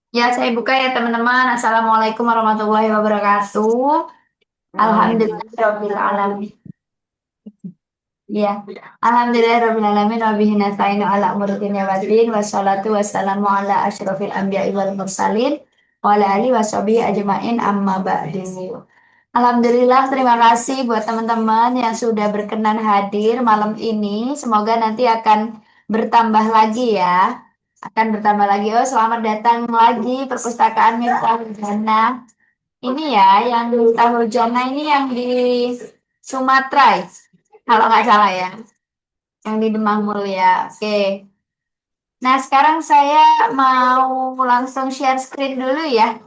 Ya, saya buka ya teman-teman. Assalamualaikum warahmatullahi wabarakatuh. Alhamdulillahirabbil alamin. Ya. Alhamdulillahirabbil alamin wa bihi nasta'inu ala umuri dunya waddin wassalatu wassalamu ala asyrofil anbiya'i wal mursalin wa ala alihi washabihi ajmain amma ba'du. Alhamdulillah, terima kasih buat teman-teman yang sudah berkenan hadir malam ini. Semoga nanti akan bertambah lagi ya. Akan bertambah lagi. Oh, selamat datang lagi Perpustakaan Miftahul Jannah. Ini ya, yang Miftahul Jannah ini yang di Sumatera, ya? Kalau nggak salah ya. Yang di Demang Mulia. Oke. Nah, sekarang saya mau langsung share screen dulu ya.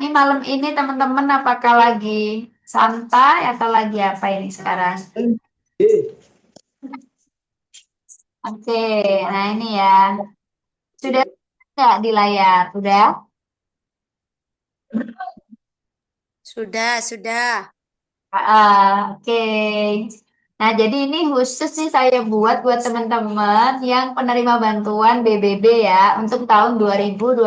Ini malam ini teman-teman apakah lagi santai atau lagi apa ini sekarang? Oke, nah ini ya. Sudah nggak di layar? Udah? Sudah, sudah. Oke. Nah, jadi ini khusus nih saya buat teman-teman yang penerima bantuan BBB ya untuk tahun 2025.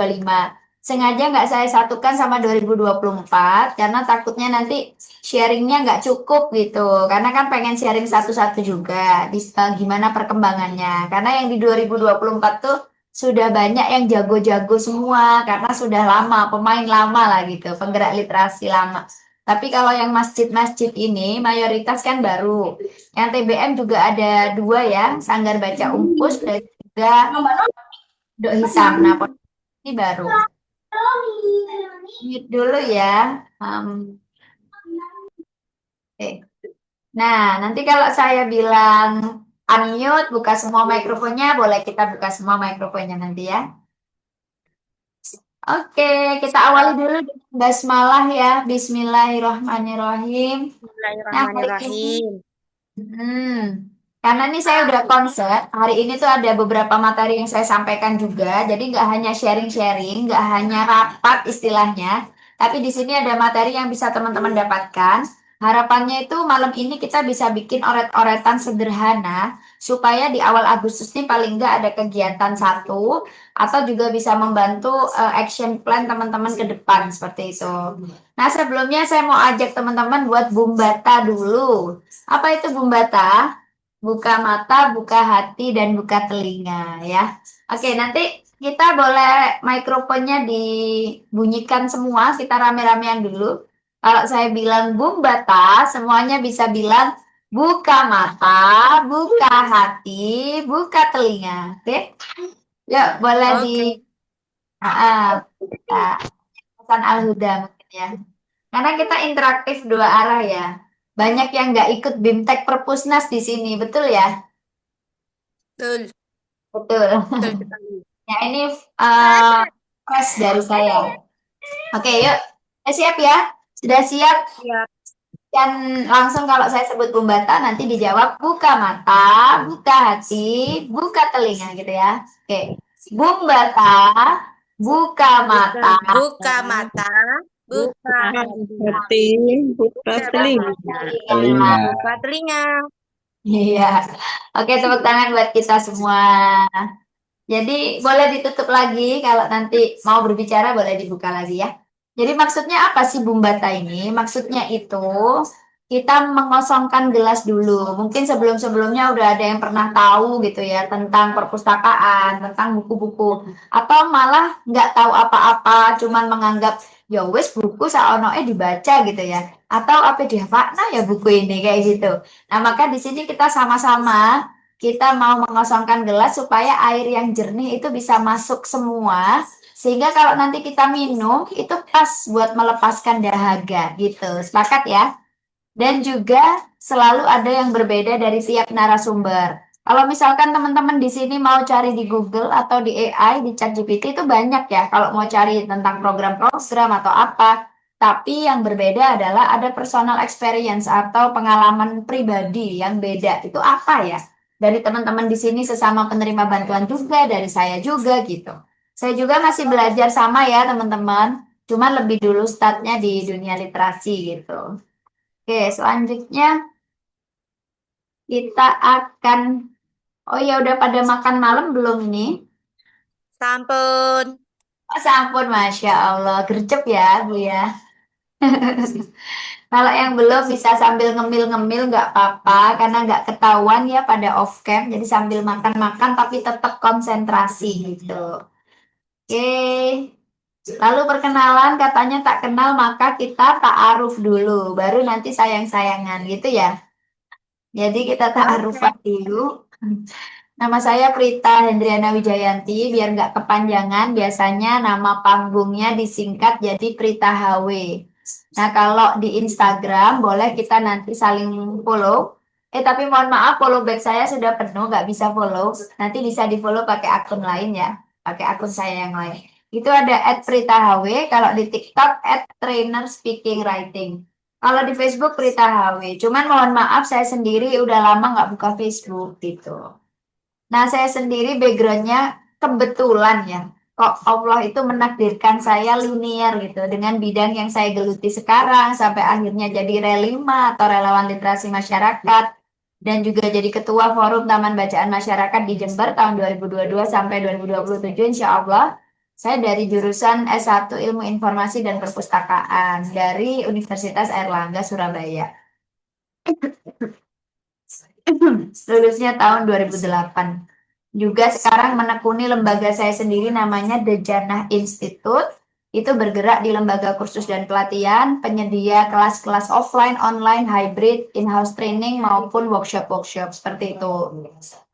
Sengaja nggak saya satukan sama 2024 karena takutnya nanti sharingnya nggak cukup gitu. Karena kan pengen sharing satu-satu juga di gimana perkembangannya. Karena yang di 2024 tuh sudah banyak yang jago-jago semua karena sudah lama, pemain lama lah gitu, penggerak literasi lama. Tapi kalau yang masjid-masjid ini mayoritas kan baru. Yang TBM juga ada dua ya, Sanggar Baca Umpus dan juga Dok Hisam. Nah, ini baru. Mute dulu ya. Oke. Nah, nanti kalau saya bilang unmute, buka semua mikrofonnya, boleh kita buka semua mikrofonnya nanti ya. Oke, kita awali dulu dengan basmalah ya. Bismillahirrahmanirrahim. Nah, hari ini Bismillahirrahmanirrahim. karena ini saya udah konsep, hari ini tuh ada beberapa materi yang saya sampaikan juga, jadi nggak hanya sharing-sharing, nggak hanya rapat istilahnya, tapi di sini ada materi yang bisa teman-teman dapatkan. Harapannya itu malam ini kita bisa bikin oret-oretan sederhana, supaya di awal Agustus ini paling nggak ada kegiatan satu, atau juga bisa membantu action plan teman-teman ke depan, seperti itu. Nah, sebelumnya saya mau ajak teman-teman buat bumbata dulu. Apa itu bumbata? Buka mata, buka hati, dan buka telinga ya. Oke, nanti kita boleh mikrofonnya dibunyikan semua, kita rame-ramean dulu. Kalau saya bilang bumbata, semuanya bisa bilang buka mata, buka hati, buka telinga. Oke, yuk boleh di Oke, ah, pesan Al-Huda mungkin ya. Karena kita interaktif dua arah ya. Banyak yang nggak ikut BIMTEK Perpusnas di sini, betul ya? betul, Betul. betul sekali. Ya, ini uh, fresh dari saya. Oke, yuk. Siap ya? Sudah siap? Ya, Dan langsung kalau saya sebut bumbata, nanti dijawab buka mata, buka hati, buka telinga gitu ya. Oke. Bumbata, buka buka, mata, buka mata, buka Buka hati, hati, buka buka telinga. telinga. Telinga. buka telinga. Iya. Oke, tepuk tangan buat kita semua. Jadi boleh ditutup lagi kalau nanti mau berbicara boleh dibuka lagi ya. Jadi maksudnya apa sih Bumbata ini? Maksudnya itu kita mengosongkan gelas dulu. Mungkin sebelum-sebelumnya udah ada yang pernah tahu gitu ya tentang perpustakaan, tentang buku-buku. Atau malah nggak tahu apa-apa, cuman menganggap ya wes buku saonoe dibaca gitu ya. Atau apa dia makna ya buku ini kayak gitu. Nah, maka di sini kita sama-sama kita mau mengosongkan gelas supaya air yang jernih itu bisa masuk semua, sehingga kalau nanti kita minum itu pas buat melepaskan dahaga gitu. Sepakat ya? Dan juga selalu ada yang berbeda dari tiap narasumber. Kalau misalkan teman-teman di sini mau cari di Google atau di AI, di ChatGPT itu banyak ya kalau mau cari tentang program-program atau apa. Tapi yang berbeda adalah ada personal experience atau pengalaman pribadi yang beda. Itu apa ya? Dari teman-teman di sini sesama penerima bantuan juga, dari saya juga gitu. Saya juga masih belajar sama ya teman-teman. Cuman lebih dulu startnya di dunia literasi gitu. Oke, selanjutnya kita akan, oh ya udah pada makan malam belum ini? Sampun. Oh, sampun, Masya Allah. Gercep ya, Bu ya. Kalau yang belum bisa sambil ngemil-ngemil nggak apa-apa, karena nggak ketahuan ya pada off cam. Jadi sambil makan-makan tapi tetap konsentrasi gitu. Oke. Lalu perkenalan katanya tak kenal maka kita ta'aruf dulu, baru nanti sayang-sayangan gitu ya. Jadi kita Oke. ta'arufan dulu. Nama saya Prita Hendriana Wijayanti, biar nggak kepanjangan, biasanya nama panggungnya disingkat jadi Prita HW. Nah, kalau di Instagram boleh kita nanti saling follow. Tapi mohon maaf, follow back saya sudah penuh, nggak bisa follow. Nanti bisa di follow pakai akun lain ya, pakai akun saya yang lain. Itu ada @PritaHW, kalau di TikTok @trainer speaking writing. Kalau di Facebook Prita HW. Cuman mohon maaf saya sendiri udah lama nggak buka Facebook gitu. Nah, saya sendiri backgroundnya kebetulan ya. Kok Allah itu menakdirkan saya linear gitu dengan bidang yang saya geluti sekarang sampai akhirnya jadi relima atau relawan literasi masyarakat dan juga jadi ketua Forum Taman Bacaan Masyarakat di Jember tahun 2022 sampai 2027 insya Allah. Saya dari jurusan S1 Ilmu Informasi dan Perpustakaan dari Universitas Airlangga Surabaya. Lulusnya tahun 2008. Juga sekarang menekuni lembaga saya sendiri namanya The Jannah Institute. Itu bergerak di lembaga kursus dan pelatihan, penyedia kelas-kelas offline, online, hybrid, in-house training maupun workshop-workshop seperti itu.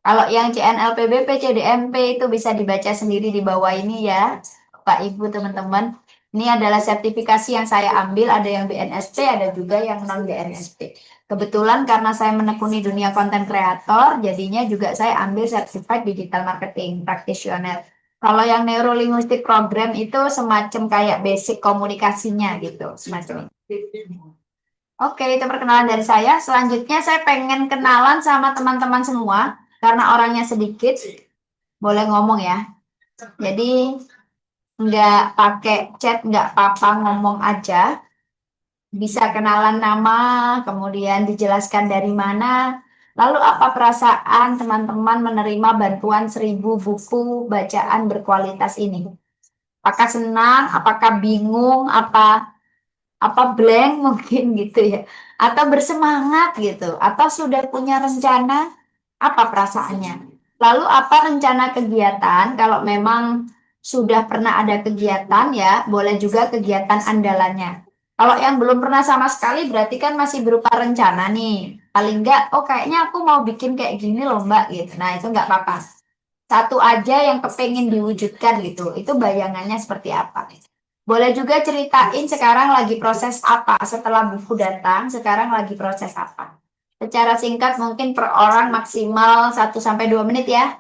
Kalau yang CNLPB, PCDMP itu bisa dibaca sendiri di bawah ini ya, Pak Ibu teman-teman. Ini adalah sertifikasi yang saya ambil, ada yang BNSP, ada juga yang non BNSP. Kebetulan karena saya menekuni dunia konten kreator, jadinya juga saya ambil Certified Digital Marketing Practitioner. Kalau yang Neurolinguistic Program itu semacam kayak basic komunikasinya gitu, semacam itu. Oke, itu perkenalan dari saya. Selanjutnya saya pengen kenalan sama teman-teman semua, karena orangnya sedikit, boleh ngomong ya. Jadi nggak pakai chat, nggak apa-apa, ngomong aja. Bisa kenalan nama, kemudian dijelaskan dari mana, lalu apa perasaan teman-teman menerima bantuan 1.000 buku bacaan berkualitas ini? Apakah senang, apakah bingung, apa blank mungkin gitu ya, atau bersemangat gitu, atau sudah punya rencana, apa perasaannya? Lalu apa rencana kegiatan kalau memang sudah pernah ada kegiatan ya, boleh juga kegiatan andalannya. Kalau yang belum pernah sama sekali berarti kan masih berupa rencana nih. Paling enggak, oh kayaknya aku mau bikin kayak gini loh Mbak gitu. Nah itu nggak apa-apa. Satu aja yang kepengen diwujudkan gitu. Itu bayangannya seperti apa. Boleh juga ceritain sekarang lagi proses apa. Setelah buku datang, sekarang lagi proses apa. Secara singkat mungkin per orang maksimal 1 sampai 2 menit ya.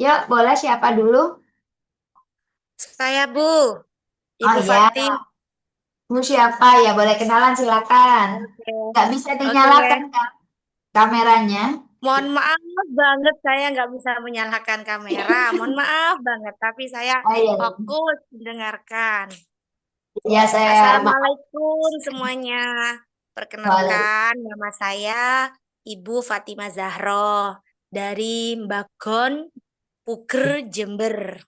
Yuk, boleh siapa dulu? Saya Bu, Oh Ibu iya, Fatih. Bu siapa ya? Boleh kenalan silakan. Oke. Nggak bisa Oke. dinyalakan kan kameranya. Mohon maaf banget saya nggak bisa menyalakan kamera. Mohon maaf banget, tapi saya Oh iya, fokus mendengarkan. ya saya maaf. Assalamualaikum semuanya. Boleh. Perkenalkan, nama saya Ibu Fatimah Zahro dari Mbagon, Puger, Jember.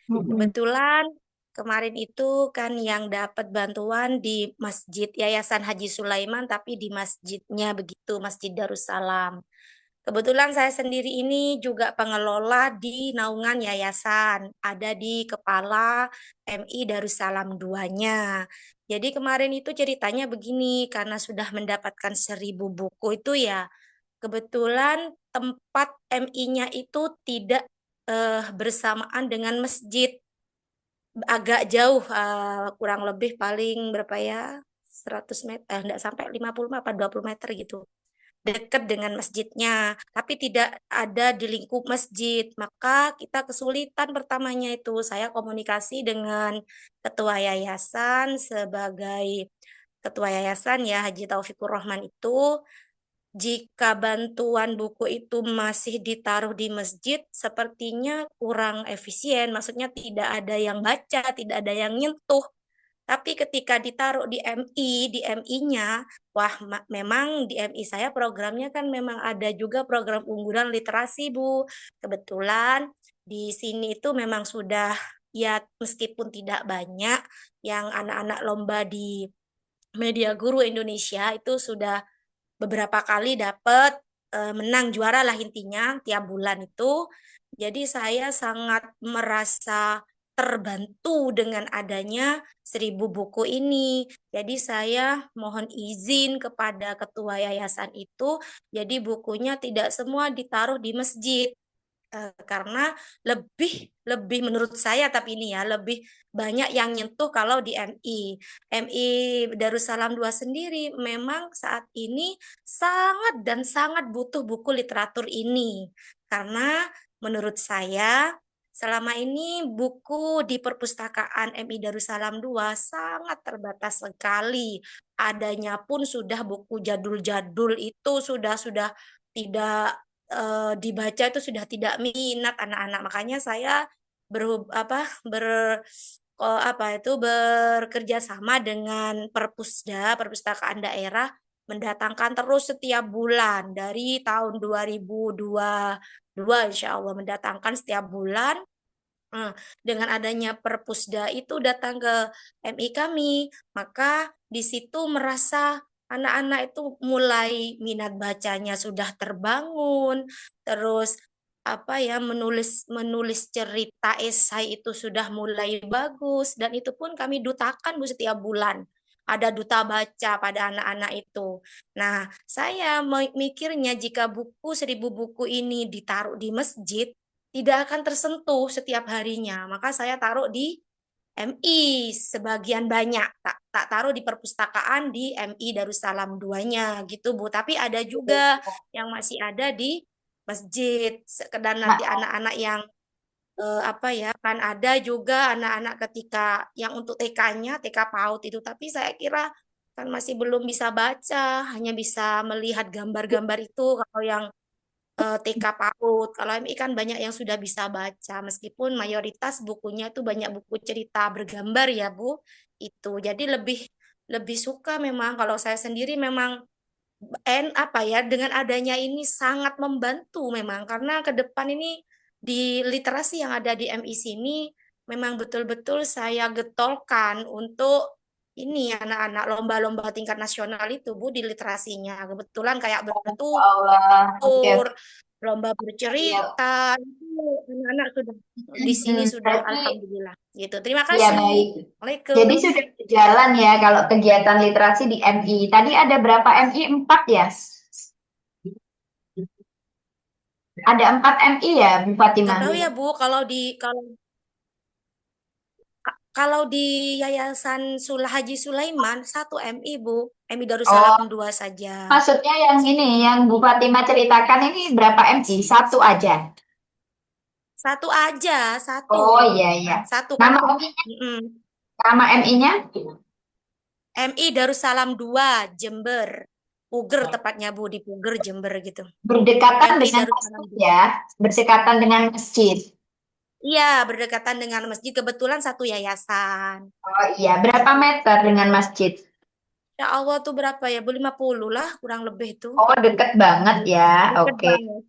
Mm-mm. Kebetulan kemarin itu kan yang dapat bantuan di Masjid Yayasan Haji Sulaiman, tapi di masjidnya begitu, Masjid Darussalam. Kebetulan saya sendiri ini juga pengelola di naungan yayasan, ada di kepala MI Darussalam 2-nya. Jadi kemarin itu ceritanya begini, karena sudah mendapatkan 1.000 buku itu ya, kebetulan tempat MI-nya itu tidak bersamaan dengan masjid, agak jauh, kurang lebih paling berapa ya, 100 meter, enggak sampai 50 apa 20 meter gitu, dekat dengan masjidnya, tapi tidak ada di lingkup masjid. Maka kita kesulitan pertamanya itu, saya komunikasi dengan ketua yayasan sebagai ketua yayasan ya, Haji Taufikur Rahman itu, jika bantuan buku itu masih ditaruh di masjid, sepertinya kurang efisien. Maksudnya tidak ada yang baca, tidak ada yang nyentuh. Tapi ketika ditaruh di MI, di MI-nya, wah memang di MI saya programnya kan memang ada juga program unggulan literasi, Bu. Kebetulan di sini itu memang sudah ya meskipun tidak banyak yang anak-anak lomba di Media Guru Indonesia itu sudah beberapa kali dapat menang juara lah intinya tiap bulan itu. Jadi saya sangat merasa terbantu dengan adanya 1.000 buku ini. Jadi saya mohon izin kepada ketua yayasan itu, jadi bukunya tidak semua ditaruh di masjid. Karena lebih lebih menurut saya tapi ini ya lebih banyak yang nyentuh kalau di MI Darussalam 2 sendiri memang saat ini sangat dan sangat butuh buku literatur ini karena menurut saya selama ini buku di perpustakaan MI Darussalam 2 sangat terbatas sekali, adanya pun sudah buku jadul-jadul itu sudah tidak dibaca itu sudah tidak minat anak-anak. Makanya saya apa itu bekerja sama dengan perpustakaan daerah mendatangkan terus setiap bulan dari tahun 2022 insya Allah mendatangkan setiap bulan. Dengan adanya Perpusda itu datang ke MI kami, maka di situ merasa anak-anak itu mulai minat bacanya sudah terbangun, terus apa ya menulis menulis cerita esai itu sudah mulai bagus dan itu pun kami dutakan Bu setiap bulan. Ada duta baca pada anak-anak itu. Nah, saya mikirnya jika 1.000 buku ini ditaruh di masjid, tidak akan tersentuh setiap harinya. Maka saya taruh di MI sebagian banyak, tak taruh di perpustakaan di MI Darussalam 2-nya gitu Bu. Tapi ada juga yang masih ada di masjid. Sekedar nanti Nah, anak-anak yang apa ya kan ada juga anak-anak ketika yang untuk TK-nya TK PAUD itu. Tapi saya kira kan masih belum bisa baca, hanya bisa melihat gambar-gambar itu kalau yang TK PAUD. Kalau MI kan banyak yang sudah bisa baca, meskipun mayoritas bukunya itu banyak buku cerita bergambar ya Bu. Itu jadi lebih lebih suka memang kalau saya sendiri memang apa ya dengan adanya ini sangat membantu memang karena ke depan ini di literasi yang ada di MI sini memang betul-betul saya getolkan untuk ini anak-anak lomba-lomba tingkat nasional itu Bu di literasinya. Kebetulan kayak ya Allah. Oke, bertutur, oke. lomba Iya. bercerita, itu anak-anak sudah di sini sudah Berarti alhamdulillah gitu. Terima ya kasih. baik. Jadi Waalaikumsalam. sudah berjalan ya kalau kegiatan literasi di MI. Tadi ada berapa MI? Empat ya? Ada 4 MI ya, Bu Nggak Fatimah? tahu ya Bu, kalau kalau di Yayasan Haji Sulaiman satu MI Bu, MI Oh, Darussalam 2 saja. maksudnya yang ini, yang Bu Fatimah ceritakan ini berapa MI? Satu aja. Satu aja, satu. Oh iya iya. Satu kan Nama MI-nya? mm-mm. Nama MI-nya? MI Darussalam 2 Jember. Puger tepatnya Bu, di Puger Jember gitu. Berdekatan MI dengan Darussalam masjid 2. ya. Berdekatan dengan masjid. Iya, berdekatan dengan masjid kebetulan satu yayasan. Oh iya, berapa meter dengan masjid? Ya Allah tuh berapa ya? Bu 50 lah kurang lebih tuh. Oh, deket banget ya. Deket Oke. banget.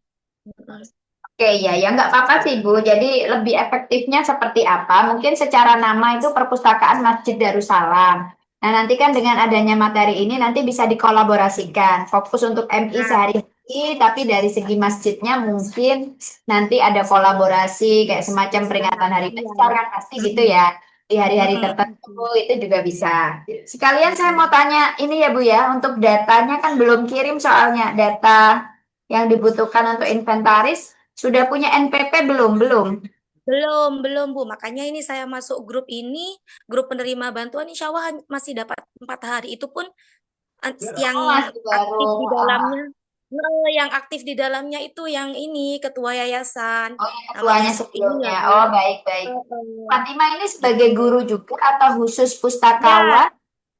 Mm-mm. Oke, ya, ya nggak apa-apa sih, Bu. Jadi lebih efektifnya seperti apa? Mungkin secara nama itu Perpustakaan Masjid Darussalam. Nah, nanti kan dengan adanya materi ini nanti bisa dikolaborasikan. Fokus untuk MI Nah, sehari-hari, tapi dari segi masjidnya mungkin nanti ada kolaborasi kayak semacam peringatan Hari iya. Besar kan pasti gitu Mm-mm. ya. Di hari-hari tertentu Mm-mm. itu juga bisa. Sekalian saya mau Mm-mm. tanya ini ya, Bu ya, untuk datanya kan belum kirim soalnya data yang dibutuhkan untuk inventaris. Sudah punya NPP belum? Belum. Belum, Bu. Makanya ini saya masuk grup ini, grup penerima bantuan, insya Allah masih dapat 4 hari. Itu pun yang Oh, masih baru. aktif di Ah, dalamnya, yang aktif di dalamnya itu yang ini, ketua yayasan. oh, ya, Namanya ketuanya ini ya, sebelumnya. Bu. Oh, baik-baik. Heeh. Fatima ini sebagai Gitu. guru juga atau khusus Ya, pustakawan?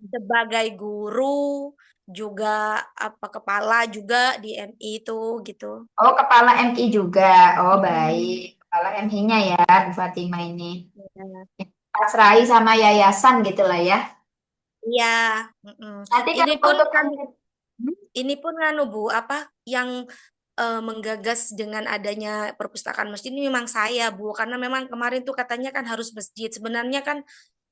sebagai guru, juga apa kepala juga di MI itu gitu. Oh, kepala MI juga. Oh, baik. Mm-mm. Kepala MI-nya ya, Bu Fatima ini. Ya. Pasrai sama yayasan gitu lah ya. Iya, mm-mm. Nanti Ini kalau pun untuk kan NPP, ini pun nganu Bu, apa yang menggagas dengan adanya perpustakaan masjid ini memang saya, Bu. Karena memang kemarin tuh katanya kan harus masjid. Sebenarnya kan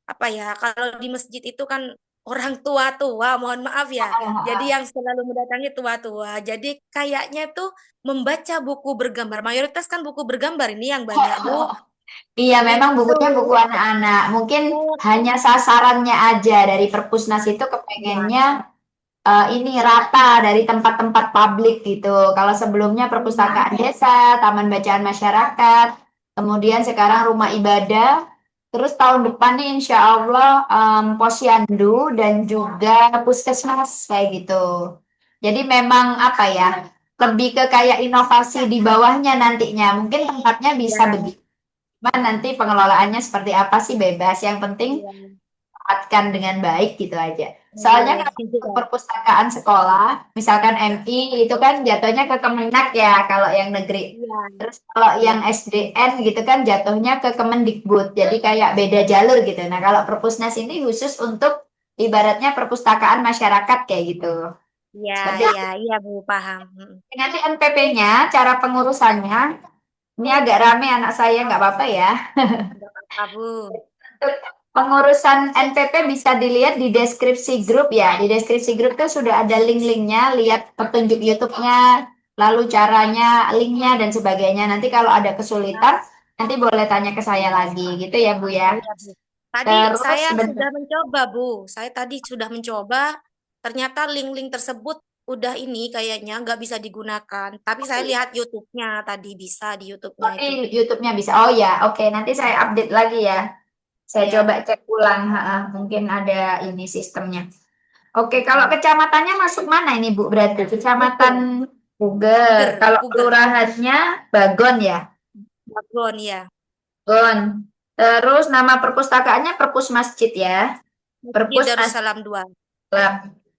apa ya, kalau di masjid itu kan orang tua-tua, mohon maaf ya. Jadi yang selalu mendatangi tua-tua. Jadi kayaknya tuh membaca buku bergambar. Mayoritas kan buku bergambar ini yang banyak, Bu. Iya, memang Itu. bukunya buku anak-anak. Mungkin Oh, hanya sasarannya aja dari Perpusnas itu ya. kepengennya ini rata dari tempat-tempat publik gitu. Kalau sebelumnya perpustakaan desa, taman bacaan masyarakat, kemudian sekarang rumah ibadah, terus tahun depan nih insya Allah posyandu dan juga puskesmas kayak gitu. Jadi memang apa ya, lebih ke kayak inovasi di bawahnya nantinya. Mungkin tempatnya bisa Ya, begitu. Cuman nanti pengelolaannya seperti apa sih bebas. Yang penting iya, manfaatkan dengan baik gitu aja. Soalnya iya, kalau untuk iya, perpustakaan sekolah, misalkan MI itu kan jatuhnya ke Kemenak ya kalau yang negeri. iya, Terus kalau iya. yang SDN gitu kan jatuhnya ke Kemendikbud. Jadi kayak beda jalur gitu. Nah, kalau Perpusnas ini khusus untuk ibaratnya perpustakaan masyarakat kayak gitu. Iya, Seperti iya, itu. iya, Bu, paham. Nanti NPP-nya, cara pengurusannya, ini agak rame anak saya, nggak apa-apa ya. Enggak apa-apa, Bu. Untuk pengurusan NPP bisa dilihat di deskripsi grup ya. Di deskripsi grup tuh sudah ada link-linknya, lihat petunjuk YouTube-nya, lalu caranya, linknya dan sebagainya. Nanti kalau ada kesulitan, nanti boleh tanya ke saya lagi, gitu ya Bu ya. Iya, Bu. Tadi Terus saya sebentar. sudah mencoba, Bu. Saya tadi sudah mencoba, ternyata link-link tersebut udah ini kayaknya nggak bisa digunakan. Tapi saya lihat YouTube-nya tadi bisa di Oh, YouTube-nya di itu. YouTube-nya bisa. Oh ya, oke. Nanti saya update lagi ya. Saya coba Iya. cek ulang. Mungkin ada ini sistemnya. Oke, kalau kecamatannya masuk mana ini Bu? Berarti kecamatan Puger, Puger. Puger, Kalau Puger. kelurahannya Bagon ya, Bagon ya. Bagon. Terus nama perpustakaannya Perpus Masjid ya, Masjid Perpus Darussalam 2. Aslam.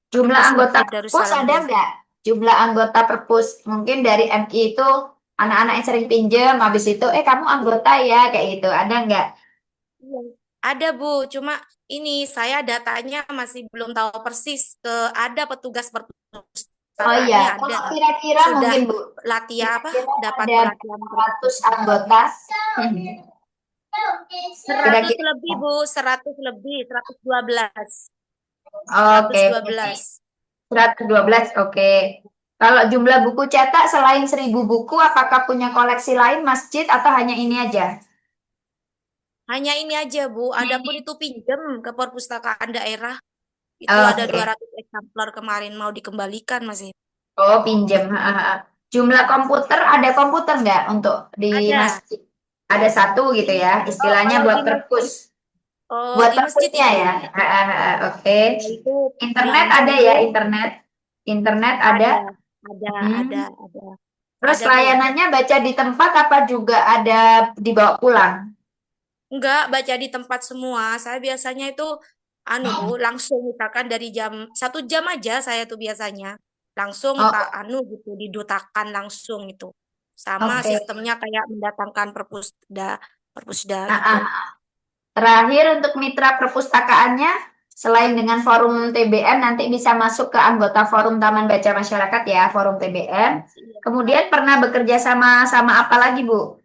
Jumlah Perpus anggota Masjid Perpus Darussalam ada 2. nggak? Jumlah anggota Perpus mungkin dari MI itu anak-anak yang sering pinjam, habis itu kamu anggota ya kayak gitu. Ada nggak? Iya. Ada, Bu. Cuma ini saya datanya masih belum tahu persis ke ada petugas Oh iya, perpustakaannya ada. kalau kira-kira Sudah mungkin Bu, latihan apa? kira-kira Dapat ada pelatihan 100 anggota. Seratus Kira-kira. lebih, Bu. 100 lebih. 112. Oke, Seratus dua berarti belas. 112. Oke. Kalau jumlah buku cetak selain 1.000 buku, apakah punya koleksi lain masjid atau hanya ini aja? Hanya ini aja, Bu. Adapun itu pinjam ke perpustakaan daerah. Itu ada Oke. 200 eksemplar kemarin mau dikembalikan masih. Oh, pinjam. Jumlah komputer, ada komputer nggak untuk di Ada. masjid? Ada satu gitu Di, ya, oh, istilahnya kalau buat di perpus. masjid. Oh, Buat di masjid perpusnya itu. ya. Oke. Ya, itu Internet yang ada ya, dulu internet. Internet ada. ada. Ada, ada, Hmm. ada. Terus Ada, Bu. layanannya baca di tempat apa juga ada dibawa pulang? Enggak, baca di tempat semua. Saya biasanya itu anu Bu, langsung misalkan dari jam 1 jam aja saya tuh biasanya langsung tak Oh, anu gitu didutakan langsung itu. Sama oke. sistemnya kayak mendatangkan perpusda Ah, gitu. ah. Terakhir untuk mitra perpustakaannya, selain dengan forum TBM, nanti bisa masuk ke anggota forum Taman Baca Masyarakat ya, forum TBM. Iya. Kemudian pernah bekerja sama apa lagi, Bu?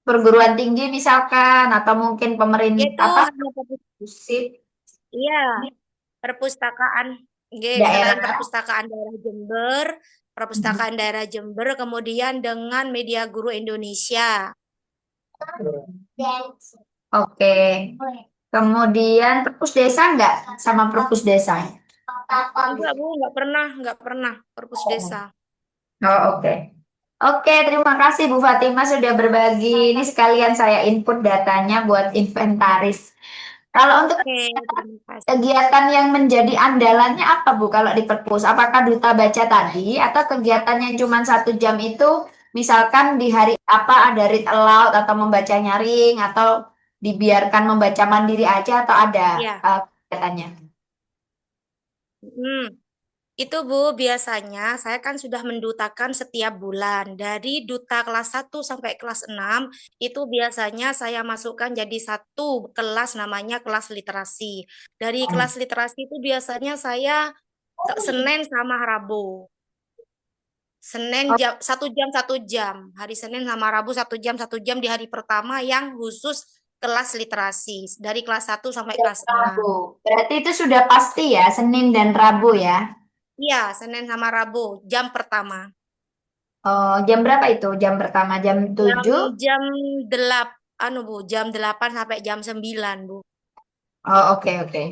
Perguruan tinggi misalkan, atau mungkin Yaitu pemerintah apa? hanya Pusat iya, perpustakaan. Oke, selain daerah. perpustakaan daerah Jember, perpustakaan daerah Jember kemudian dengan Media Guru Indonesia. Oke. Kemudian perpus desa enggak sama perpus desa? Enggak, Bu, enggak pernah perpus desa. Oh, oke. Oke, terima kasih Bu Fatima sudah berbagi. Ini sekalian saya input datanya buat inventaris. Kalau untuk Oke, terima kasih. kegiatan yang menjadi andalannya apa Bu kalau di perpus? Apakah duta baca tadi atau kegiatan yang cuma 1 jam itu misalkan di hari apa ada read aloud atau membaca nyaring atau dibiarkan membaca mandiri aja atau ada Ya. kegiatannya? Hmm. Itu Bu, biasanya saya kan sudah mendutakan setiap bulan. Dari duta kelas 1 sampai kelas 6, itu biasanya saya masukkan jadi satu kelas namanya kelas literasi. Dari kelas literasi itu biasanya saya Senin sama Rabu. Senin Oh, jam 1 jam 1 jam. Hari Senin sama Rabu 1 jam 1 jam di hari pertama yang khusus kelas literasi dari kelas 1 sampai dan kelas Rabu. 6. Berarti itu sudah pasti ya, Senin dan Rabu ya. Iya, Senin sama Rabu jam pertama. Oh, jam berapa itu? Jam pertama jam Jam 7. jam 8 Bu, jam 8 sampai jam 9 Bu. Oh, oke oke.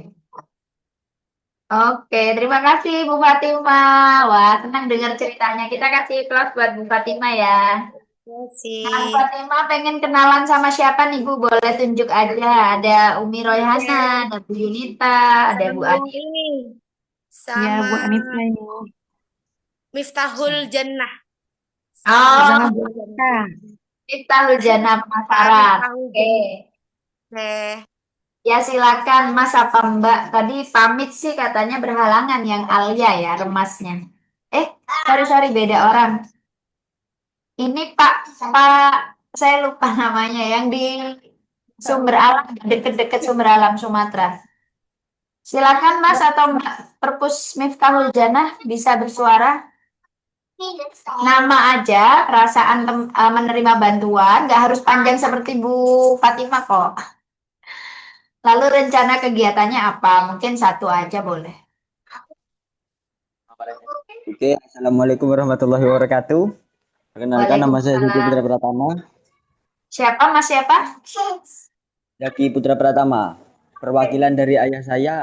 Oke, terima kasih Bu Fatima. Wah, senang dengar ceritanya. Kita kasih kelas buat Bu Fatima ya. Ya Nah, Bu sih. Fatima pengen kenalan sama siapa nih Bu? Boleh tunjuk aja. Ada Umi Royhana, Oke, ada Bu Yunita, ada Bu sama Adi. ini, Ya, sama Bu Anita ini. Miftahul Jannah, sama Oh, Sama Bu Miftahul Anita. Jannah. kita Hujana Pak penasaran. Miftahul Oke. Jannah. Oke. Ya silakan Mas apa Mbak. Tadi pamit sih katanya berhalangan yang Alia ya remasnya. Eh, sorry beda orang. Ini Pak, saya lupa namanya yang di Sumber Alam, deket-deket Sumber Alam Sumatera. Silakan Mas atau Mbak Perpus Miftahul Janah bisa bersuara. Nama aja, perasaan menerima bantuan, nggak harus panjang seperti Bu Fatima kok. Lalu rencana kegiatannya apa? Mungkin satu aja boleh. Oke, Assalamualaikum warahmatullahi wabarakatuh. Perkenalkan nama saya Zaki Waalaikumsalam. Putra Pratama. Siapa Mas siapa? Zaki Putra Pratama. Perwakilan dari ayah saya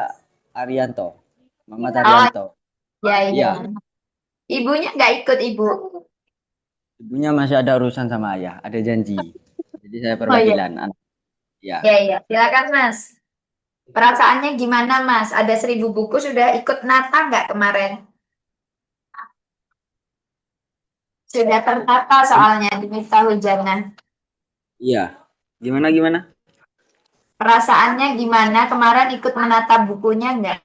Arianto. Muhammad Oh, Arianto. ya iya. Iya, Ibunya nggak ikut ibu. ibunya masih ada urusan sama ayah, ada janji. Jadi saya Oh iya, perwakilan anak. Ya. ya iya. Silakan Mas. Perasaannya gimana Mas? Ada 1.000 buku sudah ikut nata nggak kemarin? Sudah tertata soalnya di Miftahul Jannah. Iya. Gimana gimana? Perasaannya gimana? Kemarin ikut menata bukunya nggak?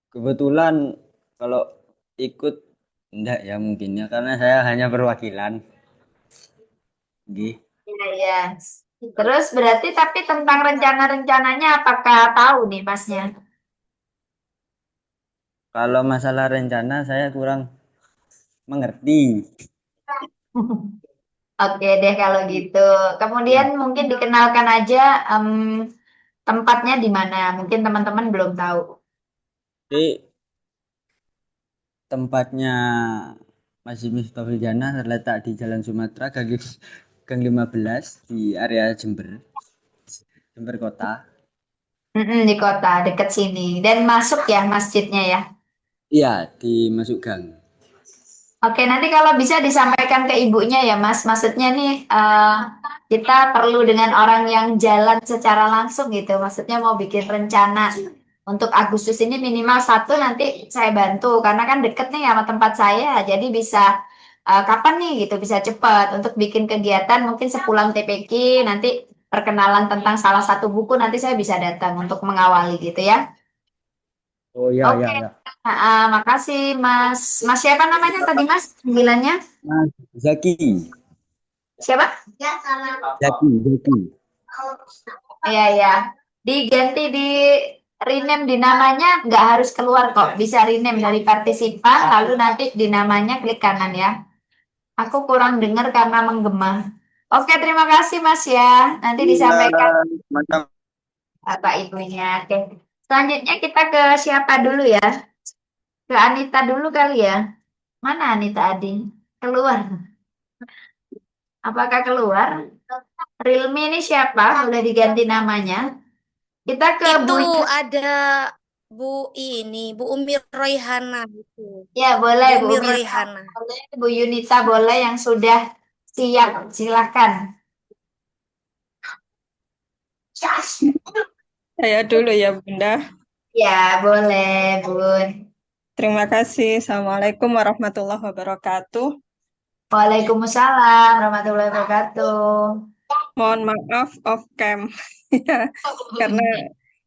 Kebetulan kalau ikut enggak ya mungkin ya karena saya hanya perwakilan. Nggih. Iya, iya. Terus berarti tapi tentang rencana-rencananya apakah tahu nih Masnya? Kalau masalah rencana saya kurang mengerti. Oke deh kalau gitu. Kemudian Ya. mungkin dikenalkan aja em, tempatnya di mana. Mungkin teman-teman belum tahu. Jadi tempatnya Masjid Miftahul Jannah terletak di Jalan Sumatera Gang 15 di area Jember, Jember Kota. Mm-mm, di kota dekat sini. Dan masuk ya masjidnya ya. Iya, di masuk gang. Oke, nanti kalau bisa disampaikan ke ibunya ya, Mas. Maksudnya nih, kita perlu dengan orang yang jalan secara langsung gitu. Maksudnya mau bikin rencana untuk Agustus ini minimal satu nanti saya bantu. Karena kan deket nih sama tempat saya, jadi bisa kapan nih gitu, bisa cepat. Untuk bikin kegiatan mungkin sepulang TPQ, nanti perkenalan tentang salah satu buku, nanti saya bisa datang untuk mengawali gitu ya. Oh ya Oke, ya ya. makasih Mas. Mas siapa namanya tadi Mas? Panggilannya? Mas Zaki, Siapa? Zaki. Iya, ya. Diganti di rename di namanya nggak harus keluar kok. Bisa rename dari partisipan lalu nanti di namanya klik kanan ya. Aku kurang dengar karena menggema. Oke, terima kasih Mas ya. Nanti Iya, disampaikan mantap. Bapak Ibunya. Oke. Selanjutnya kita ke siapa dulu ya? Ke Anita dulu kali ya. Mana Anita Adi? Keluar. Apakah keluar? Realme ini siapa? Boleh diganti namanya. Kita ke Bu. Itu ada Bu Bu Umi Royhana itu. Ya, boleh Bu Bu Umi Mirna, Royhana. boleh Bu Yunita, boleh yang sudah siap, silahkan. Saya dulu ya, Bunda. Ya, boleh, Bun. Terima kasih. Assalamualaikum warahmatullahi wabarakatuh. Waalaikumsalam warahmatullahi wabarakatuh. Mohon maaf off cam ya, karena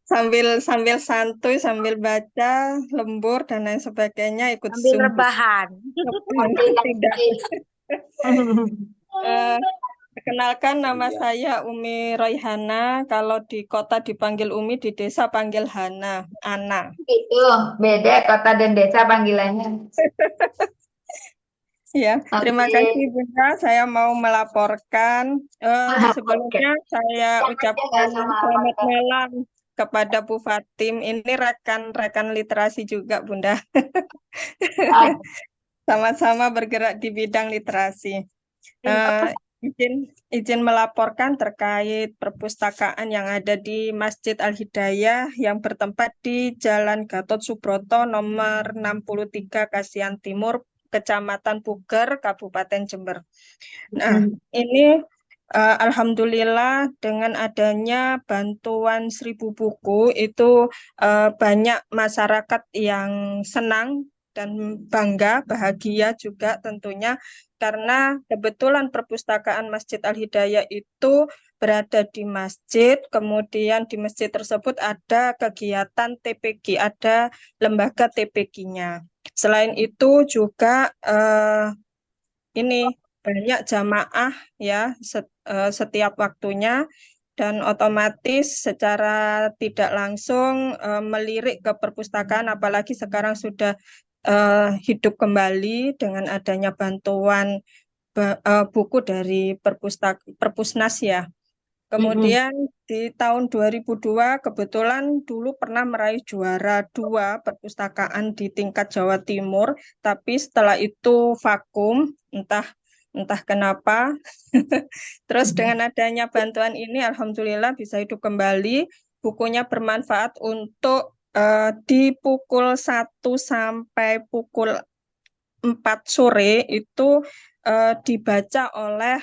sambil sambil santuy, sambil baca, lembur dan lain sebagainya ikut Ambil Zoom. rebahan. Tidak. Oke. Eh, Perkenalkan, nama saya Umi Royhana. Kalau di kota dipanggil Umi, di desa panggil Hana, Ana. Itu beda kota dan desa panggilannya. Ya, terima Oke. kasih Bunda. Saya mau melaporkan. Oke. Sebelumnya saya Namanya nggak ucapkan usah selamat melaporkan. malam kepada Bu Fatim. Ini rekan-rekan literasi juga, Bunda. Sama-sama bergerak di bidang literasi. Eh, izin melaporkan terkait perpustakaan yang ada di Masjid Al-Hidayah yang bertempat di Jalan Gatot Subroto nomor 63 Kasihan Timur, Kecamatan Puger, Kabupaten Jember. Nah, ini alhamdulillah dengan adanya bantuan 1.000 buku itu banyak masyarakat yang senang dan bangga, bahagia juga tentunya karena kebetulan perpustakaan Masjid Al-Hidayah itu berada di masjid, kemudian di masjid tersebut ada kegiatan TPG, ada lembaga TPG-nya. Selain itu juga ini banyak jamaah ya setiap waktunya dan otomatis secara tidak langsung melirik ke perpustakaan apalagi sekarang sudah hidup kembali dengan adanya bantuan buku dari Perpusnas ya. Kemudian di tahun 2002 kebetulan dulu pernah meraih juara 2 perpustakaan di tingkat Jawa Timur, tapi setelah itu vakum, entah kenapa. Terus dengan adanya bantuan ini alhamdulillah bisa hidup kembali. Bukunya bermanfaat untuk di pukul 1 sampai pukul 4 sore itu dibaca oleh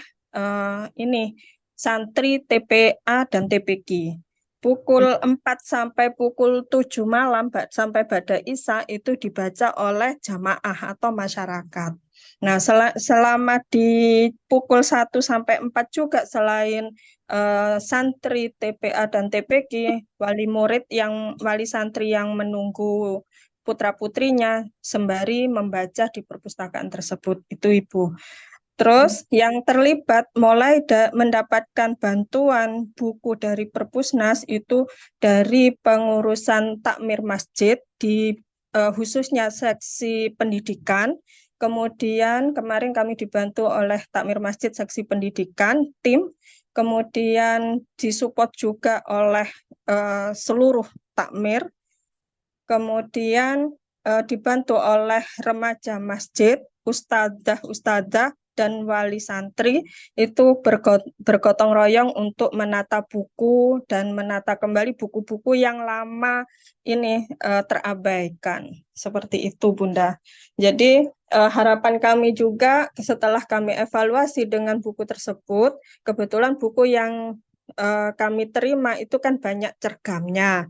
ini santri TPA dan TPG. Pukul 4 sampai pukul 7 malam sampai pada Isya itu dibaca oleh jamaah atau masyarakat. Nah, selama di pukul 1 sampai 4 juga selain santri TPA dan TPG, wali santri yang menunggu putra-putrinya sembari membaca di perpustakaan tersebut. Itu Ibu. Terus yang terlibat mulai mendapatkan bantuan buku dari Perpusnas itu dari pengurusan takmir masjid di khususnya seksi pendidikan. Kemudian kemarin kami dibantu oleh takmir masjid seksi pendidikan, tim. Kemudian disupport juga oleh seluruh takmir. Kemudian dibantu oleh remaja masjid, ustadzah dan wali santri itu bergotong royong untuk menata buku dan menata kembali buku-buku yang lama ini terabaikan. Seperti itu, Bunda. Jadi harapan kami juga setelah kami evaluasi dengan buku tersebut, kebetulan buku yang kami terima itu kan banyak cergamnya.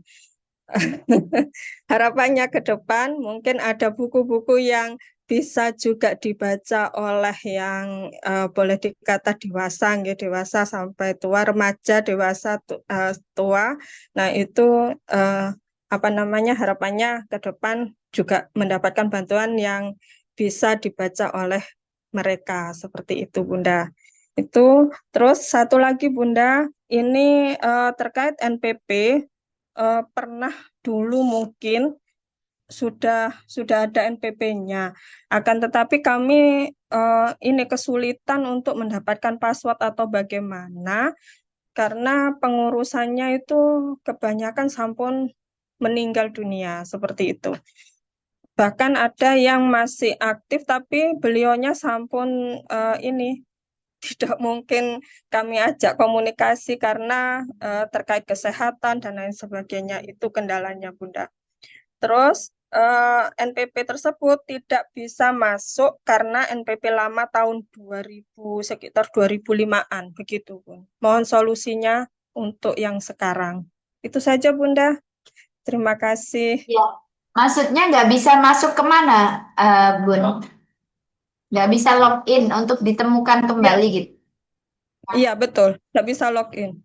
Harapannya ke depan mungkin ada buku-buku yang bisa juga dibaca oleh yang boleh dikata dewasa, dewasa sampai tua, remaja, dewasa, tua. Nah itu apa namanya harapannya ke depan juga mendapatkan bantuan yang bisa dibaca oleh mereka seperti itu, Bunda. Itu terus satu lagi, Bunda, ini terkait NPP. Pernah dulu mungkin sudah ada NPP-nya. Akan tetapi kami ini kesulitan untuk mendapatkan password atau bagaimana karena pengurusannya itu kebanyakan sampun meninggal dunia seperti itu. Bahkan ada yang masih aktif tapi beliaunya sampun ini tidak mungkin kami ajak komunikasi karena terkait kesehatan dan lain sebagainya itu kendalanya, Bunda. Terus NPP tersebut tidak bisa masuk karena NPP lama tahun 2000 sekitar 2005-an begitu, Bun. Mohon solusinya untuk yang sekarang. Itu saja, Bunda. Terima kasih. Ya. Maksudnya nggak bisa masuk kemana, Bun? Nggak bisa login untuk ditemukan Ya, kembali gitu. iya betul. Tidak bisa login.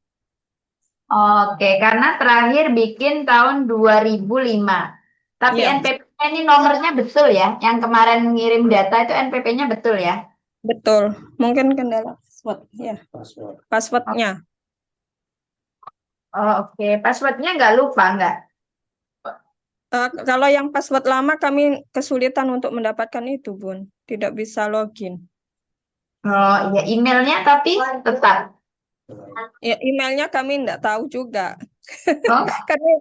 Oke, karena terakhir bikin tahun 2005. Tapi Iya, NPP-nya ini nomornya betul ya. Yang kemarin ngirim data itu NPP-nya betul ya. betul. Mungkin kendala. Password, ya. Passwordnya. Oh, oke. Passwordnya nggak lupa nggak? Kalau yang password lama kami kesulitan untuk mendapatkan itu, Bun. Tidak bisa login. Oh iya, emailnya tapi tetap. Ya, emailnya kami tidak tahu juga. Oh, Karena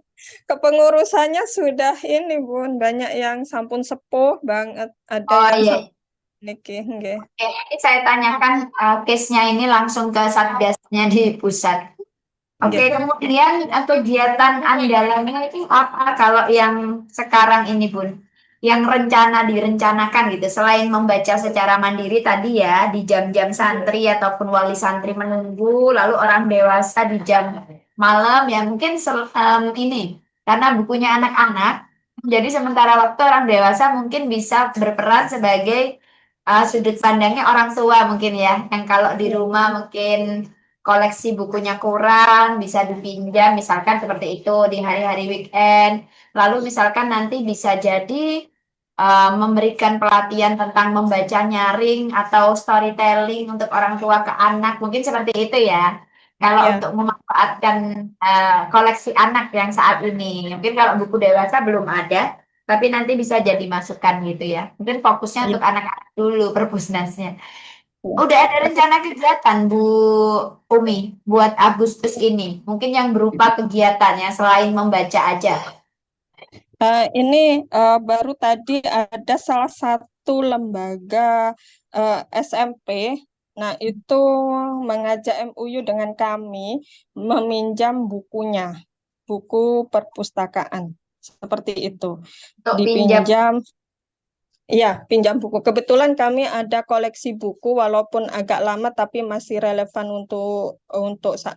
kepengurusannya sudah ini, Bun. Banyak yang sampun sepuh banget. Ada oh yang iya. niki, nggih. Oke, nanti saya tanyakan case-nya ini langsung ke Satgasnya di pusat. Oke, Nggih. kemudian kegiatan andalannya itu apa kalau yang sekarang ini, Bun? Yang direncanakan gitu, selain membaca secara mandiri tadi ya, di jam-jam santri ataupun wali santri menunggu, lalu orang dewasa di jam malam, ya mungkin ini, karena bukunya anak-anak, jadi sementara waktu orang dewasa mungkin bisa berperan sebagai sudut pandangnya orang tua mungkin ya, yang kalau di rumah mungkin koleksi bukunya kurang, bisa dipinjam, misalkan seperti itu di hari-hari weekend. Lalu misalkan nanti bisa jadi memberikan pelatihan tentang membaca nyaring atau storytelling untuk orang tua ke anak, mungkin seperti itu ya. Kalau Ya. untuk memanfaatkan koleksi anak yang saat ini, mungkin kalau buku dewasa belum ada, tapi nanti bisa jadi masukan gitu ya. Mungkin fokusnya Ya. untuk anak-anak dulu perpusnasnya. Udah ada rencana kegiatan Bu Umi buat Agustus ini. Mungkin yang berupa kegiatannya selain membaca aja. Ini baru tadi ada salah satu lembaga SMP. Nah, itu mengajak MUU dengan kami meminjam bukunya, buku perpustakaan. Seperti itu. Untuk pinjam. Dipinjam, ya, pinjam buku. Kebetulan kami ada koleksi buku walaupun agak lama tapi masih relevan untuk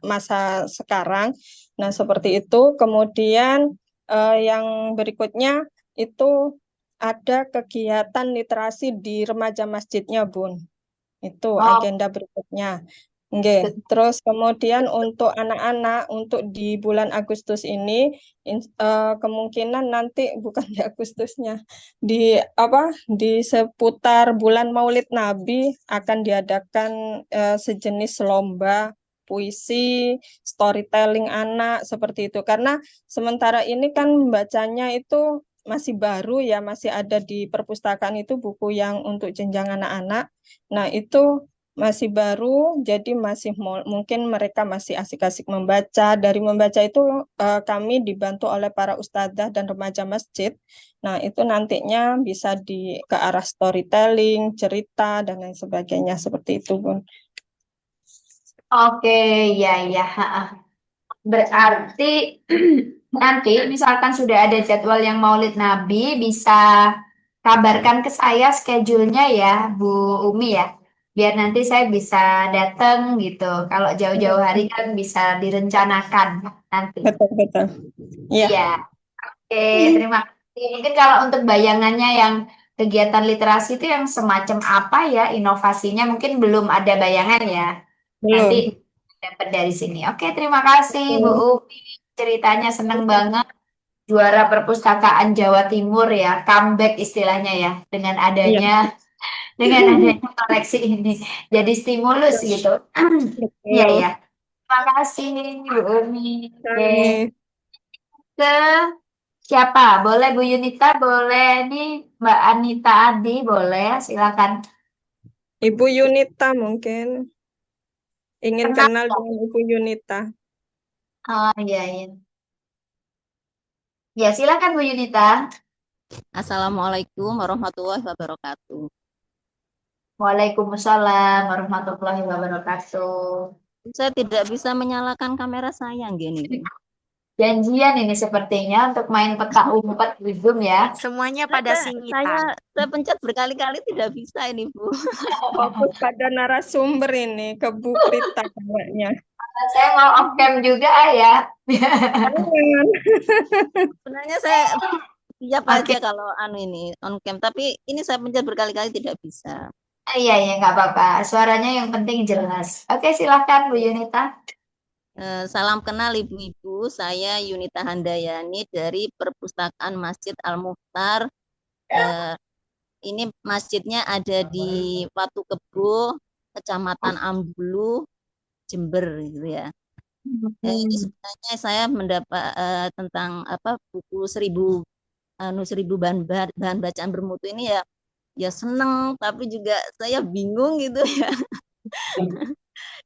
masa sekarang. Nah, seperti itu. Kemudian yang berikutnya itu ada kegiatan literasi di remaja masjidnya, Bun. Itu Oh, agenda berikutnya. Nggih. Terus kemudian untuk anak-anak untuk di bulan Agustus ini kemungkinan nanti bukan di Agustusnya di apa di seputar bulan Maulid Nabi akan diadakan sejenis lomba puisi, storytelling anak seperti itu. Karena sementara ini kan bacanya itu masih baru ya, masih ada di perpustakaan itu buku yang untuk jenjang anak-anak. Nah, itu masih baru, jadi masih mungkin mereka masih asik-asik membaca. Dari membaca itu kami dibantu oleh para ustadzah dan remaja masjid. Nah, itu nantinya bisa ke arah storytelling, cerita, dan lain sebagainya. Seperti itu, Bun. oke, ya ya. Berarti nanti misalkan sudah ada jadwal yang Maulid Nabi, bisa kabarkan ke saya schedule-nya ya, Bu Umi ya. Biar nanti saya bisa datang gitu. Kalau jauh-jauh hari kan bisa direncanakan nanti. Betul-betul. Iya. Iya. Oke, terima kasih. Mungkin kalau untuk bayangannya yang kegiatan literasi itu yang semacam apa ya inovasinya mungkin belum ada bayangan ya. Nanti Belum. dapat dari sini. Oke, terima kasih Bu Oke. Umi. Ceritanya seneng banget. Juara perpustakaan Jawa Timur ya, comeback istilahnya ya Iya. dengan adanya koleksi ini. Jadi stimulus gitu. Iya Betul. ya. Terima kasih Bu Umi. Oke. Kami Ke siapa? Boleh Bu Yunita, boleh nih Mbak Anita Adi, boleh silakan. Ibu Yunita mungkin ingin Kenal. kenal dengan Ibu Yunita. Oh iya iya. Ya silakan Bu Yunita. Assalamualaikum warahmatullahi wabarakatuh. Waalaikumsalam warahmatullahi wabarakatuh. Saya tidak bisa menyalakan kamera saya gini. Janjian ini sepertinya untuk main peta umpet di Zoom ya. Semuanya pada singitan. Saya pencet berkali-kali tidak bisa ini, Bu. Fokus pada narasumber ini, ke Bu Prita kayaknya. Saya mau off cam juga ya. Jangan. Sebenarnya saya siap Oke. aja kalau ini on cam, tapi ini saya pencet berkali-kali tidak bisa. Iya iya nggak apa-apa. Suaranya yang penting jelas. Oke silakan Bu Yunita. Salam kenal Ibu-ibu, saya Yunita Handayani dari Perpustakaan Masjid Al-Mukhtar. Ini masjidnya ada di Watu Kebo, Kecamatan Ambulu, Jember gitu ya. Ini sebenarnya saya mendapat tentang buku 1000 bahan bacaan bermutu ini ya seneng, tapi juga saya bingung gitu ya.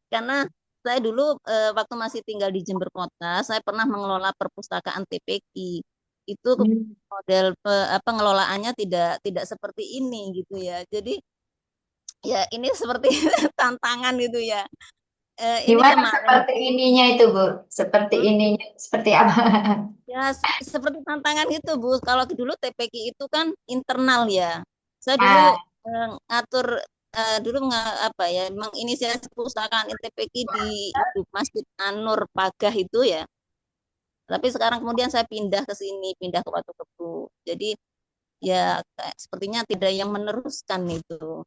Karena saya dulu waktu masih tinggal di Jember Kota, saya pernah mengelola perpustakaan TPQ. Itu model pengelolaannya tidak seperti ini gitu ya. Jadi ya ini seperti tantangan gitu ya. Ini Gimana kemarin seperti ininya itu, Bu? Seperti ininya, seperti apa? ya seperti tantangan gitu Bu. Kalau dulu TPQ itu kan internal ya. Saya dulu Ah, ngatur dulu menginisiasi perpustakaan TPQ di itu Masjid An-Nur Pagah itu ya. Tapi sekarang kemudian saya pindah ke sini, pindah ke Watu Kebu. Jadi ya sepertinya tidak yang meneruskan itu.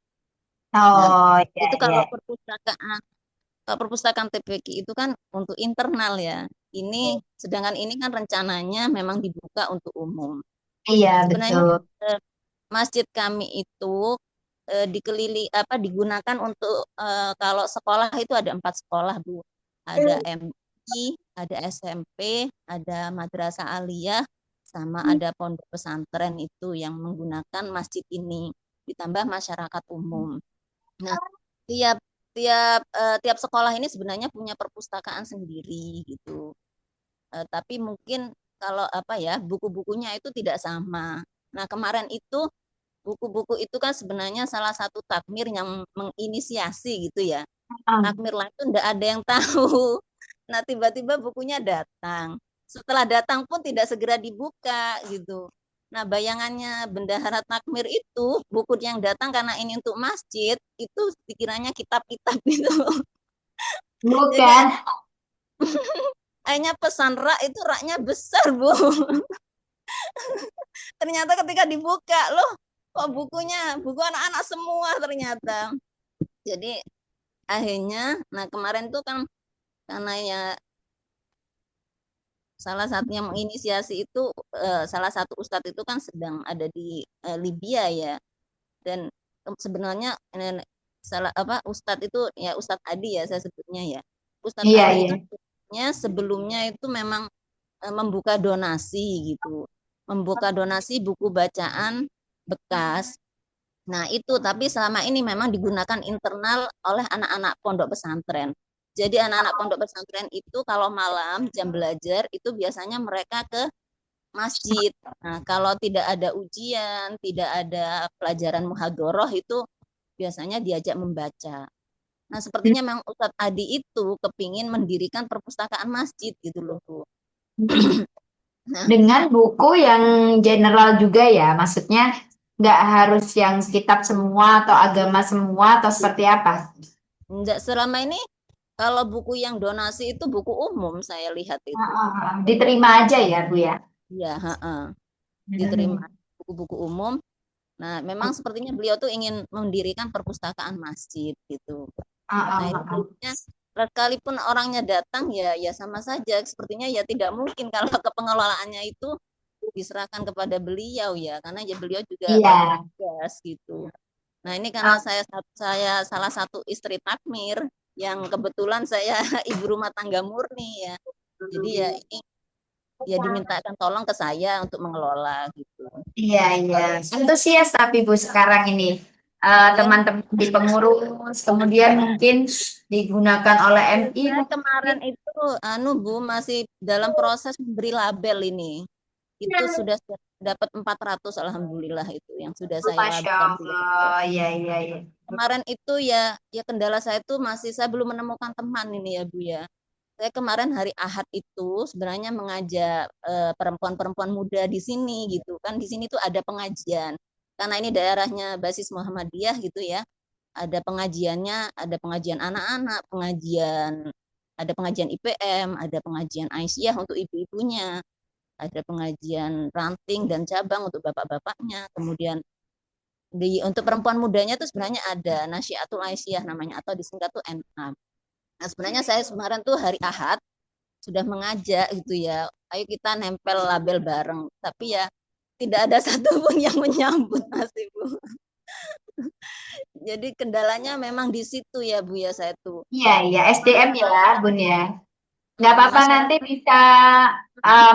Nah, oh, ya, itu ya. kalau perpustakaan TPQ itu kan untuk internal ya. Sedangkan ini kan rencananya memang dibuka untuk umum. Iya, Sebenarnya betul. masjid kami itu digunakan untuk kalau sekolah itu ada 4 sekolah Bu. Ada MI, ada SMP, ada Madrasah Aliyah, sama ada pondok pesantren itu yang menggunakan masjid ini, ditambah masyarakat umum. Nah, tiap tiap sekolah ini sebenarnya punya perpustakaan sendiri gitu. Tapi mungkin kalau buku-bukunya itu tidak sama. Nah, kemarin itu buku-buku itu kan sebenarnya salah satu takmir yang menginisiasi gitu ya. Ah, Takmir lain itu enggak ada yang tahu. Nah, tiba-tiba bukunya datang. Setelah datang pun tidak segera dibuka gitu. Nah, bayangannya bendahara takmir itu buku yang datang karena ini untuk masjid itu dikiranya kitab-kitab gitu. Jadi bukan. akhirnya pesan rak itu raknya besar, Bu. Ternyata ketika dibuka, loh, kok buku anak-anak semua ternyata. Jadi akhirnya, nah kemarin tuh kan karena ya salah satunya menginisiasi itu salah satu ustadz itu kan sedang ada di Libya ya, dan sebenarnya ustadz itu ya Ustadz Adi ya saya sebutnya ya. Ustadz Iya, Adi iya. itu sebelumnya itu memang membuka donasi gitu, membuka donasi buku bacaan bekas. Nah, itu tapi selama ini memang digunakan internal oleh anak-anak pondok pesantren. Jadi anak-anak pondok pesantren itu kalau malam jam belajar itu biasanya mereka ke masjid. Nah, kalau tidak ada ujian, tidak ada pelajaran muhadoroh itu biasanya diajak membaca. Nah, sepertinya memang Ustadz Adi itu kepingin mendirikan perpustakaan masjid gitu loh, Bu. Nah, Dengan buku yang general juga ya, maksudnya nggak harus yang kitab semua atau agama semua atau seperti apa? enggak selama ini kalau buku yang donasi itu buku umum saya lihat itu. Diterima aja ya, Bu ya. Iya, diterima Hmm. buku-buku umum. Nah, memang sepertinya beliau tuh ingin mendirikan perpustakaan masjid gitu. Nah, itu jadinya sekalipun orangnya datang ya sama saja. Sepertinya ya tidak mungkin kalau ke pengelolaannya itu diserahkan kepada beliau ya, karena ya beliau juga Iya. banyak tugas gitu. Nah, ini karena saya salah satu istri takmir yang kebetulan saya ibu rumah tangga murni ya. Jadi ya ini ya dimintakan tolong ke saya untuk mengelola gitu. Iya, iya. Antusias tapi Bu sekarang ini. Ya, Teman-teman di pengurus, kemudian mungkin digunakan oleh MI saya mungkin. kemarin itu Bu masih dalam proses memberi label ini. Itu sudah dapat 400 alhamdulillah itu yang sudah saya Masya beri label. Allah, iya, iya, iya. Kemarin itu ya kendala saya itu masih saya belum menemukan teman ini ya Bu ya. Saya kemarin hari Ahad itu sebenarnya mengajak perempuan-perempuan muda di sini gitu kan. Di sini tuh ada pengajian. Karena ini daerahnya basis Muhammadiyah gitu ya. Ada pengajiannya, ada pengajian anak-anak, ada pengajian IPM, ada pengajian Aisyah untuk ibu-ibunya, ada pengajian ranting dan cabang untuk bapak-bapaknya. Kemudian untuk perempuan mudanya itu sebenarnya ada Nasyiatul Aisyah namanya atau disingkat tuh NA. Nah, sebenarnya saya kemarin tuh hari Ahad sudah mengajak gitu ya, ayo kita nempel label bareng. Tapi ya tidak ada satupun yang menyambut Mas Ibu. Jadi kendalanya memang di situ ya Bu ya saya tuh. Iya, iya, SDM ya, Bun ya. Nggak apa-apa, nanti Masyarakat. bisa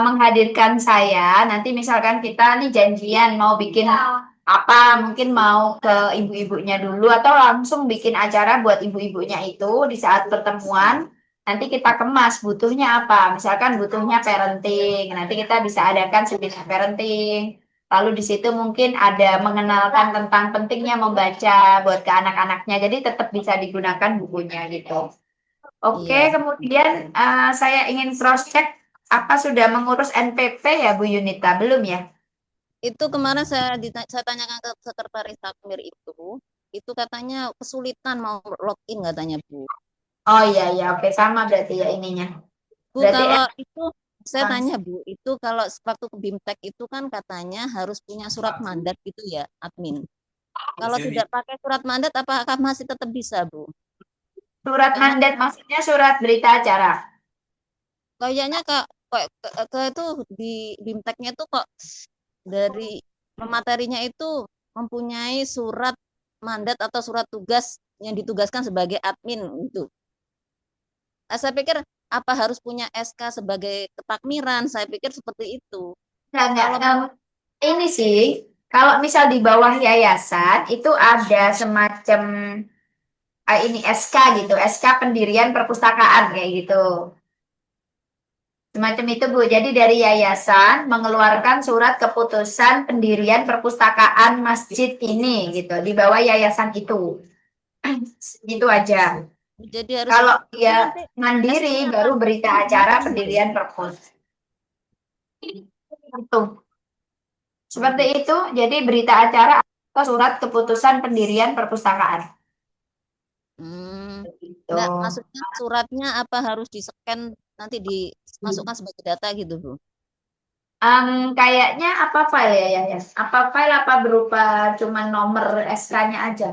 menghadirkan saya. Nanti misalkan kita nih janjian mau bikin apa, mungkin mau ke ibu-ibunya dulu atau langsung bikin acara buat ibu-ibunya itu di saat pertemuan. Nanti kita kemas butuhnya apa. Misalkan butuhnya parenting, nanti kita bisa adakan seminar parenting. Lalu di situ mungkin ada mengenalkan tentang pentingnya membaca buat ke anak-anaknya. Jadi tetap bisa digunakan bukunya gitu. Oke, Iya. kemudian saya ingin cross check apa sudah mengurus NPP ya Bu Yunita? Belum ya? Itu kemarin saya tanyakan ke sekretaris takmir itu katanya kesulitan mau login katanya Bu. Oh iya iya, oke sama berarti ya ininya. Bu, Berarti kalau itu saya Mas. tanya Bu, itu kalau waktu ke BIMTEK itu kan katanya harus punya surat mandat gitu ya, admin. Kalau tidak pakai surat mandat, apakah masih tetap bisa Bu? Surat Kayaknya mandat maksudnya surat berita acara. kayaknya itu di BIMTEK-nya itu kok dari materinya itu mempunyai surat mandat atau surat tugas yang ditugaskan sebagai admin itu. Saya pikir apa harus punya SK sebagai ketakmiran? Saya pikir seperti itu. Enggak. Kalau Ini sih, kalau misal di bawah yayasan itu ada semacam ini SK gitu, SK pendirian perpustakaan kayak gitu. Semacam itu Bu. Jadi dari yayasan mengeluarkan surat keputusan pendirian perpustakaan masjid ini gitu di bawah yayasan itu. Gitu aja. jadi harus Kalau itu dia nanti mandiri SK-nya apa? baru berita acara pendirian perpus. Itu. Seperti itu. Jadi berita acara atau surat keputusan pendirian perpustakaan. Gitu. Enggak, maksudnya suratnya apa harus di-scan nanti dimasukkan sebagai data gitu, Bu? Kayaknya apa file ya? Apa file apa berupa cuman nomor SK-nya aja?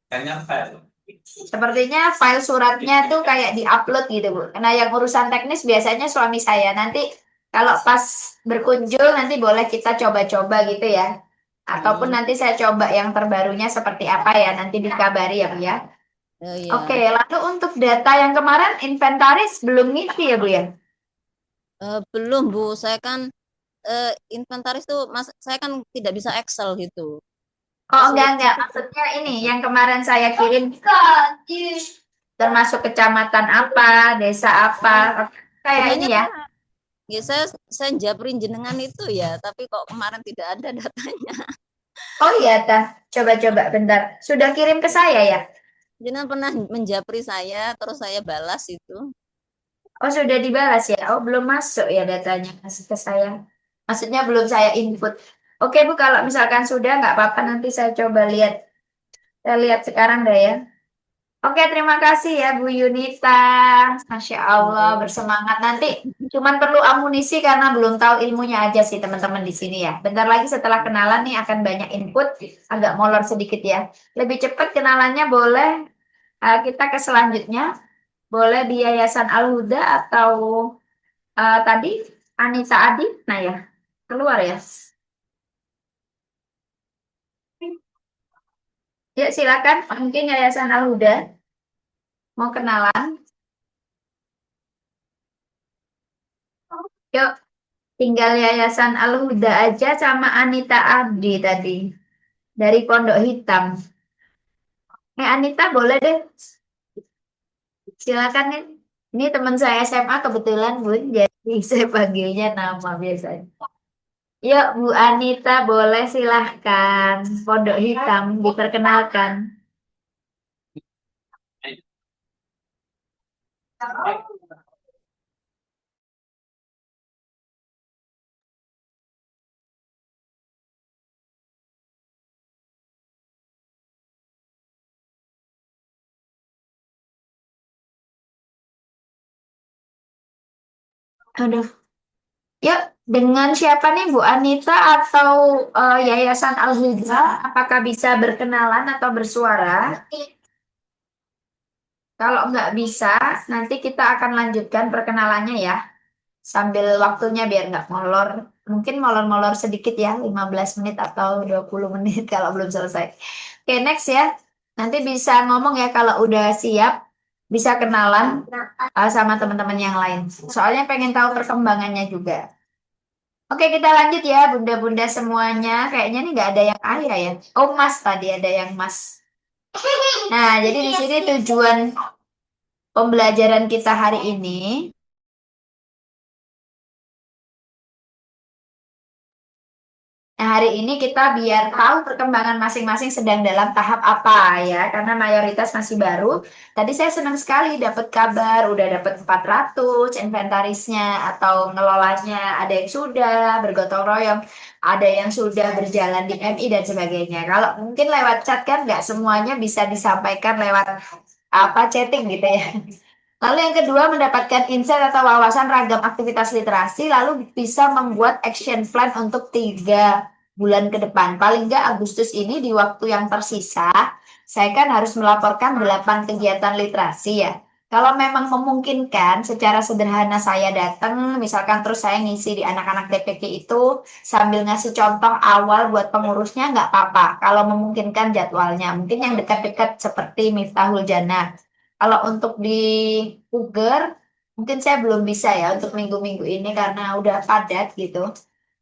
Kayaknya file. Sepertinya file suratnya tuh kayak diupload gitu, Bu. Nah, yang urusan teknis biasanya suami saya. Nanti kalau pas berkunjung nanti boleh kita coba-coba gitu ya. Ataupun nanti saya coba yang terbarunya seperti apa ya, nanti dikabari ya, Bu ya. Oh Oke, ya. lalu untuk data yang kemarin inventaris belum ngisi ya, Bu ya? Belum, Bu. Saya kan inventaris tuh saya kan tidak bisa Excel gitu. Oh, Kesulitan. enggak. Maksudnya ini yang kemarin saya kirim termasuk kecamatan apa, desa apa. Kayak ini Sebenarnya ya. saya japrin jenengan itu ya, tapi kok kemarin tidak ada datanya. Oh iya, tah. Coba-coba bentar. Sudah kirim ke saya ya? Jenengan pernah menjapri saya, terus saya balas itu. Oh, sudah dibalas ya? Oh, belum masuk ya datanya masih ke saya. Maksudnya belum saya input. Oke, Bu, kalau misalkan sudah nggak apa-apa nanti saya coba lihat. Saya lihat sekarang deh ya. Oke, terima kasih ya Bu Yunita. Masya Allah, bersemangat. Nanti cuman perlu amunisi karena belum tahu ilmunya aja sih teman-teman di sini ya. Bentar lagi setelah kenalan nih akan banyak input, agak molor sedikit ya. Lebih cepat kenalannya boleh kita ke selanjutnya. Boleh di Yayasan Al-Huda atau tadi Anissa Adi. Nah ya, keluar ya. Yuk silakan, mungkin Yayasan Al-Huda mau kenalan. Yuk. Tinggal Yayasan Al-Huda aja sama Anita Abdi tadi. Dari Pondok Hitam. Anita boleh deh. Silakan nih. Ini teman saya SMA kebetulan Bun. Jadi saya panggilnya nama biasanya. Yuk Bu Anita boleh silahkan. Pondok Hitam diperkenalkan. Aduh. Yuk, dengan siapa nih Bu Anita atau Yayasan Al-Huda? Apakah bisa berkenalan atau bersuara? Kalau nggak bisa, nanti kita akan lanjutkan perkenalannya ya. Sambil waktunya biar nggak molor. mungkin molor-molor sedikit ya, 15 menit atau 20 menit kalau belum selesai. Oke, next ya. Nanti bisa ngomong ya kalau udah siap, bisa kenalan sama teman-teman yang lain. Soalnya pengen tahu perkembangannya juga. Oke, kita lanjut ya, bunda-bunda semuanya. Kayaknya nih nggak ada yang ayah ya. Oh, mas tadi ada yang mas. Nah, jadi di sini tujuan pembelajaran kita hari ini. Nah, hari ini kita biar tahu perkembangan masing-masing sedang dalam tahap apa ya, karena mayoritas masih baru. Tadi saya senang sekali dapat kabar, udah dapat 400 inventarisnya atau ngelolanya, ada yang sudah bergotong royong, ada yang sudah berjalan di MI dan sebagainya. Kalau mungkin lewat chat kan nggak semuanya bisa disampaikan lewat apa chatting gitu ya. Lalu yang kedua, mendapatkan insight atau wawasan ragam aktivitas literasi, lalu bisa membuat action plan untuk 3 bulan ke depan. Paling nggak Agustus ini di waktu yang tersisa, saya kan harus melaporkan 8 kegiatan literasi ya. Kalau memang memungkinkan, secara sederhana saya datang, misalkan terus saya ngisi di anak-anak TPK itu, sambil ngasih contoh awal buat pengurusnya nggak apa-apa. Kalau memungkinkan jadwalnya, mungkin yang dekat-dekat seperti Miftahul Jannah. Kalau untuk di Uger, mungkin saya belum bisa ya untuk minggu-minggu ini karena udah padat gitu.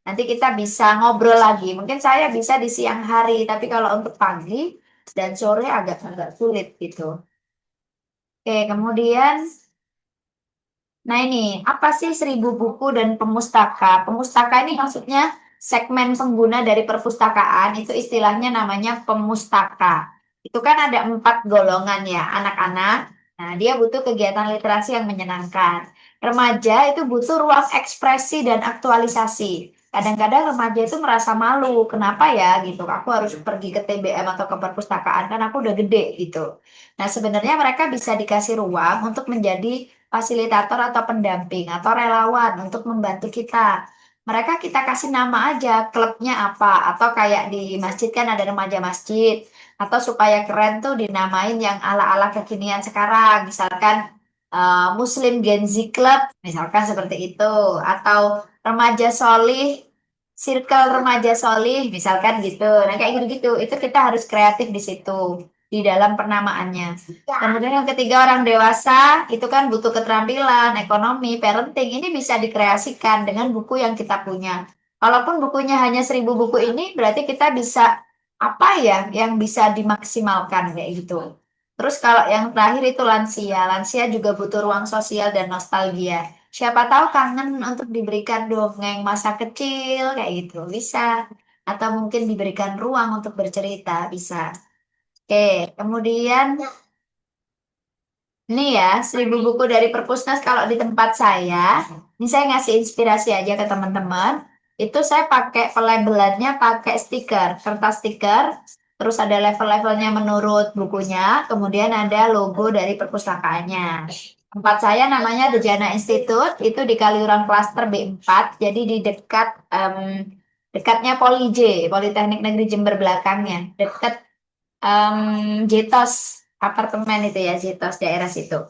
Nanti kita bisa ngobrol lagi. Mungkin saya bisa di siang hari, tapi kalau untuk pagi dan sore agak-agak sulit gitu. Oke, kemudian, nah ini, apa sih 1.000 buku dan pemustaka? Pemustaka ini maksudnya segmen pengguna dari perpustakaan, itu istilahnya namanya pemustaka. Itu kan ada 4 golongan ya, anak-anak. Nah, dia butuh kegiatan literasi yang menyenangkan. Remaja itu butuh ruang ekspresi dan aktualisasi. Kadang-kadang remaja itu merasa malu, kenapa ya gitu? Aku harus pergi ke TBM atau ke perpustakaan, kan aku udah gede gitu. Nah, sebenarnya mereka bisa dikasih ruang untuk menjadi fasilitator atau pendamping atau relawan untuk membantu kita. Mereka kita kasih nama aja, klubnya apa, atau kayak di masjid kan ada remaja masjid, atau supaya keren tuh dinamain yang ala-ala kekinian sekarang, misalkan Muslim Gen Z Club, misalkan seperti itu, atau remaja solih, circle remaja solih, misalkan gitu. Nah kayak gitu-gitu, itu kita harus kreatif di situ, di dalam penamaannya. Kemudian yang ketiga orang dewasa itu kan butuh keterampilan, ekonomi, parenting. Ini bisa dikreasikan dengan buku yang kita punya. Walaupun bukunya hanya 1.000 buku ini, berarti kita bisa apa ya yang bisa dimaksimalkan kayak gitu. Terus kalau yang terakhir itu lansia. Lansia juga butuh ruang sosial dan nostalgia. Siapa tahu kangen untuk diberikan dongeng masa kecil kayak gitu. Bisa. Atau mungkin diberikan ruang untuk bercerita. Bisa. Oke, kemudian ini ya, 1.000 buku dari perpusnas kalau di tempat saya, ini saya ngasih inspirasi aja ke teman-teman. Itu saya pakai pelabelannya pakai stiker, kertas stiker, terus ada level-levelnya menurut bukunya, kemudian ada logo dari perpustakaannya. Tempat saya namanya The Jana Institute, itu di Kaliurang Klaster B4, jadi di dekat dekatnya Poli J, Politeknik Negeri Jember belakangnya, dekat Jetos apartemen itu ya, Jetos daerah situ.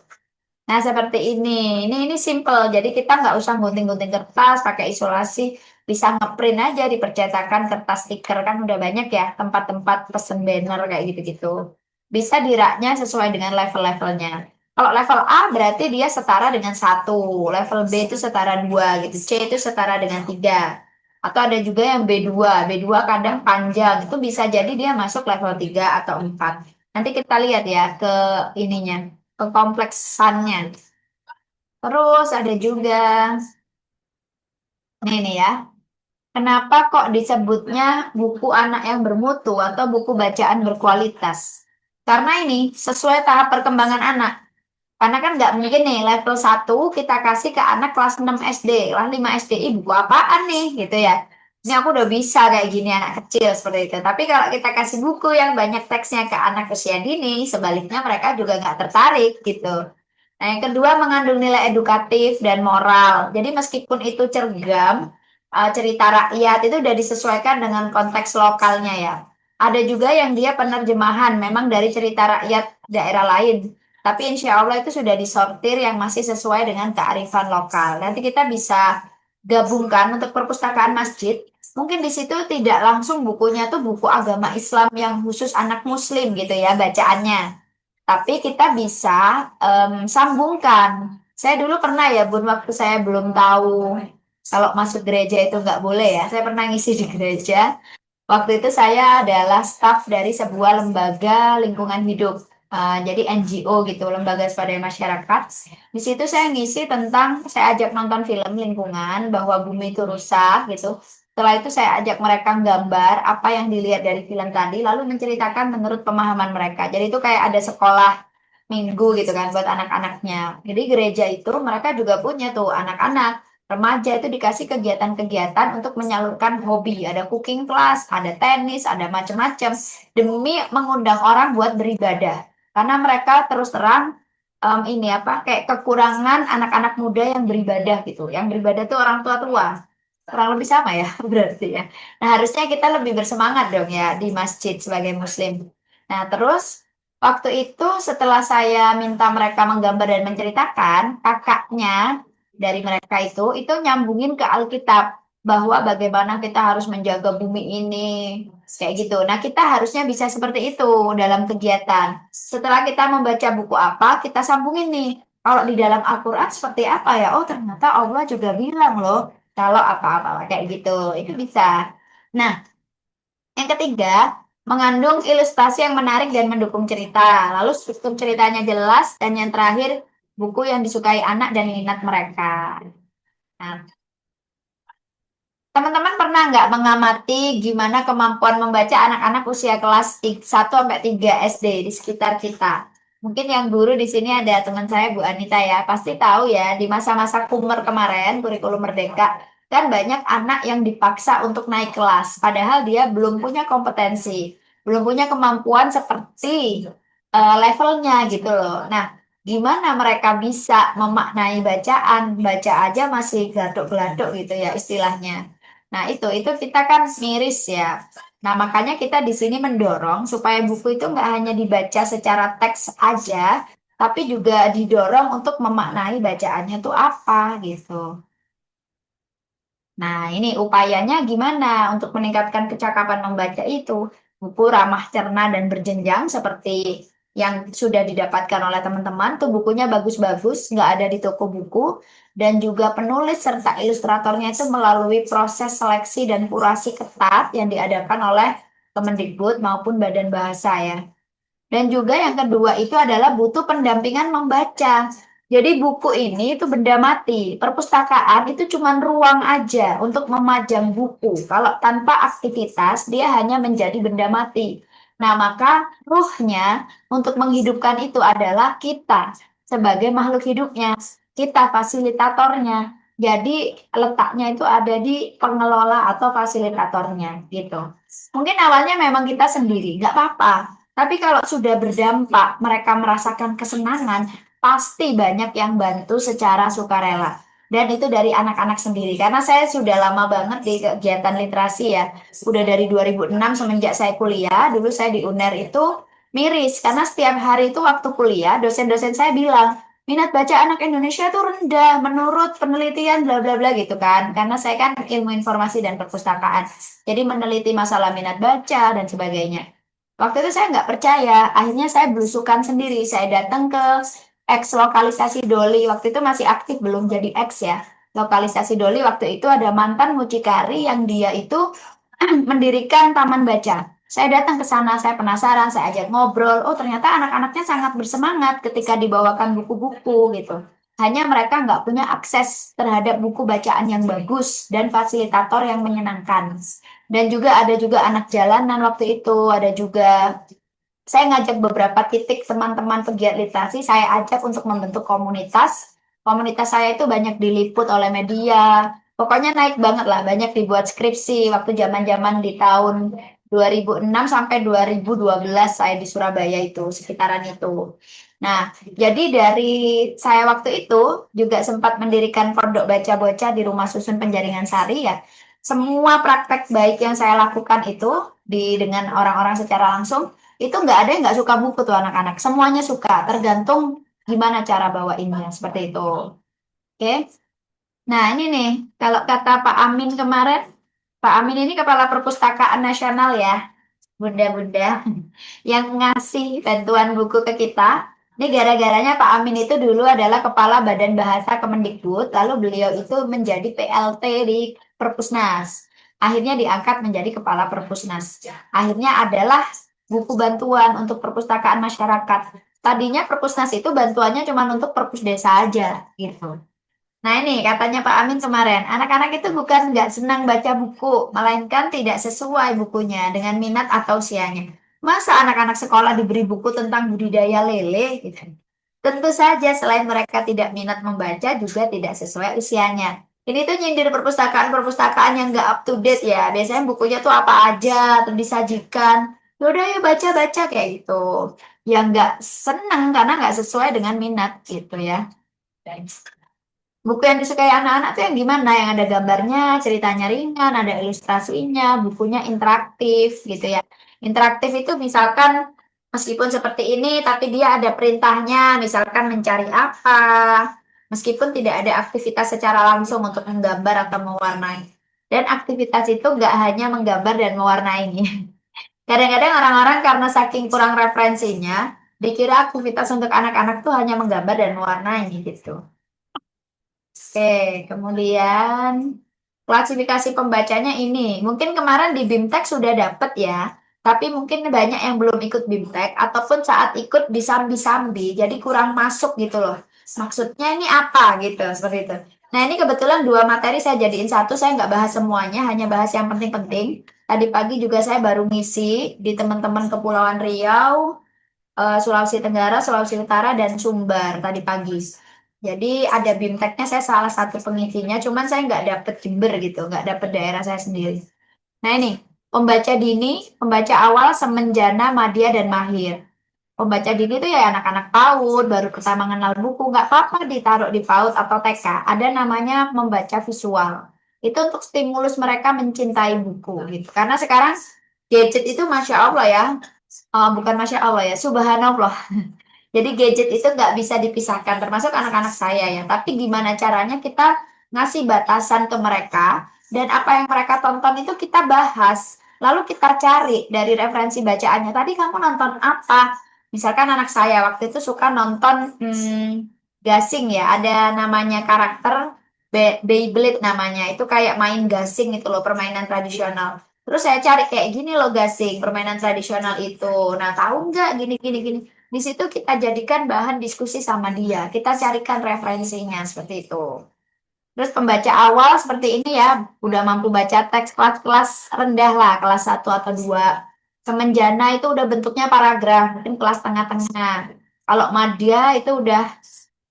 Nah, seperti ini. Ini simple. Jadi kita nggak usah gunting-gunting kertas, pakai isolasi, bisa ngeprint aja di percetakan kertas stiker kan udah banyak ya tempat-tempat pesen banner kayak gitu-gitu. Bisa diraknya sesuai dengan level-levelnya. Kalau level A berarti dia setara dengan 1, level B itu setara 2 gitu, C itu setara dengan 3. Atau ada juga yang B2, B2 kadang panjang, itu bisa jadi dia masuk level 3 atau 4. Nanti kita lihat ya ke ininya, kekompleksannya. Terus ada juga, nih ya, kenapa kok disebutnya buku anak yang bermutu atau buku bacaan berkualitas? Karena ini sesuai tahap perkembangan anak. Karena kan nggak mungkin nih level 1 kita kasih ke anak kelas 6 SD, kelas 5 SDI buku apaan nih gitu ya. Ini aku udah bisa kayak gini anak kecil seperti itu. Tapi kalau kita kasih buku yang banyak teksnya ke anak usia dini, sebaliknya mereka juga nggak tertarik gitu. Nah, yang kedua mengandung nilai edukatif dan moral. Jadi meskipun itu cergam, cerita rakyat itu udah disesuaikan dengan konteks lokalnya ya. Ada juga yang dia penerjemahan memang dari cerita rakyat daerah lain. Tapi insya Allah itu sudah disortir yang masih sesuai dengan kearifan lokal. Nanti kita bisa gabungkan untuk perpustakaan masjid, mungkin di situ tidak langsung bukunya tuh buku agama Islam yang khusus anak Muslim gitu ya bacaannya. Tapi kita bisa sambungkan. Saya dulu pernah ya, Bun, waktu saya belum tahu kalau masuk gereja itu nggak boleh ya. Saya pernah ngisi di gereja. Waktu itu saya adalah staf dari sebuah lembaga lingkungan hidup. Jadi NGO gitu, Lembaga Swadaya Masyarakat. Di situ saya ngisi tentang, saya ajak nonton film lingkungan bahwa bumi itu rusak gitu. Setelah itu saya ajak mereka gambar apa yang dilihat dari film tadi, lalu menceritakan menurut pemahaman mereka. Jadi itu kayak ada sekolah minggu gitu kan buat anak-anaknya. Jadi gereja itu mereka juga punya tuh anak-anak remaja itu dikasih kegiatan-kegiatan untuk menyalurkan hobi. Ada cooking class, ada tenis, ada macam-macam demi mengundang orang buat beribadah. Karena mereka terus terang ini apa kayak kekurangan anak-anak muda yang beribadah gitu. Yang beribadah tuh orang tua-tua. Kurang lebih sama ya berarti ya. Nah, harusnya kita lebih bersemangat dong ya di masjid sebagai muslim. Nah, terus waktu itu setelah saya minta mereka menggambar dan menceritakan, kakaknya dari mereka itu nyambungin ke Alkitab bahwa bagaimana kita harus menjaga bumi ini kayak gitu. Nah, kita harusnya bisa seperti itu dalam kegiatan. Setelah kita membaca buku apa, kita sambungin nih. Kalau di dalam Al-Quran seperti apa ya? Oh, ternyata Allah juga bilang loh, kalau apa-apa kayak gitu. Itu bisa. Nah, yang ketiga, mengandung ilustrasi yang menarik dan mendukung cerita. Lalu struktur ceritanya jelas. Dan yang terakhir, buku yang disukai anak dan minat mereka. Nah, teman-teman pernah nggak mengamati gimana kemampuan membaca anak-anak usia kelas 1 sampai 3 SD di sekitar kita? Mungkin yang guru di sini ada teman saya Bu Anita ya, pasti tahu ya di masa-masa Kumer kemarin, kurikulum Merdeka, kan banyak anak yang dipaksa untuk naik kelas, padahal dia belum punya kompetensi, belum punya kemampuan seperti levelnya gitu loh. Nah, gimana mereka bisa memaknai bacaan, baca aja masih gladok-gladok gitu ya istilahnya. Nah, itu kita kan miris ya. Nah, makanya kita di sini mendorong supaya buku itu nggak hanya dibaca secara teks aja, tapi juga didorong untuk memaknai bacaannya tuh apa gitu. Nah, ini upayanya gimana untuk meningkatkan kecakapan membaca itu? Buku ramah cerna dan berjenjang seperti yang sudah didapatkan oleh teman-teman, tuh bukunya bagus-bagus, nggak ada di toko buku, dan juga penulis serta ilustratornya itu melalui proses seleksi dan kurasi ketat yang diadakan oleh Kemendikbud maupun Badan Bahasa ya. Dan juga yang kedua itu adalah butuh pendampingan membaca. Jadi buku ini itu benda mati. Perpustakaan itu cuma ruang aja untuk memajang buku. Kalau tanpa aktivitas, dia hanya menjadi benda mati. Nah, maka ruhnya untuk menghidupkan itu adalah kita sebagai makhluk hidupnya. Kita fasilitatornya. Jadi letaknya itu ada di pengelola atau fasilitatornya gitu. Mungkin awalnya memang kita sendiri, nggak apa-apa. Tapi kalau sudah berdampak, mereka merasakan kesenangan, pasti banyak yang bantu secara sukarela. Dan itu dari anak-anak sendiri. Karena saya sudah lama banget di kegiatan literasi ya. Udah dari 2006 semenjak saya kuliah, dulu saya di UNER itu miris. Karena setiap hari itu waktu kuliah, dosen-dosen saya bilang, minat baca anak Indonesia itu rendah menurut penelitian bla bla bla gitu kan. Karena saya kan ilmu informasi dan perpustakaan. Jadi meneliti masalah minat baca dan sebagainya. Waktu itu saya nggak percaya, akhirnya saya belusukan sendiri. Saya datang ke ex lokalisasi Doli, waktu itu masih aktif, belum jadi ex ya. Lokalisasi Doli waktu itu ada mantan mucikari yang dia itu mendirikan taman baca. Saya datang ke sana, saya penasaran, saya ajak ngobrol. Oh, ternyata anak-anaknya sangat bersemangat ketika dibawakan buku-buku gitu. Hanya mereka nggak punya akses terhadap buku bacaan yang bagus dan fasilitator yang menyenangkan. Dan juga ada juga anak jalanan waktu itu, ada juga saya ngajak beberapa titik teman-teman pegiat literasi, saya ajak untuk membentuk komunitas. Komunitas saya itu banyak diliput oleh media. Pokoknya naik banget lah, banyak dibuat skripsi waktu zaman-zaman di tahun 2006 sampai 2012 saya di Surabaya itu, sekitaran itu. Nah, jadi dari saya waktu itu juga sempat mendirikan pondok baca bocah di Rumah Susun Penjaringan Sari ya. Semua praktek baik yang saya lakukan itu dengan orang-orang secara langsung itu nggak ada yang nggak suka buku tuh anak-anak. Semuanya suka, tergantung gimana cara bawainnya seperti itu. Oke. Nah, ini nih, kalau kata Pak Amin kemarin, Pak Amin ini Kepala Perpustakaan Nasional ya, Bunda-bunda, yang ngasih bantuan buku ke kita. Ini gara-garanya Pak Amin itu dulu adalah Kepala Badan Bahasa Kemendikbud, lalu beliau itu menjadi PLT di Perpusnas. Akhirnya diangkat menjadi Kepala Perpusnas. Akhirnya adalah buku bantuan untuk perpustakaan masyarakat. Tadinya Perpusnas itu bantuannya cuma untuk perpus desa aja, gitu. Nah ini katanya Pak Amin kemarin, anak-anak itu bukan nggak senang baca buku, melainkan tidak sesuai bukunya dengan minat atau usianya. Masa anak-anak sekolah diberi buku tentang budidaya lele gitu? Tentu saja selain mereka tidak minat membaca juga tidak sesuai usianya. Ini tuh nyindir perpustakaan-perpustakaan yang nggak up to date ya. Biasanya bukunya tuh apa aja, terus disajikan. Yaudah yuk baca-baca kayak gitu. Yang nggak seneng karena nggak sesuai dengan minat gitu ya. Buku yang disukai anak-anak tuh yang gimana? Yang ada gambarnya, ceritanya ringan, ada ilustrasinya, bukunya interaktif gitu ya. Interaktif itu misalkan meskipun seperti ini, tapi dia ada perintahnya, misalkan mencari apa, meskipun tidak ada aktivitas secara langsung untuk menggambar atau mewarnai. Dan aktivitas itu nggak hanya menggambar dan mewarnai. Kadang-kadang orang-orang karena saking kurang referensinya, dikira aktivitas untuk anak-anak tuh hanya menggambar dan mewarnai gitu. Oke, kemudian klasifikasi pembacanya ini. Mungkin kemarin di BIMTEK sudah dapat ya, tapi mungkin banyak yang belum ikut BIMTEK ataupun saat ikut disambi-sambi, jadi kurang masuk gitu loh. Maksudnya ini apa gitu, seperti itu. Nah ini kebetulan dua materi saya jadiin satu, saya nggak bahas semuanya, hanya bahas yang penting-penting. Tadi pagi juga saya baru ngisi di teman-teman Kepulauan Riau, Sulawesi Tenggara, Sulawesi Utara, dan Sumbar tadi pagi. Jadi ada BIMTEK-nya saya salah satu pengisinya, cuman saya nggak dapet Jember gitu, nggak dapet daerah saya sendiri. Nah ini, pembaca dini, pembaca awal, semenjana, madya, dan mahir. Pembaca dini itu ya anak-anak PAUD, baru pertama mengenal buku, nggak apa-apa ditaruh di PAUD atau TK. Ada namanya membaca visual. Itu untuk stimulus mereka mencintai buku gitu. Karena sekarang gadget itu Masya Allah ya, bukan Masya Allah ya, Subhanallah. Jadi gadget itu nggak bisa dipisahkan, termasuk anak-anak saya ya. Tapi gimana caranya kita ngasih batasan ke mereka, dan apa yang mereka tonton itu kita bahas. Lalu kita cari dari referensi bacaannya. Tadi kamu nonton apa? Misalkan anak saya waktu itu suka nonton gasing ya. Ada namanya karakter Beyblade namanya. Itu kayak main gasing itu loh, permainan tradisional. Terus saya cari kayak gini loh gasing, permainan tradisional itu. Nah, tahu nggak gini gini gini. Di situ kita jadikan bahan diskusi sama dia. Kita carikan referensinya seperti itu. Terus pembaca awal seperti ini ya, udah mampu baca teks kelas-kelas rendah lah, kelas 1 atau 2. Semenjana itu udah bentuknya paragraf, mungkin kelas tengah-tengah. Kalau madya itu udah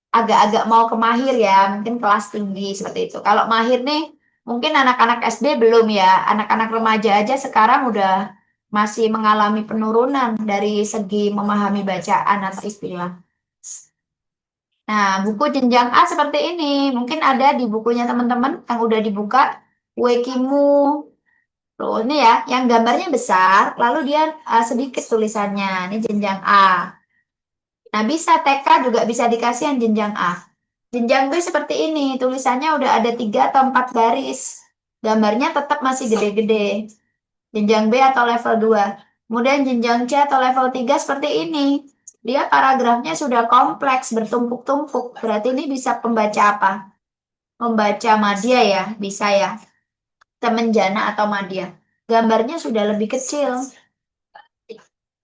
agak-agak mau ke mahir ya, mungkin kelas tinggi seperti itu. Kalau mahir nih, mungkin anak-anak SD belum ya, anak-anak remaja aja sekarang udah masih mengalami penurunan dari segi memahami bacaan atau istilah. Nah, buku jenjang A seperti ini, mungkin ada di bukunya teman-teman yang udah dibuka, Wekimu. Loh, ini ya, yang gambarnya besar, lalu dia sedikit tulisannya, ini jenjang A. Nah, bisa TK juga bisa dikasih yang jenjang A. Jenjang B seperti ini, tulisannya udah ada 3 atau 4 baris. Gambarnya tetap masih gede-gede. Jenjang B atau level 2. Kemudian jenjang C atau level 3 seperti ini. Dia paragrafnya sudah kompleks, bertumpuk-tumpuk. Berarti ini bisa pembaca apa? Membaca madya ya, bisa ya. Temenjana atau madya. Gambarnya sudah lebih kecil.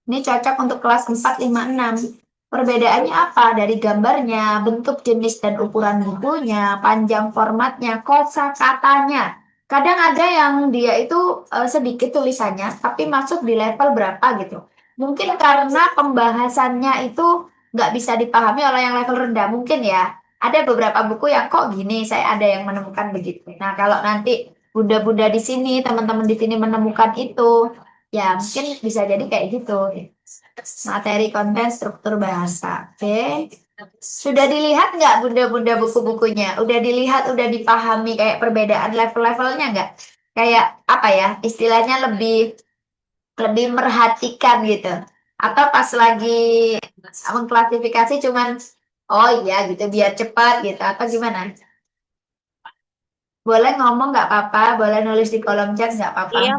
Ini cocok untuk kelas 4, 5, 6. Perbedaannya apa? Dari gambarnya, bentuk, jenis, dan ukuran bukunya, panjang formatnya, kosakatanya. Kadang ada yang dia itu sedikit tulisannya, tapi masuk di level berapa gitu. Mungkin karena pembahasannya itu nggak bisa dipahami oleh yang level rendah. Mungkin ya, ada beberapa buku yang kok gini, saya ada yang menemukan begitu. Nah, kalau nanti bunda-bunda di sini, teman-teman di sini menemukan itu, ya mungkin bisa jadi kayak gitu. Materi konten struktur bahasa. Oke. Sudah dilihat nggak bunda-bunda buku-bukunya? Udah dilihat, udah dipahami kayak perbedaan level-levelnya nggak? Kayak apa ya? Istilahnya lebih lebih merhatikan gitu. Atau pas lagi mengklasifikasi cuman oh iya gitu biar cepat gitu atau gimana? Boleh ngomong nggak apa-apa, boleh nulis di kolom chat nggak apa-apa. Iya,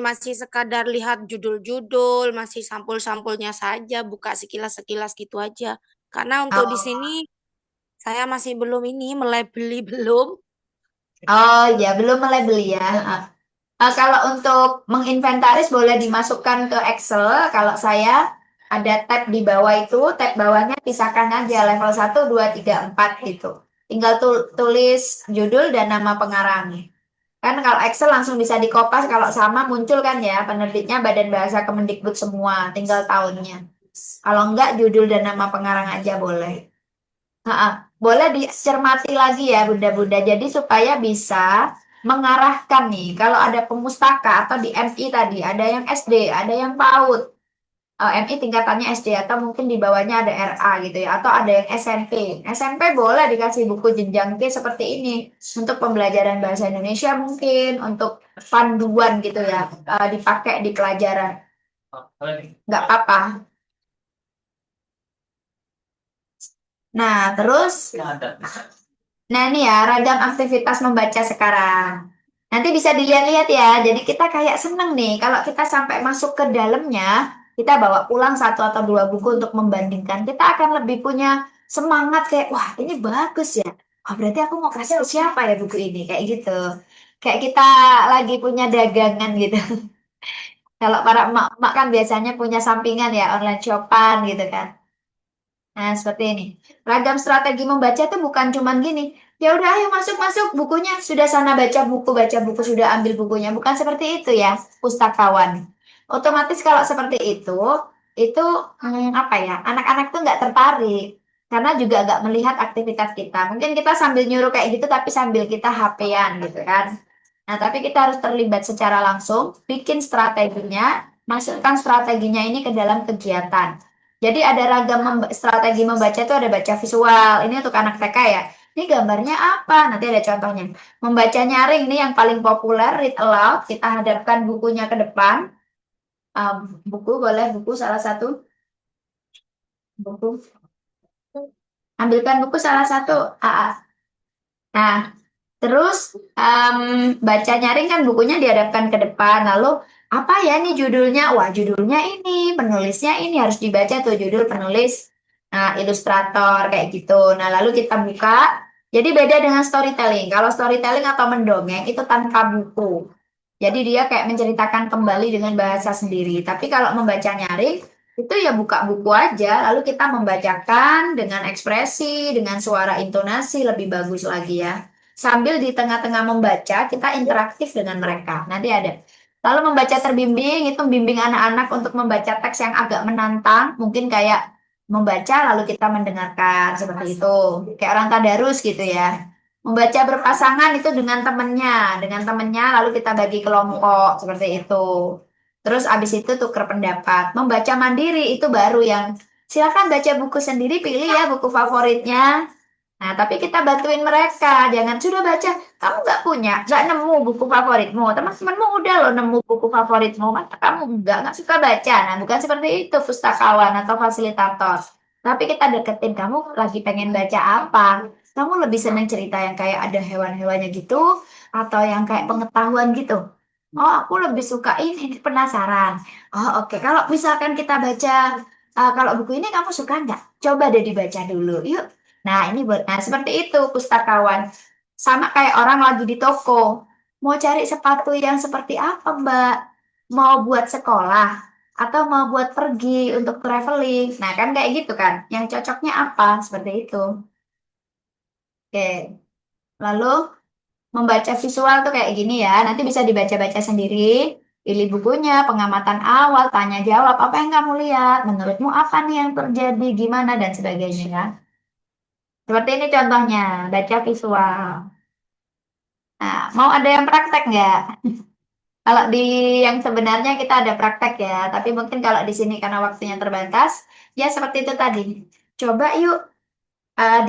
masih sekadar lihat judul-judul, masih sampul-sampulnya saja, buka sekilas-sekilas gitu aja. Karena untuk di Oh, sini saya masih belum mulai beli belum. oh ya, belum mulai beli ya. Kalau untuk menginventaris boleh dimasukkan ke Excel. Kalau saya ada tab di bawah itu, tab bawahnya pisahkan aja level 1, 2, 3, 4 gitu. Tinggal tulis judul dan nama pengarang. Kan kalau Excel langsung bisa dikopas, kalau sama muncul kan ya, penerbitnya Badan Bahasa Kemendikbud semua, tinggal tahunnya. Kalau enggak, judul dan nama pengarang aja boleh. Boleh dicermati lagi ya Bunda-Bunda. Jadi supaya bisa mengarahkan nih. Kalau ada pemustaka atau di MI tadi, ada yang SD, ada yang PAUD. MI tingkatannya SD atau mungkin di bawahnya ada RA gitu ya. Atau ada yang SMP. SMP boleh dikasih buku jenjang K seperti ini. Untuk pembelajaran bahasa Indonesia mungkin. Untuk panduan gitu ya. Dipakai di pelajaran. Nggak apa-apa. Nah, terus nah, ini ya, ragam aktivitas membaca sekarang. Nanti bisa dilihat-lihat ya. Jadi kita kayak seneng nih. Kalau kita sampai masuk ke dalamnya, kita bawa pulang 1 atau 2 buku untuk membandingkan. Kita akan lebih punya semangat kayak, wah ini bagus ya. Oh, berarti aku mau kasih ke siapa ya buku ini? Kayak gitu. Kayak kita lagi punya dagangan gitu. Kalau para emak-emak kan biasanya punya sampingan ya, online shopan gitu kan. Nah, seperti ini. Ragam strategi membaca itu bukan cuman gini. Ya udah ayo masuk-masuk bukunya. Sudah sana baca buku, sudah ambil bukunya. Bukan seperti itu ya, pustakawan. Otomatis kalau seperti itu apa ya? Anak-anak tuh nggak tertarik. Karena juga nggak melihat aktivitas kita. Mungkin kita sambil nyuruh kayak gitu, tapi sambil kita HP-an gitu kan. Nah, tapi kita harus terlibat secara langsung, bikin strateginya, masukkan strateginya ini ke dalam kegiatan. Jadi ada ragam strategi membaca itu ada baca visual. Ini untuk anak TK ya. Ini gambarnya apa? Nanti ada contohnya. Membaca nyaring ini yang paling populer, read aloud. Kita hadapkan bukunya ke depan. Buku boleh, buku salah satu. Buku. Ambilkan buku salah satu. Nah, terus baca nyaring kan bukunya dihadapkan ke depan. Lalu apa ya nih judulnya? Wah, judulnya ini, penulisnya ini harus dibaca tuh judul penulis, nah, ilustrator kayak gitu. Nah, lalu kita buka. Jadi beda dengan storytelling. Kalau storytelling atau mendongeng itu tanpa buku. Jadi dia kayak menceritakan kembali dengan bahasa sendiri. Tapi kalau membaca nyaring itu ya buka buku aja, lalu kita membacakan dengan ekspresi, dengan suara intonasi lebih bagus lagi ya. Sambil di tengah-tengah membaca, kita interaktif dengan mereka. Nanti ada. Lalu membaca terbimbing, itu bimbing anak-anak untuk membaca teks yang agak menantang. Mungkin kayak membaca lalu kita mendengarkan, seperti itu. Kayak orang tadarus gitu ya. Membaca berpasangan itu dengan temennya lalu kita bagi kelompok, seperti itu. Terus abis itu tuker pendapat. Membaca mandiri itu baru yang silakan baca buku sendiri, pilih ya buku favoritnya. Nah, tapi kita bantuin mereka. Jangan sudah baca, kamu nggak nemu buku favoritmu. Teman-temanmu udah loh nemu buku favoritmu. Masa kamu nggak suka baca. Nah, bukan seperti itu pustakawan atau fasilitator. Tapi kita deketin kamu lagi pengen baca apa. Kamu lebih seneng cerita yang kayak ada hewan-hewannya gitu, atau yang kayak pengetahuan gitu. Oh, aku lebih suka ini, penasaran. Oh, oke. Kalau misalkan kita baca, kalau buku ini kamu suka nggak? Coba deh dibaca dulu. Yuk. Nah, nah seperti itu pustakawan. Sama kayak orang lagi di toko. Mau cari sepatu yang seperti apa, Mbak? Mau buat sekolah atau mau buat pergi untuk traveling? Nah, kan kayak gitu kan. Yang cocoknya apa? Seperti itu. Oke. Lalu membaca visual tuh kayak gini ya. Nanti bisa dibaca-baca sendiri. Pilih bukunya, pengamatan awal, tanya jawab. Apa yang kamu lihat? Menurutmu apa nih yang terjadi? Gimana? Dan sebagainya ya. Seperti ini contohnya, baca visual. Nah, mau ada yang praktek nggak? Kalau di yang sebenarnya kita ada praktek ya, tapi mungkin kalau di sini karena waktunya terbatas, ya seperti itu tadi. Coba yuk,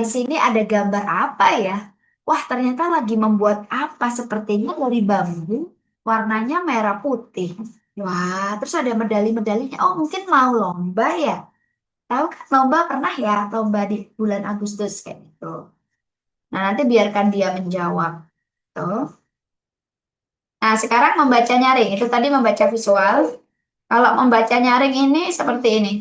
di sini ada gambar apa ya? Wah, ternyata lagi membuat apa? Sepertinya dari bambu, warnanya merah putih. Wah, terus ada medali-medalinya. Oh, mungkin mau lomba ya? Tahu kan lomba pernah ya, lomba di bulan Agustus kayak gitu. Nah, nanti biarkan dia menjawab. Tuh. Nah, sekarang membaca nyaring. Itu tadi membaca visual. Kalau membaca nyaring ini seperti ini.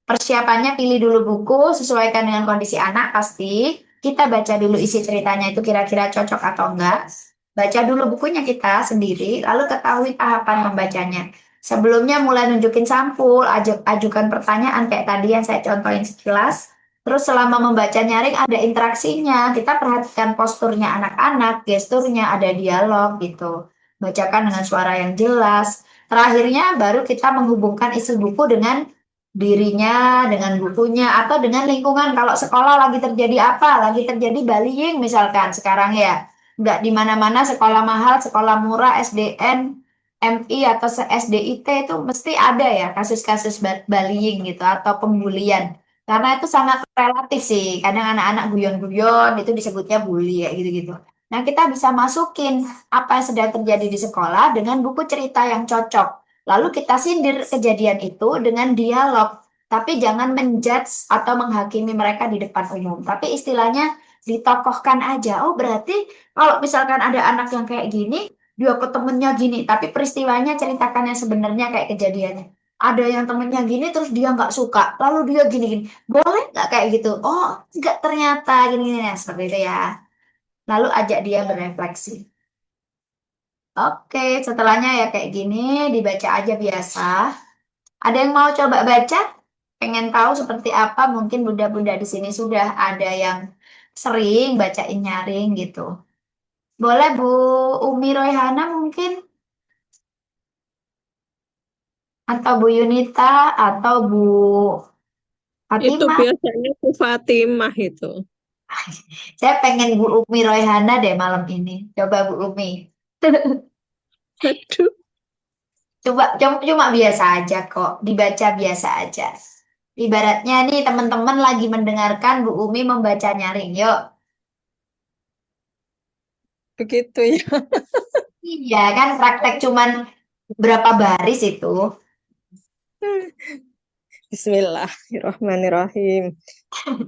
Persiapannya pilih dulu buku, sesuaikan dengan kondisi anak pasti. Kita baca dulu isi ceritanya itu kira-kira cocok atau enggak. Baca dulu bukunya kita sendiri, lalu ketahui tahapan membacanya. Sebelumnya mulai nunjukin sampul, ajukan pertanyaan kayak tadi yang saya contohin sekilas. Terus selama membaca nyaring ada interaksinya, kita perhatikan posturnya anak-anak, gesturnya, ada dialog gitu. Bacakan dengan suara yang jelas. Terakhirnya baru kita menghubungkan isi buku dengan dirinya, dengan bukunya, atau dengan lingkungan. Kalau sekolah lagi terjadi apa? Lagi terjadi bullying misalkan sekarang ya. Nggak di mana-mana sekolah mahal, sekolah murah, SDN, MI atau SDIT itu mesti ada ya kasus-kasus bullying gitu atau pembulian. Karena itu sangat relatif sih. Kadang anak-anak guyon-guyon itu disebutnya bully ya gitu-gitu. Nah, kita bisa masukin apa yang sedang terjadi di sekolah dengan buku cerita yang cocok. Lalu kita sindir kejadian itu dengan dialog, tapi jangan menjudge atau menghakimi mereka di depan umum. Tapi istilahnya ditokohkan aja. Oh, berarti kalau misalkan ada anak yang kayak gini, dia ke temennya gini, tapi peristiwanya ceritakan yang sebenarnya kayak kejadiannya. Ada yang temennya gini, terus dia nggak suka, lalu dia gini-gini. Boleh nggak kayak gitu? Oh, nggak ternyata gini-gini. Nah, seperti itu ya. Lalu ajak dia berefleksi. Oke, setelahnya ya kayak gini, dibaca aja biasa. Ada yang mau coba baca? Pengen tahu seperti apa? Mungkin bunda-bunda di sini sudah ada yang sering bacain nyaring gitu. Boleh Bu Umi Royhana mungkin? Atau Bu Yunita? Atau Bu Itu Fatimah? biasanya Bu Fatimah itu. Saya pengen Bu Umi Royhana deh malam ini. Coba Bu Umi. Aduh, Cuma biasa aja kok. Dibaca biasa aja. Ibaratnya nih teman-teman lagi mendengarkan Bu Umi membaca nyaring. Yuk. begitu ya. Iya kan praktek cuman berapa baris itu. Bismillahirrahmanirrahim.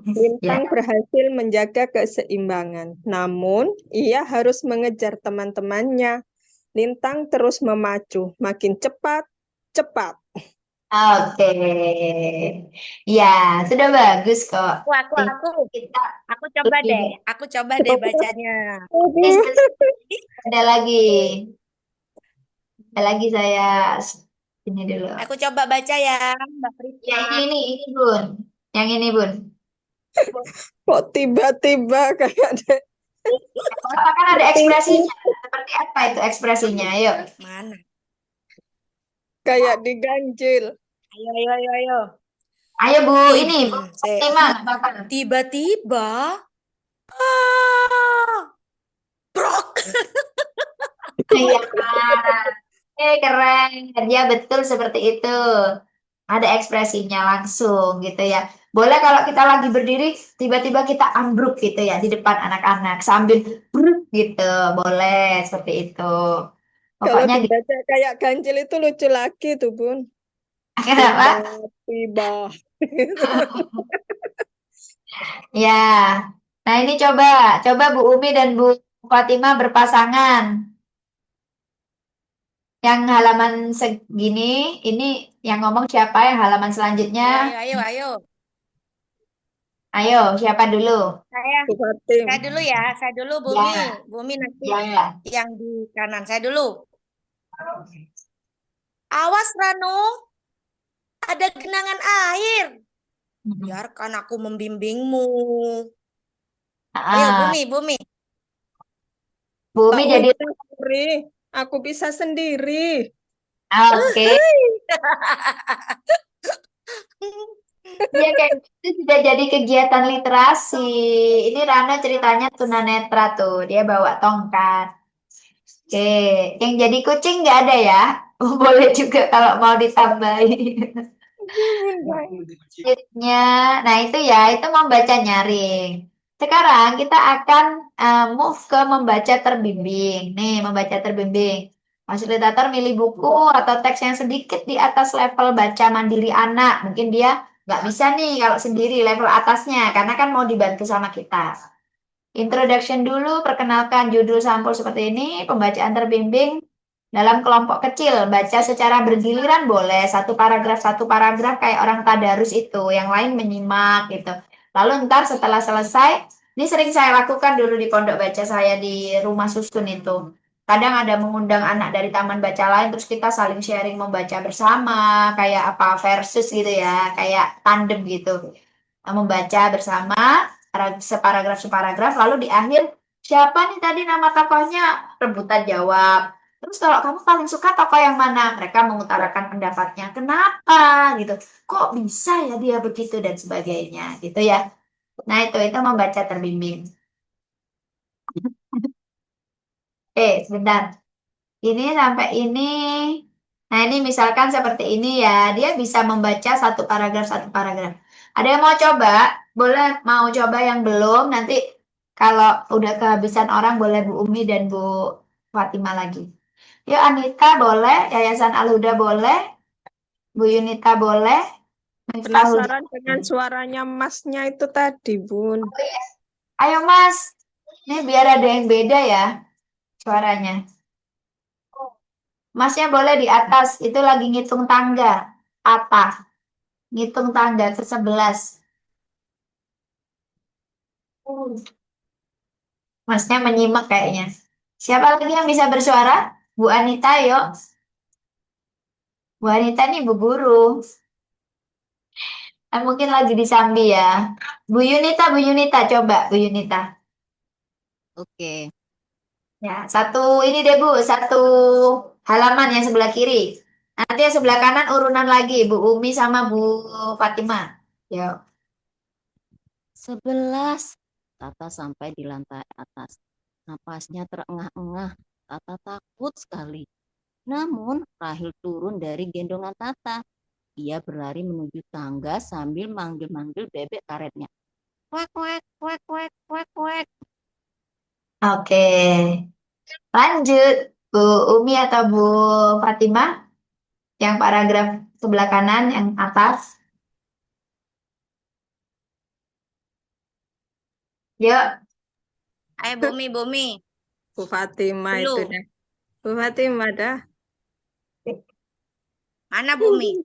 Lintang Ya. berhasil menjaga keseimbangan, namun ia harus mengejar teman-temannya. Lintang terus memacu, makin cepat, cepat. Oke. Ya, sudah bagus kok. Aku, aku, Ini aku, kita aku coba lebih deh. Aku coba deh bacanya. ini ada lagi. Ada lagi saya ini dulu. Aku coba baca ya, Mbak Ya Prisma. ini Bun. Yang ini Bun. Kok tiba-tiba kayak Apa kan ada ekspresinya? Seperti apa itu ekspresinya? Ayo. Mana? kayak diganjil. Ayo, ayo, ayo, ayo. Ayo Bu, ini Bu Saya- Fatimah. Apa? Tiba-tiba, ah, brok. Iya. Keren. Dia betul seperti itu. Ada ekspresinya langsung gitu ya. Boleh kalau kita lagi berdiri, tiba-tiba kita ambruk gitu ya di depan anak-anak sambil bruk gitu. Boleh seperti itu. Kalau Pokoknya gitu. dibaca kayak ganjil itu lucu lagi tuh, Bun. Kenapa? Tiba-tiba. Ya. Nah ini coba Bu Umi dan Bu Fatimah berpasangan. Yang halaman segini, ini yang ngomong siapa yang halaman selanjutnya? Ayo, ayo, ayo, ayo. Ayo, siapa dulu? Saya, Bu Fatim. saya dulu ya. Saya dulu, Bumi. Ya, Bumi nanti ya. yang di kanan. Saya dulu. Awas, Rano. Ada genangan air. Biarkan aku membimbingmu. Ayo, Ah, Bumi, Bumi. Bu Umi Tak jadi usah, Puri. Aku bisa sendiri. oke. Dia kayak gitu sudah jadi kegiatan literasi. Ini Rana ceritanya tunanetra tuh. Dia bawa tongkat. Oke, yang jadi kucing nggak ada ya? Boleh juga kalau mau ditambahin. Selanjutnya, nah itu ya, itu membaca nyaring. Sekarang kita akan move ke membaca terbimbing. Nih, membaca terbimbing. Fasilitator milih buku atau teks yang sedikit di atas level baca mandiri anak. Mungkin dia nggak bisa nih kalau sendiri level atasnya, karena kan mau dibantu sama kita. Introduction dulu, perkenalkan judul sampul seperti ini, pembacaan terbimbing dalam kelompok kecil, baca secara bergiliran boleh, satu paragraf kayak orang tadarus itu, yang lain menyimak gitu. Lalu ntar setelah selesai, ini sering saya lakukan dulu di pondok baca saya di rumah susun itu. Kadang ada mengundang anak dari taman baca lain, terus kita saling sharing membaca bersama, kayak apa versus gitu ya, kayak tandem gitu. Membaca bersama separagraf, lalu di akhir siapa nih tadi nama tokohnya, rebutan jawab. Terus kalau kamu paling suka tokoh yang mana? Mereka mengutarakan pendapatnya. Kenapa gitu? Kok bisa ya dia begitu dan sebagainya gitu ya. Nah, itu membaca terbimbing. Sebentar. Ini sampai ini. Nah, ini misalkan seperti ini ya. Dia bisa membaca satu paragraf. Ada yang mau coba? Boleh mau coba yang belum. Nanti kalau udah kehabisan orang boleh Bu Umi dan Bu Fatima lagi. Yuk Anita boleh, Yayasan Al-Huda boleh, Bu Yunita boleh, Miftahul. Penasaran dengan suaranya Masnya itu tadi, Bun. Ayo Mas, ini biar ada yang beda ya suaranya. Masnya boleh di atas, itu lagi ngitung tangga. Atas, ngitung tangga ke 11. Masnya menyimak kayaknya. Siapa lagi yang bisa bersuara? Bu Anita, yuk. Bu Anita nih bu guru. Mungkin lagi disambi ya. Bu Yunita, coba Bu Yunita. Oke. Ya, satu ini deh Bu, satu halaman yang sebelah kiri. Nanti yang sebelah kanan urunan lagi, Bu Umi sama Bu Fatima. Yuk. 11. Tata sampai di lantai atas. Napasnya terengah-engah. Tata takut sekali. Namun, Rahil turun dari gendongan Tata. Ia berlari menuju tangga sambil manggil-manggil bebek karetnya. Kuek, kuek, kuek, kuek, kuek, kuek. Oke. Lanjut, Bu Umi atau Bu Fatima, yang paragraf sebelah kanan yang atas. Yuk. Ayo Bumi, Bumi. Bu Fatima itu Dulu. deh. Bu Fatima dah. Mana Bumi?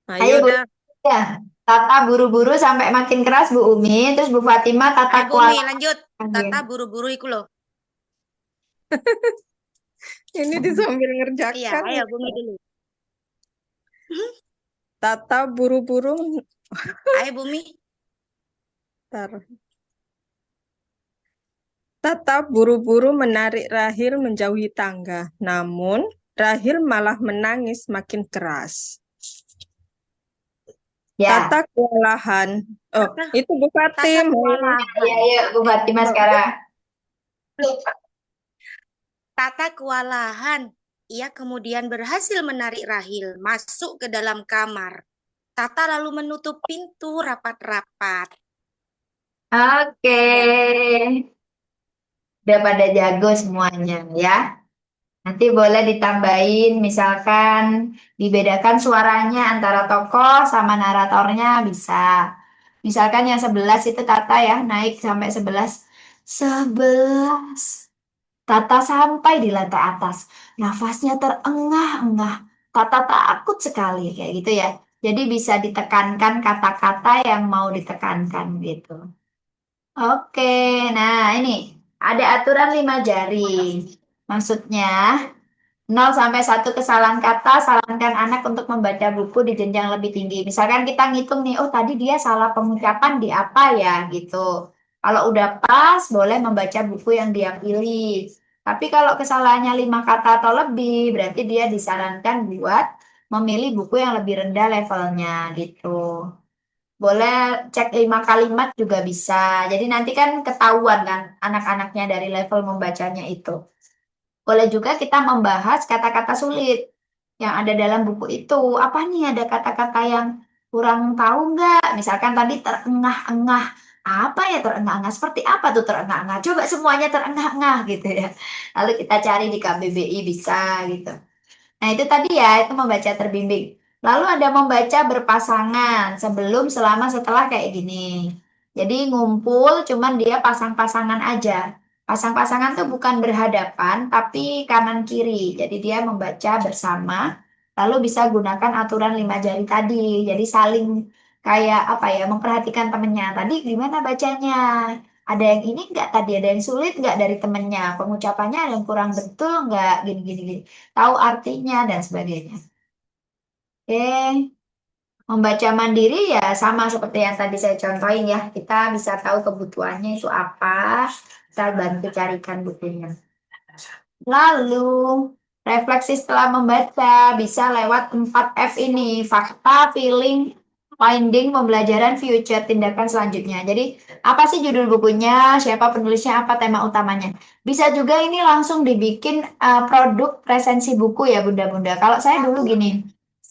Ayo Ayo Bu. dah. Ya. Tata buru-buru sampai makin keras Bu Umi, terus Bu Fatima tata Ayo Bumi, kuala. lanjut. Tata buru-buru iku loh. Ini di sambil Iya, ngerjakan. ayo Bumi dulu. Tata buru-buru. Ayo Bumi. Bentar. Tata buru-buru menarik Rahil menjauhi tangga. Namun, Rahil malah menangis makin keras. Ya. Tata kewalahan. Oh, itu Bu Tata Fatim. kewalahan. Ya, yuk Bu Fatima sekarang. Tata kewalahan. Ia kemudian berhasil menarik Rahil masuk ke dalam kamar. Tata lalu menutup pintu rapat-rapat. Oke. Udah pada jago semuanya ya. Nanti boleh ditambahin, misalkan dibedakan suaranya antara tokoh sama naratornya bisa. Misalkan yang 11 itu Tata ya, naik sampai 11. 11. Tata sampai di lantai atas. Nafasnya terengah-engah. Tata takut sekali kayak gitu ya. Jadi bisa ditekankan kata-kata yang mau ditekankan gitu. Oke, nah ini ada aturan 5 jari. Maksudnya 0 sampai 1 kesalahan kata, sarankan anak untuk membaca buku di jenjang lebih tinggi. Misalkan kita ngitung nih, oh tadi dia salah pengucapan di apa ya gitu. Kalau udah pas, boleh membaca buku yang dia pilih. Tapi kalau kesalahannya 5 kata atau lebih, berarti dia disarankan buat memilih buku yang lebih rendah levelnya gitu. Boleh cek 5 kalimat juga bisa. Jadi nanti kan ketahuan kan anak-anaknya dari level membacanya itu. Boleh juga kita membahas kata-kata sulit yang ada dalam buku itu. Apa nih ada kata-kata yang kurang tahu nggak? Misalkan tadi terengah-engah. Apa ya terengah-engah? Seperti apa tuh terengah-engah? Coba semuanya terengah-engah gitu ya. Lalu kita cari di KBBI bisa gitu. Nah itu tadi ya, itu membaca terbimbing. Lalu ada membaca berpasangan sebelum, selama, setelah kayak gini. Jadi ngumpul, cuman dia pasang-pasangan aja. Pasang-pasangan tuh bukan berhadapan, tapi kanan kiri. Jadi dia membaca bersama, lalu bisa gunakan aturan 5 jari tadi. Jadi saling kayak apa ya, memperhatikan temennya. Tadi gimana bacanya? Ada yang ini nggak tadi? Ada yang sulit nggak dari temennya? Pengucapannya ada yang kurang betul nggak? Gini-gini. Tahu artinya dan sebagainya. Oke. Membaca mandiri ya sama seperti yang tadi saya contohin ya. Kita bisa tahu kebutuhannya itu apa, kita bantu carikan bukunya. Lalu, refleksi setelah membaca bisa lewat 4F ini, fakta, feeling, finding, pembelajaran, future, tindakan selanjutnya. Jadi, apa sih judul bukunya, siapa penulisnya, apa tema utamanya. Bisa juga ini langsung dibikin produk resensi buku ya Bunda-Bunda. Kalau saya dulu gini,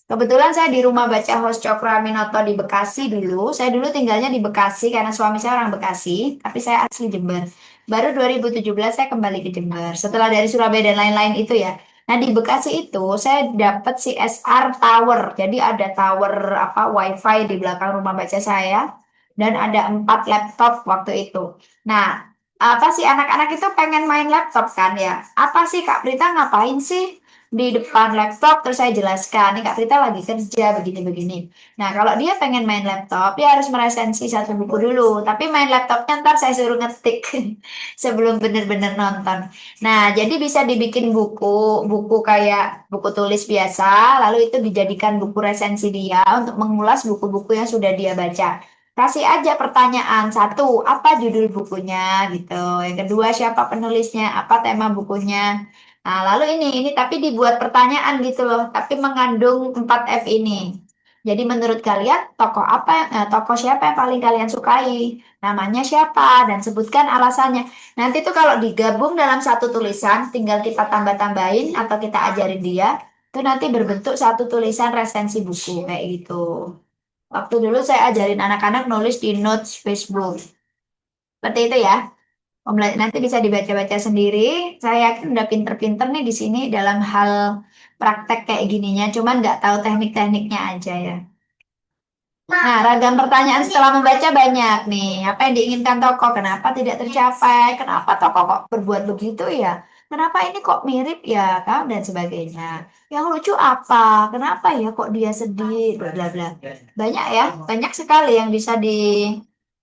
kebetulan saya di rumah baca Hos Cokro Aminoto di Bekasi dulu. Saya dulu tinggalnya di Bekasi karena suami saya orang Bekasi, tapi saya asli Jember. Baru 2017 saya kembali ke Jember. Setelah dari Surabaya dan lain-lain itu ya. Nah, di Bekasi itu saya dapat CSR Tower. Jadi ada tower apa WiFi di belakang rumah baca saya dan ada 4 laptop waktu itu. Nah, apa sih anak-anak itu pengen main laptop kan ya? Apa sih Kak Prita ngapain sih di depan laptop? Terus saya jelaskan, nih Kak Prita lagi kerja begini-begini. Nah, kalau dia pengen main laptop, dia harus meresensi satu buku dulu. Tapi main laptopnya ntar saya suruh ngetik sebelum bener-bener nonton. Nah, jadi bisa dibikin buku kayak buku tulis biasa, lalu itu dijadikan buku resensi dia untuk mengulas buku-buku yang sudah dia baca. Kasih aja pertanyaan, satu, apa judul bukunya gitu. Yang kedua, siapa penulisnya, apa tema bukunya. Nah, lalu ini tapi dibuat pertanyaan gitu loh, tapi mengandung 4F ini. Jadi menurut kalian tokoh siapa yang paling kalian sukai? Namanya siapa? Dan sebutkan alasannya. Nanti tuh kalau digabung dalam satu tulisan, tinggal kita tambah-tambahin atau kita ajarin dia, itu nanti berbentuk satu tulisan resensi buku kayak gitu. Waktu dulu saya ajarin anak-anak nulis di notes Facebook. Seperti itu ya. Nanti bisa dibaca-baca sendiri. Saya yakin udah pinter-pinter nih di sini dalam hal praktek kayak gininya, cuman nggak tahu teknik-tekniknya aja ya. Nah, ragam pertanyaan setelah membaca banyak nih. Apa yang diinginkan tokoh? Kenapa tidak tercapai? Kenapa tokoh kok berbuat begitu ya? Kenapa ini kok mirip ya, kan? Dan sebagainya. Yang lucu apa? Kenapa ya kok dia sedih? Bla bla bla. Banyak ya, banyak sekali yang bisa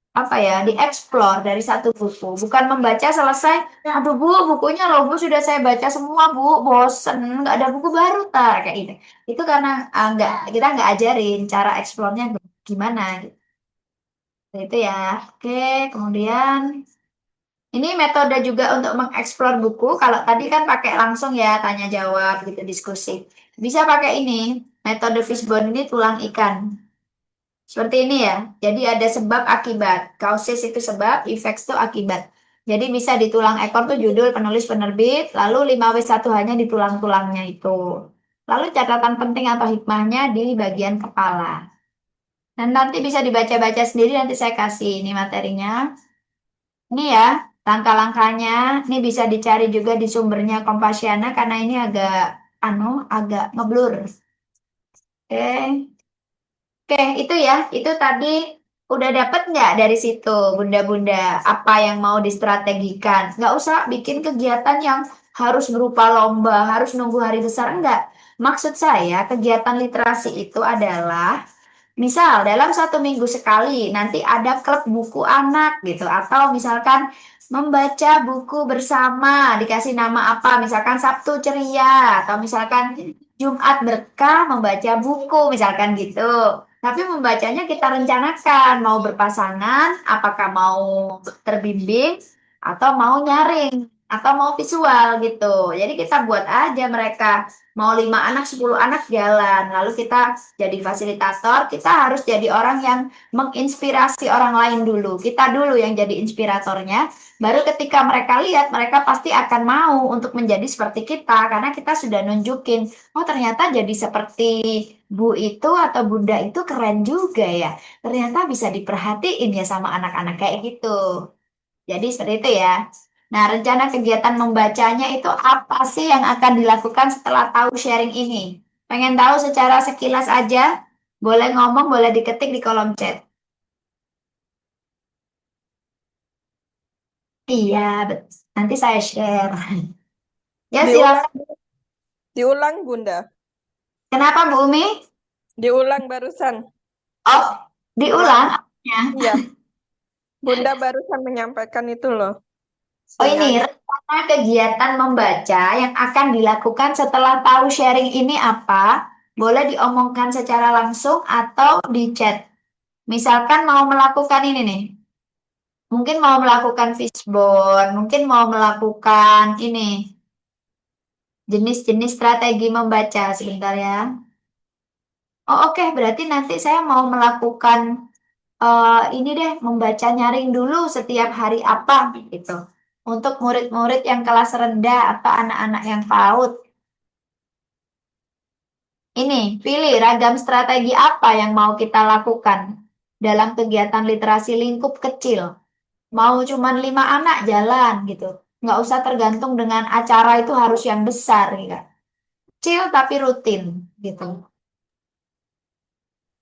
apa ya dieksplor dari satu buku, bukan membaca selesai. Aduh bu, bukunya loh bu, sudah saya baca semua bu, bosen, nggak ada buku baru tar kayak gitu. Itu karena nggak, kita nggak ajarin cara eksplornya gimana gitu. Itu ya. Oke, kemudian ini metode juga untuk mengeksplor buku. Kalau tadi kan pakai langsung ya, tanya jawab gitu, diskusi. Bisa pakai ini, metode fishbone, ini tulang ikan. Seperti ini ya. Jadi ada sebab akibat. Causes itu sebab, effects itu akibat. Jadi bisa di tulang ekor tuh judul penulis penerbit, lalu 5W1 hanya di tulang-tulangnya itu. Lalu catatan penting atau hikmahnya di bagian kepala. Dan nanti bisa dibaca-baca sendiri, nanti saya kasih ini materinya. Ini ya, langkah-langkahnya. Ini bisa dicari juga di sumbernya Kompasiana karena ini agak ngeblur. Oke. Oke, itu ya, itu tadi udah dapet nggak dari situ, bunda-bunda, apa yang mau distrategikan? Nggak usah bikin kegiatan yang harus berupa lomba, harus nunggu hari besar, enggak. Maksud saya, kegiatan literasi itu adalah, misal dalam 1 minggu sekali, nanti ada klub buku anak gitu, atau misalkan membaca buku bersama, dikasih nama apa, misalkan Sabtu Ceria, atau misalkan Jumat Berkah membaca buku, misalkan gitu. Tapi membacanya kita rencanakan, mau berpasangan, apakah mau terbimbing, atau mau nyaring, atau mau visual gitu. Jadi kita buat aja mereka, mau 5 anak, 10 anak jalan. Lalu kita jadi fasilitator, kita harus jadi orang yang menginspirasi orang lain dulu. Kita dulu yang jadi inspiratornya, baru ketika mereka lihat, mereka pasti akan mau untuk menjadi seperti kita, karena kita sudah nunjukin, oh ternyata jadi seperti Bu itu atau Bunda itu keren juga ya. Ternyata bisa diperhatiin ya sama anak-anak kayak gitu. Jadi seperti itu ya. Nah, rencana kegiatan membacanya itu apa sih yang akan dilakukan setelah tahu sharing ini? Pengen tahu secara sekilas aja? Boleh ngomong, boleh diketik di kolom chat. Iya, nanti saya share. Ya, Diulang, silakan. diulang Bunda. Kenapa Bu Umi? Diulang barusan. Oh, Suara. diulang. Ya. Iya, Bunda barusan menyampaikan itu loh. Oh ini Sinyalnya. rencana kegiatan membaca yang akan dilakukan setelah tahu sharing ini apa? Boleh diomongkan secara langsung atau di chat. Misalkan mau melakukan ini nih, mungkin mau melakukan fishbone, mungkin mau melakukan ini, jenis-jenis strategi membaca sebentar ya. Oh oke, berarti nanti saya mau melakukan ini deh, membaca nyaring dulu setiap hari apa gitu. Untuk murid-murid yang kelas rendah atau anak-anak yang PAUD. Ini, pilih ragam strategi apa yang mau kita lakukan dalam kegiatan literasi lingkup kecil. Mau cuman 5 anak jalan gitu. Nggak usah tergantung dengan acara itu harus yang besar gitu. Kecil tapi rutin gitu.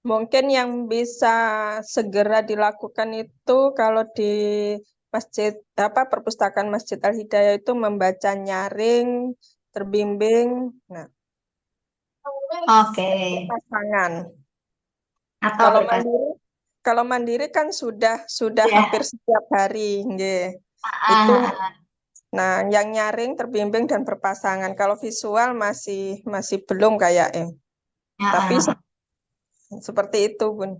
Mungkin yang bisa segera dilakukan itu kalau di masjid perpustakaan Masjid Al Hidayah itu membaca nyaring, terbimbing, nah Oke. pasangan. Atau Kalau berpas. mandiri, kalau mandiri kan sudah hampir Ya. setiap hari, nggih. Itu Ah, ah, nah yang nyaring, terbimbing dan berpasangan. Kalau visual masih masih belum kayaknya. Tapi ah, ah. seperti itu, Bun.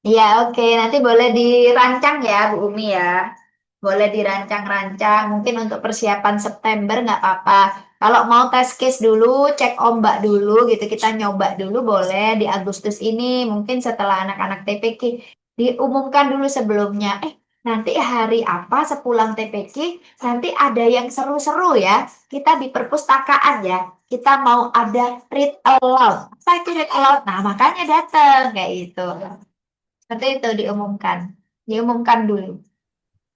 Iya, oke. Nanti boleh dirancang ya, Bu Umi ya. Boleh dirancang-rancang. Mungkin untuk persiapan September nggak apa-apa. Kalau mau tes case dulu, cek ombak dulu gitu. Kita nyoba dulu boleh di Agustus ini. Mungkin setelah anak-anak TPQ diumumkan dulu sebelumnya. Nanti hari apa sepulang TPQ, nanti ada yang seru-seru ya. Kita di perpustakaan ya. Kita mau ada read aloud. Apa itu read aloud? Nah, makanya datang kayak gitu. Seperti itu diumumkan. Diumumkan dulu.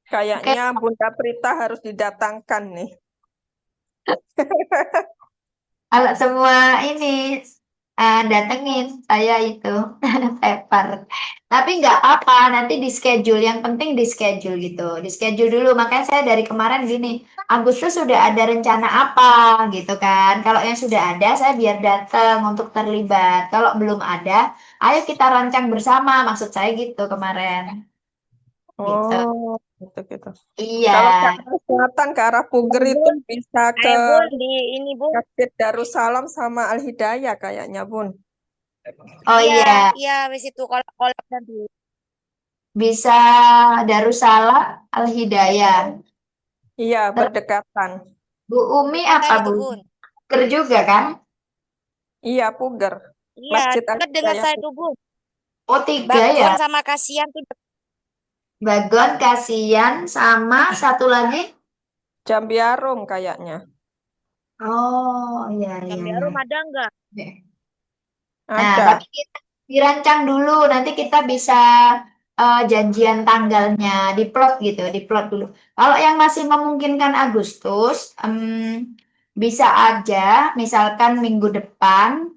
Oke, Kayaknya Bunda Prita harus didatangkan nih. kalau semua ini datengin saya itu paper. Tapi nggak apa, nanti di schedule. Yang penting di schedule gitu. Di schedule dulu. Makanya saya dari kemarin gini, Agustus sudah ada rencana apa gitu kan. Kalau yang sudah ada, saya biar datang untuk terlibat. Kalau belum ada, ayo kita rancang bersama. Maksud saya gitu kemarin. Gitu. Oh, gitu-gitu. Iya. Kalau ke arah selatan, ke arah Puger Ayo itu Bun, bisa ke ayo Bun di ini Bun. Masjid Darussalam sama Al Hidayah kayaknya, Bun. Oh Iya, iya, iya wis itu kolak-kolak nanti. bisa Darussalam Al-Hidayah. Iya, Terus berdekatan. Bu Umi Dekatan apa itu Bu? Bun. Ker juga kan? Iya, Puger. Iya, Masjid Al dekat dengan Hidayah. saya tuh Bun. Oh tiga ya. Bagon sama Kasian tuh Bagon, Kasian, sama satu lagi. Jambiarum kayaknya. Oh iya iya Jambi iya. Arum ada enggak? Nah, Ada. tapi kita dirancang dulu. Nanti kita bisa janjian tanggalnya, diplot gitu, diplot dulu. Kalau yang masih memungkinkan Agustus, bisa aja, misalkan minggu depan,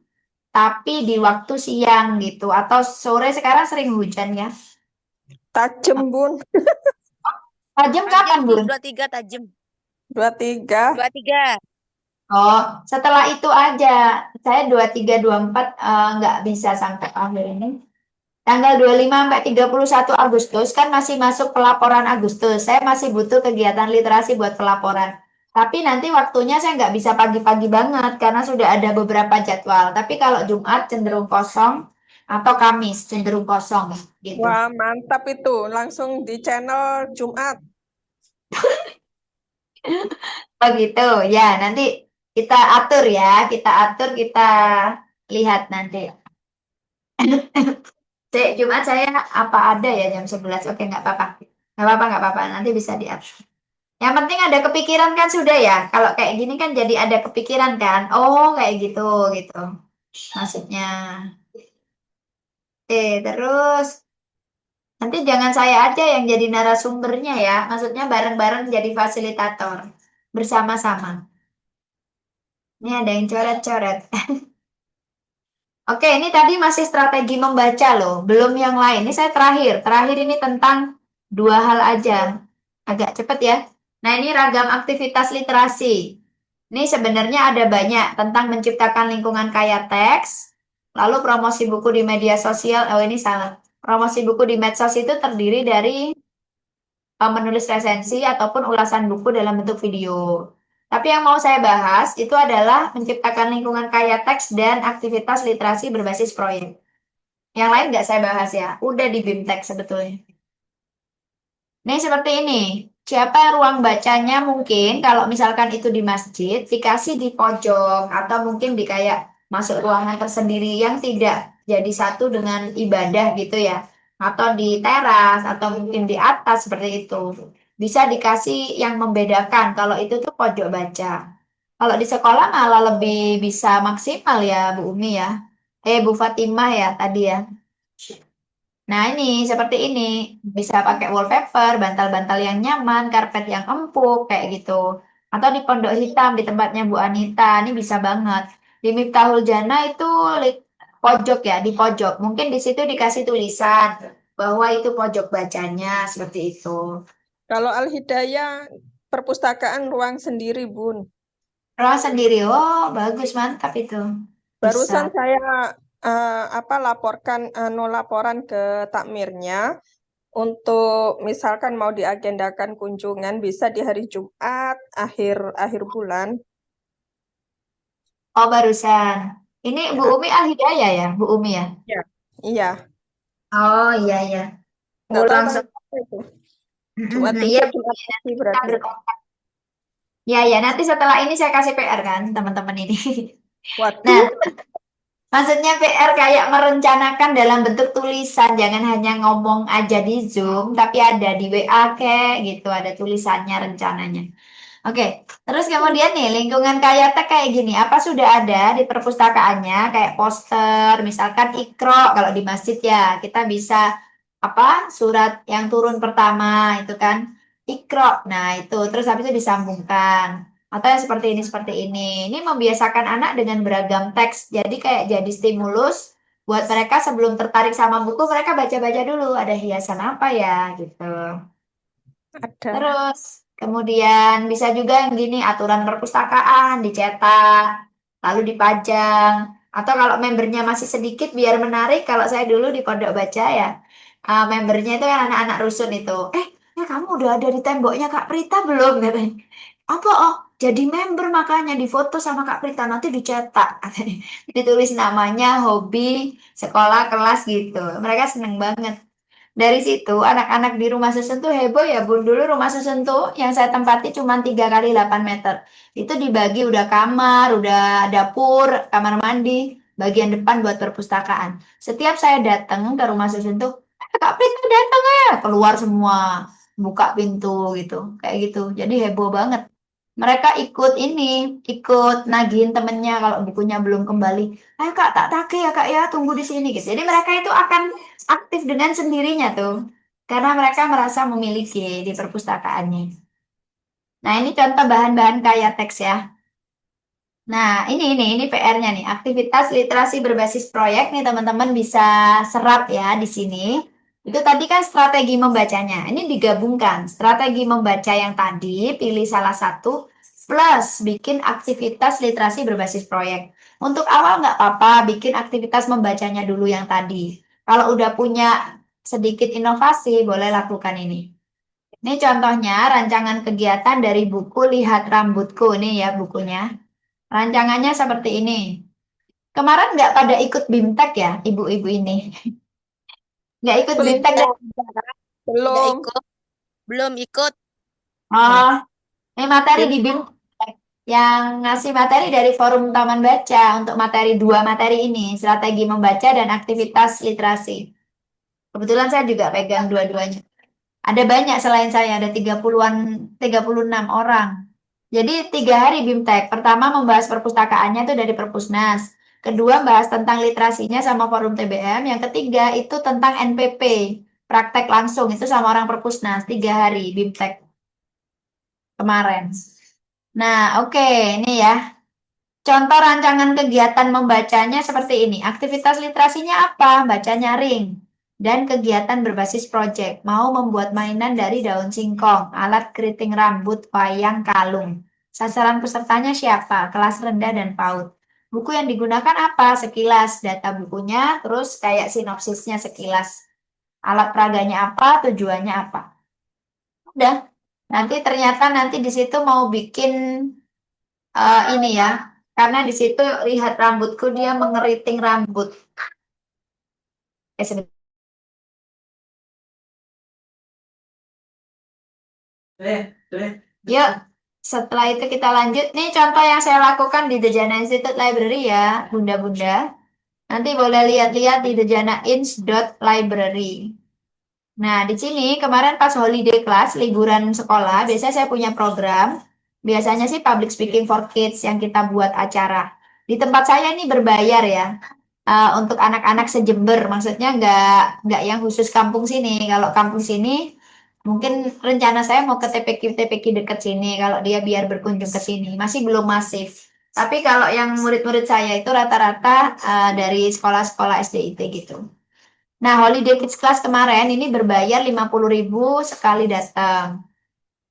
tapi di waktu siang gitu, atau sore sekarang sering hujan ya. Tajem, Bun. Tajam Tajem kapan, tuh Bun? 23 tajem. 23. 23. Oh, setelah itu aja. Saya 23, 24 nggak bisa sampai akhir ini. Tanggal 25 sampai 31 Agustus kan masih masuk pelaporan Agustus. Saya masih butuh kegiatan literasi buat pelaporan. Tapi nanti waktunya saya nggak bisa pagi-pagi banget karena sudah ada beberapa jadwal. Tapi kalau Jumat cenderung kosong atau Kamis cenderung kosong gitu. Wah, mantap itu. Langsung di channel Jumat. Begitu ya. Nanti kita atur ya. Kita atur, kita lihat nanti. Jumat saya apa ada ya jam 11? Oke, nggak apa-apa. Nggak apa-apa, nggak apa-apa. Nanti bisa diatur. Yang penting ada kepikiran kan sudah ya. Kalau kayak gini kan jadi ada kepikiran kan. Oh, kayak gitu gitu. Maksudnya. Terus nanti jangan saya aja yang jadi narasumbernya ya. Maksudnya bareng-bareng jadi fasilitator bersama-sama. Ini ada yang coret-coret. Oke, ini tadi masih strategi membaca loh. Belum yang lain. Ini saya terakhir. Terakhir ini tentang dua hal aja. agak cepet ya. Nah, ini ragam aktivitas literasi. Ini sebenarnya ada banyak tentang menciptakan lingkungan kaya teks, lalu promosi buku di media sosial. Oh, ini salah. Promosi buku di medsos itu terdiri dari menulis resensi ataupun ulasan buku dalam bentuk video. Tapi yang mau saya bahas itu adalah menciptakan lingkungan kaya teks dan aktivitas literasi berbasis proyek. Yang lain nggak saya bahas ya, udah di BIMTEK sebetulnya. Nih seperti ini. Siapa ruang bacanya mungkin kalau misalkan itu di masjid dikasih di pojok atau mungkin di kayak masuk ruangan tersendiri yang tidak jadi satu dengan ibadah gitu ya. Atau di teras atau mungkin di atas seperti itu. Bisa dikasih yang membedakan kalau itu tuh pojok baca. Kalau di sekolah malah lebih bisa maksimal ya Bu Umi ya. Bu Fatimah ya tadi ya. Nah, ini seperti ini. Bisa pakai wallpaper, bantal-bantal yang nyaman, karpet yang empuk, kayak gitu. Atau di pondok hitam, di tempatnya Bu Anita. Ini bisa banget. Di Miftahul Jannah itu pojok ya, di pojok. Mungkin di situ dikasih tulisan bahwa itu pojok bacanya, seperti itu. Kalau Al-Hidayah perpustakaan ruang sendiri, Bun. Ruang sendiri, oh bagus, mantap itu. Bisa. Barusan saya laporkan laporan ke takmirnya untuk misalkan mau diagendakan kunjungan bisa di hari Jumat akhir bulan. Oh, barusan. Ini Bu Umi Al-Hidayah ya, Bu Umi ya? Ya, iya. Oh, iya, iya. Nggak Oh, tahu langsung. kenapa itu. Jumat Iya, besok Bu. Jumat pagi Kita berarti. berkontak. Ya, ya, nanti setelah ini saya kasih PR kan, teman-teman ini. Nah, Waduh, maksudnya PR kayak merencanakan dalam bentuk tulisan, jangan hanya ngomong aja di Zoom, tapi ada di WA kayak gitu, ada tulisannya rencananya. Oke, terus kemudian nih lingkungan Kayatek kayak gini, apa sudah ada di perpustakaannya kayak poster, misalkan Iqra kalau di masjid ya, kita bisa apa surat yang turun pertama itu kan Iqra. Nah, itu terus habis itu disambungkan. Atau yang seperti ini seperti ini. Ini membiasakan anak dengan beragam teks. Jadi kayak jadi stimulus buat mereka sebelum tertarik sama buku, mereka baca-baca dulu ada hiasan apa ya gitu. ada. Terus kemudian bisa juga yang gini aturan perpustakaan dicetak, lalu dipajang. Atau kalau membernya masih sedikit biar menarik, kalau saya dulu di Pondok Baca ya, membernya itu kan anak-anak rusun itu. Ya kamu udah ada di temboknya Kak Prita belum? Katanya. Apa? Oh, jadi member makanya difoto sama Kak Prita nanti dicetak. Katanya. Ditulis namanya, hobi, sekolah, kelas gitu. Mereka seneng banget. Dari situ anak-anak di rumah susun tuh heboh ya Bun. Dulu rumah susun tuh yang saya tempati cuma 3 kali 8 meter. Itu dibagi udah kamar, udah dapur, kamar mandi, bagian depan buat perpustakaan. Setiap saya datang ke rumah susun tuh, Kak Prita datang ya, keluar semua, buka pintu gitu, kayak gitu. Jadi heboh banget. Mereka ikut ini, ikut nagihin temennya kalau bukunya belum kembali. Ayo Kak, tak take ya Kak ya, tunggu di sini gitu. Jadi mereka itu akan aktif dengan sendirinya tuh. Karena mereka merasa memiliki di perpustakaannya. Nah, ini contoh bahan-bahan kaya teks ya. Nah, ini PR-nya nih. Aktivitas literasi berbasis proyek nih teman-teman bisa serap ya di sini. Itu tadi kan strategi membacanya. Ini digabungkan. Strategi membaca yang tadi, pilih salah satu, plus bikin aktivitas literasi berbasis proyek. Untuk awal nggak apa-apa, bikin aktivitas membacanya dulu yang tadi. Kalau udah punya sedikit inovasi, boleh lakukan ini. Ini contohnya rancangan kegiatan dari buku Lihat Rambutku. Ini ya bukunya. Rancangannya seperti ini. Kemarin nggak pada ikut BIMTEK ya, ibu-ibu ini? Nggak ikut Belum, BIMTEK dan Tidak belum. ikut, belum ikut. oh, ini materi di Jadi, BIMTEK. Yang ngasih materi dari Forum Taman Baca untuk materi dua materi ini, strategi membaca dan aktivitas literasi. Kebetulan saya juga pegang dua-duanya. Ada banyak selain saya, ada 30-an, 36 orang. Jadi 3 hari BIMTEK. Pertama membahas perpustakaannya itu dari Perpusnas. Kedua bahas tentang literasinya sama Forum TBM. Yang ketiga itu tentang NPP. Praktek langsung itu sama orang Perpusnas. 3 hari BIMTEK kemarin. Nah, oke, ini ya. Contoh rancangan kegiatan membacanya seperti ini. Aktivitas literasinya apa? Baca nyaring. dan kegiatan berbasis proyek. Mau membuat mainan dari daun singkong, alat keriting rambut, wayang, kalung. Sasaran pesertanya siapa? Kelas rendah dan PAUD. Buku yang digunakan apa? Sekilas data bukunya, terus kayak sinopsisnya sekilas. Alat peraganya apa? Tujuannya apa? Udah. Nanti ternyata nanti di situ mau bikin ini ya. Karena di situ lihat rambutku dia mengeriting rambut. Sebentar. Yuk, setelah itu kita lanjut. Nih contoh yang saya lakukan di The Jana Institute Library ya, bunda-bunda. Nanti boleh lihat-lihat di thejanains.library. Nah, di sini kemarin pas holiday class, liburan sekolah, biasanya saya punya program. Biasanya sih public speaking for kids yang kita buat acara. Di tempat saya ini berbayar ya. Untuk anak-anak sejember, maksudnya nggak yang khusus kampung sini. Kalau kampung sini, mungkin rencana saya mau ke TPQ-TPQ dekat sini. Kalau dia biar berkunjung ke sini, masih belum masif. Tapi kalau yang murid-murid saya itu rata-rata dari sekolah-sekolah SDIT gitu. Nah, Holiday Kids Class kemarin ini berbayar 50.000 sekali datang.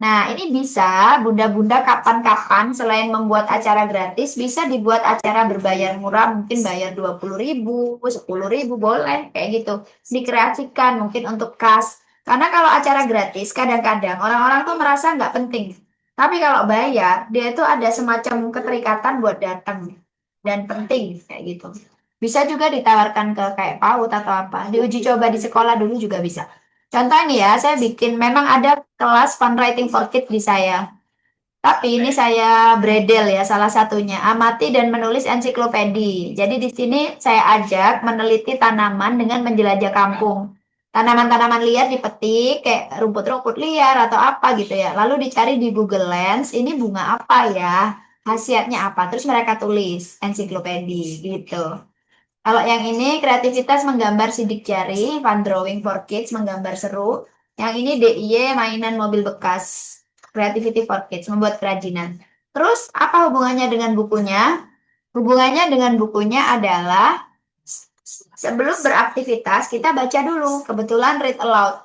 Nah, ini bisa bunda-bunda kapan-kapan selain membuat acara gratis, bisa dibuat acara berbayar murah, mungkin bayar 20.000, 10.000, boleh, kayak gitu. Dikreasikan mungkin untuk kas. Karena kalau acara gratis, kadang-kadang orang-orang tuh merasa nggak penting. Tapi kalau bayar, dia itu ada semacam keterikatan buat datang. Dan penting, kayak gitu. Bisa juga ditawarkan ke kayak PAUD atau apa. Diuji coba di sekolah dulu juga bisa. Contoh ini ya, saya bikin memang ada kelas fun writing for kids di saya. Tapi ini saya bredel ya salah satunya, amati dan menulis ensiklopedi. Jadi di sini saya ajak meneliti tanaman dengan menjelajah kampung. Tanaman-tanaman liar dipetik kayak rumput-rumput liar atau apa gitu ya. Lalu dicari di Google Lens, ini bunga apa ya? Khasiatnya apa? Terus mereka tulis ensiklopedi gitu. Kalau yang ini kreativitas menggambar sidik jari, fun drawing for kids, menggambar seru. Yang ini DIY mainan mobil bekas, creativity for kids, membuat kerajinan. Terus apa hubungannya dengan bukunya? Hubungannya dengan bukunya adalah sebelum beraktivitas kita baca dulu. Kebetulan read aloud.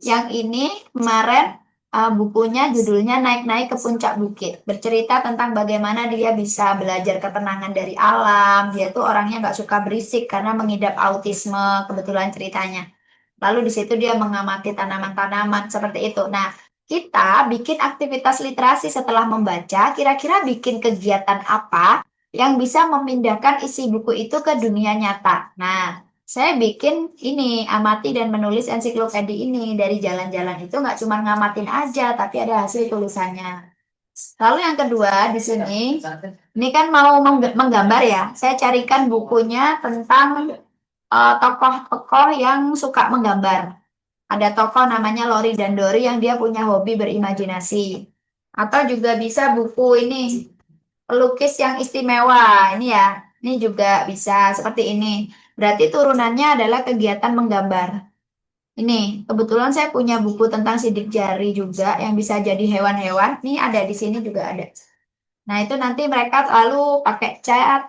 Yang ini kemarin bukunya judulnya Naik-Naik ke Puncak Bukit. Bercerita tentang bagaimana dia bisa belajar ketenangan dari alam. Dia tuh orangnya nggak suka berisik karena mengidap autisme, kebetulan ceritanya. Lalu di situ dia mengamati tanaman-tanaman seperti itu. Nah, kita bikin aktivitas literasi setelah membaca, kira-kira bikin kegiatan apa yang bisa memindahkan isi buku itu ke dunia nyata. Nah, saya bikin ini, amati dan menulis ensiklopedi ini dari jalan-jalan itu nggak cuma ngamatin aja, tapi ada hasil tulisannya. Lalu yang kedua di sini, ini kan mau menggambar ya. Saya carikan bukunya tentang tokoh-tokoh yang suka menggambar. Ada tokoh namanya Lori dan Dori yang dia punya hobi berimajinasi. Atau juga bisa buku ini, pelukis yang istimewa. Ini ya, ini juga bisa seperti ini. Berarti turunannya adalah kegiatan menggambar. Ini, kebetulan saya punya buku tentang sidik jari juga yang bisa jadi hewan-hewan. Ini ada di sini juga ada. Nah, itu nanti mereka lalu pakai cat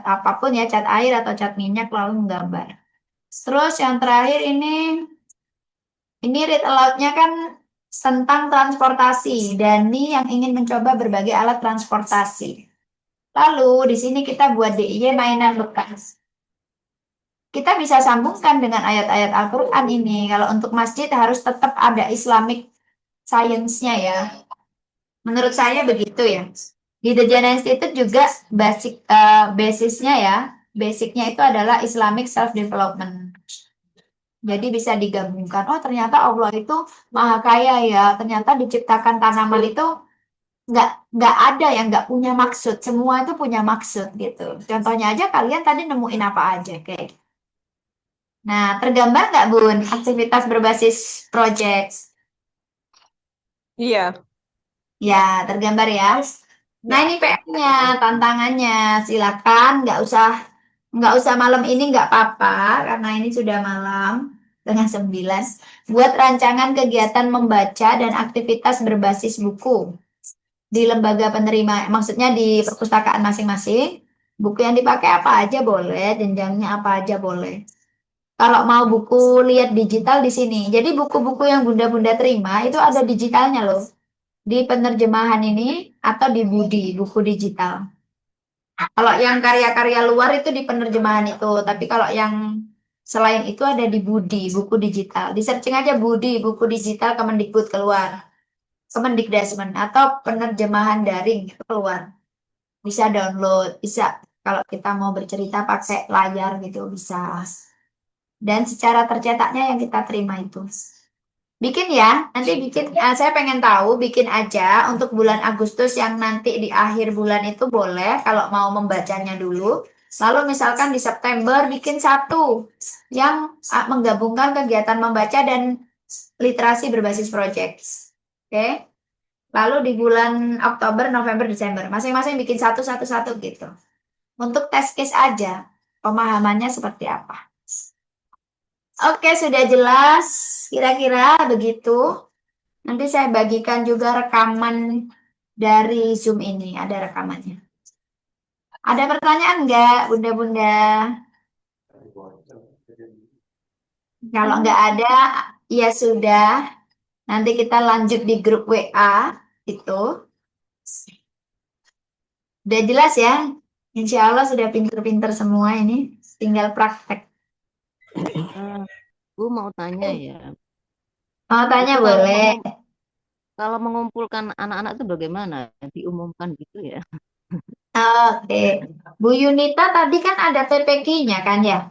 apapun ya, cat air atau cat minyak lalu menggambar. Terus yang terakhir ini read aloud-nya kan tentang transportasi. Dani yang ingin mencoba berbagai alat transportasi. Lalu di sini kita buat DIY mainan bekas. Kita bisa sambungkan dengan ayat-ayat Al-Quran ini. Kalau untuk masjid harus tetap ada Islamic science-nya ya. Menurut saya begitu ya. Di The Jana Institute juga basisnya ya. Basicnya itu adalah Islamic self-development. Jadi bisa digabungkan. Oh ternyata Allah itu maha kaya ya. Ternyata diciptakan tanaman itu nggak ada yang nggak punya maksud. Semua itu punya maksud gitu. Contohnya aja kalian tadi nemuin apa aja kayak gitu. Nah, tergambar nggak Bun aktivitas berbasis project? Iya. Ya, tergambar ya. Nah, ini PR-nya, tantangannya. Silakan, nggak usah malam ini nggak apa-apa karena ini sudah malam setengah 9. Buat rancangan kegiatan membaca dan aktivitas berbasis buku di lembaga penerima, maksudnya di perpustakaan masing-masing. Buku yang dipakai apa aja boleh, jenjangnya apa aja boleh. Kalau mau buku lihat digital di sini. Jadi buku-buku yang bunda-bunda terima itu ada digitalnya loh. Di penerjemahan ini atau di Budi, buku digital. Kalau yang karya-karya luar itu di penerjemahan itu. Tapi kalau yang selain itu ada di Budi, buku digital. Di searching aja Budi, buku digital Kemendikbud keluar. Kemendikdasmen atau penerjemahan daring itu keluar. Bisa download, bisa kalau kita mau bercerita pakai layar gitu bisa. Dan secara tercetaknya yang kita terima itu. Bikin ya, nanti bikin. Saya pengen tahu, bikin aja untuk bulan Agustus yang nanti di akhir bulan itu boleh kalau mau membacanya dulu. Lalu misalkan di September bikin satu yang menggabungkan kegiatan membaca dan literasi berbasis project. Oke. Lalu di bulan Oktober, November, Desember, masing-masing bikin satu gitu. Untuk test case aja, pemahamannya seperti apa. Oke, sudah jelas. Kira-kira begitu. Nanti saya bagikan juga rekaman dari Zoom ini. Ada rekamannya. Ada pertanyaan nggak, Bunda-Bunda? Kalau nggak ada, ya sudah. Nanti kita lanjut di grup WA. Itu. Udah jelas ya? Insya Allah sudah pinter-pinter semua ini. Tinggal praktek. Bu mau tanya ya. Mau tanya Itu boleh. kalau mengumpulkan anak-anak itu bagaimana? Diumumkan gitu ya? Oke. Bu Yunita tadi kan ada PPQ-nya kan ya?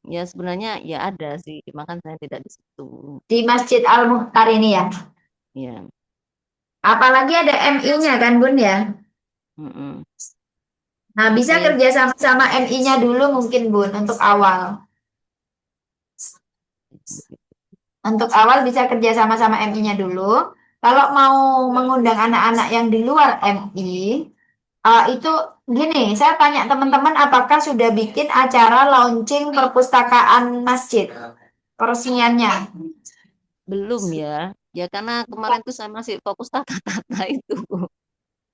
Ya sebenarnya ya ada sih, cuma kan saya tidak di situ. Di Masjid Al-Mukhtar ini ya? Ya. Apalagi ada MI-nya kan Bun ya? Mm-mm. Nah, bisa Iya. kerja sama MI-nya dulu mungkin Bun untuk awal. Untuk awal bisa kerja sama MI-nya dulu. Kalau mau mengundang anak-anak yang di luar MI, itu gini, saya tanya teman-teman apakah sudah bikin acara launching perpustakaan masjid? Peresmiannya. Belum ya. Ya karena kemarin tuh saya masih fokus tata-tata itu.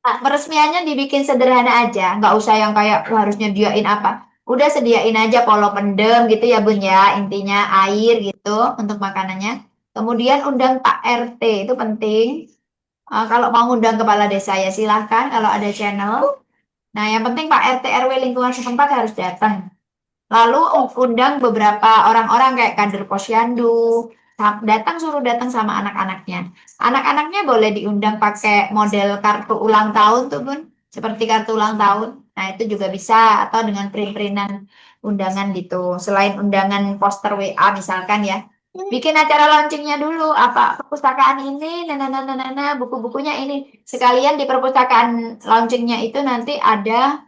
Nah, peresmiannya dibikin sederhana aja, nggak usah yang kayak "Wah, harus nyediain apa. Udah sediain aja polo pendem gitu ya Bun ya, intinya air gitu untuk makanannya. Kemudian undang Pak RT itu penting. Kalau mau undang kepala desa ya silahkan kalau ada channel. Nah yang penting Pak RT RW lingkungan setempat harus datang. Lalu undang beberapa orang-orang kayak kader posyandu, datang suruh datang sama anak-anaknya. Anak-anaknya boleh diundang pakai model kartu ulang tahun tuh Bun, seperti kartu ulang tahun. Nah itu juga bisa atau dengan print-printan undangan gitu. Selain undangan poster WA misalkan ya, bikin acara launchingnya dulu. Apa perpustakaan ini, buku-bukunya ini. Sekalian di perpustakaan launchingnya itu nanti ada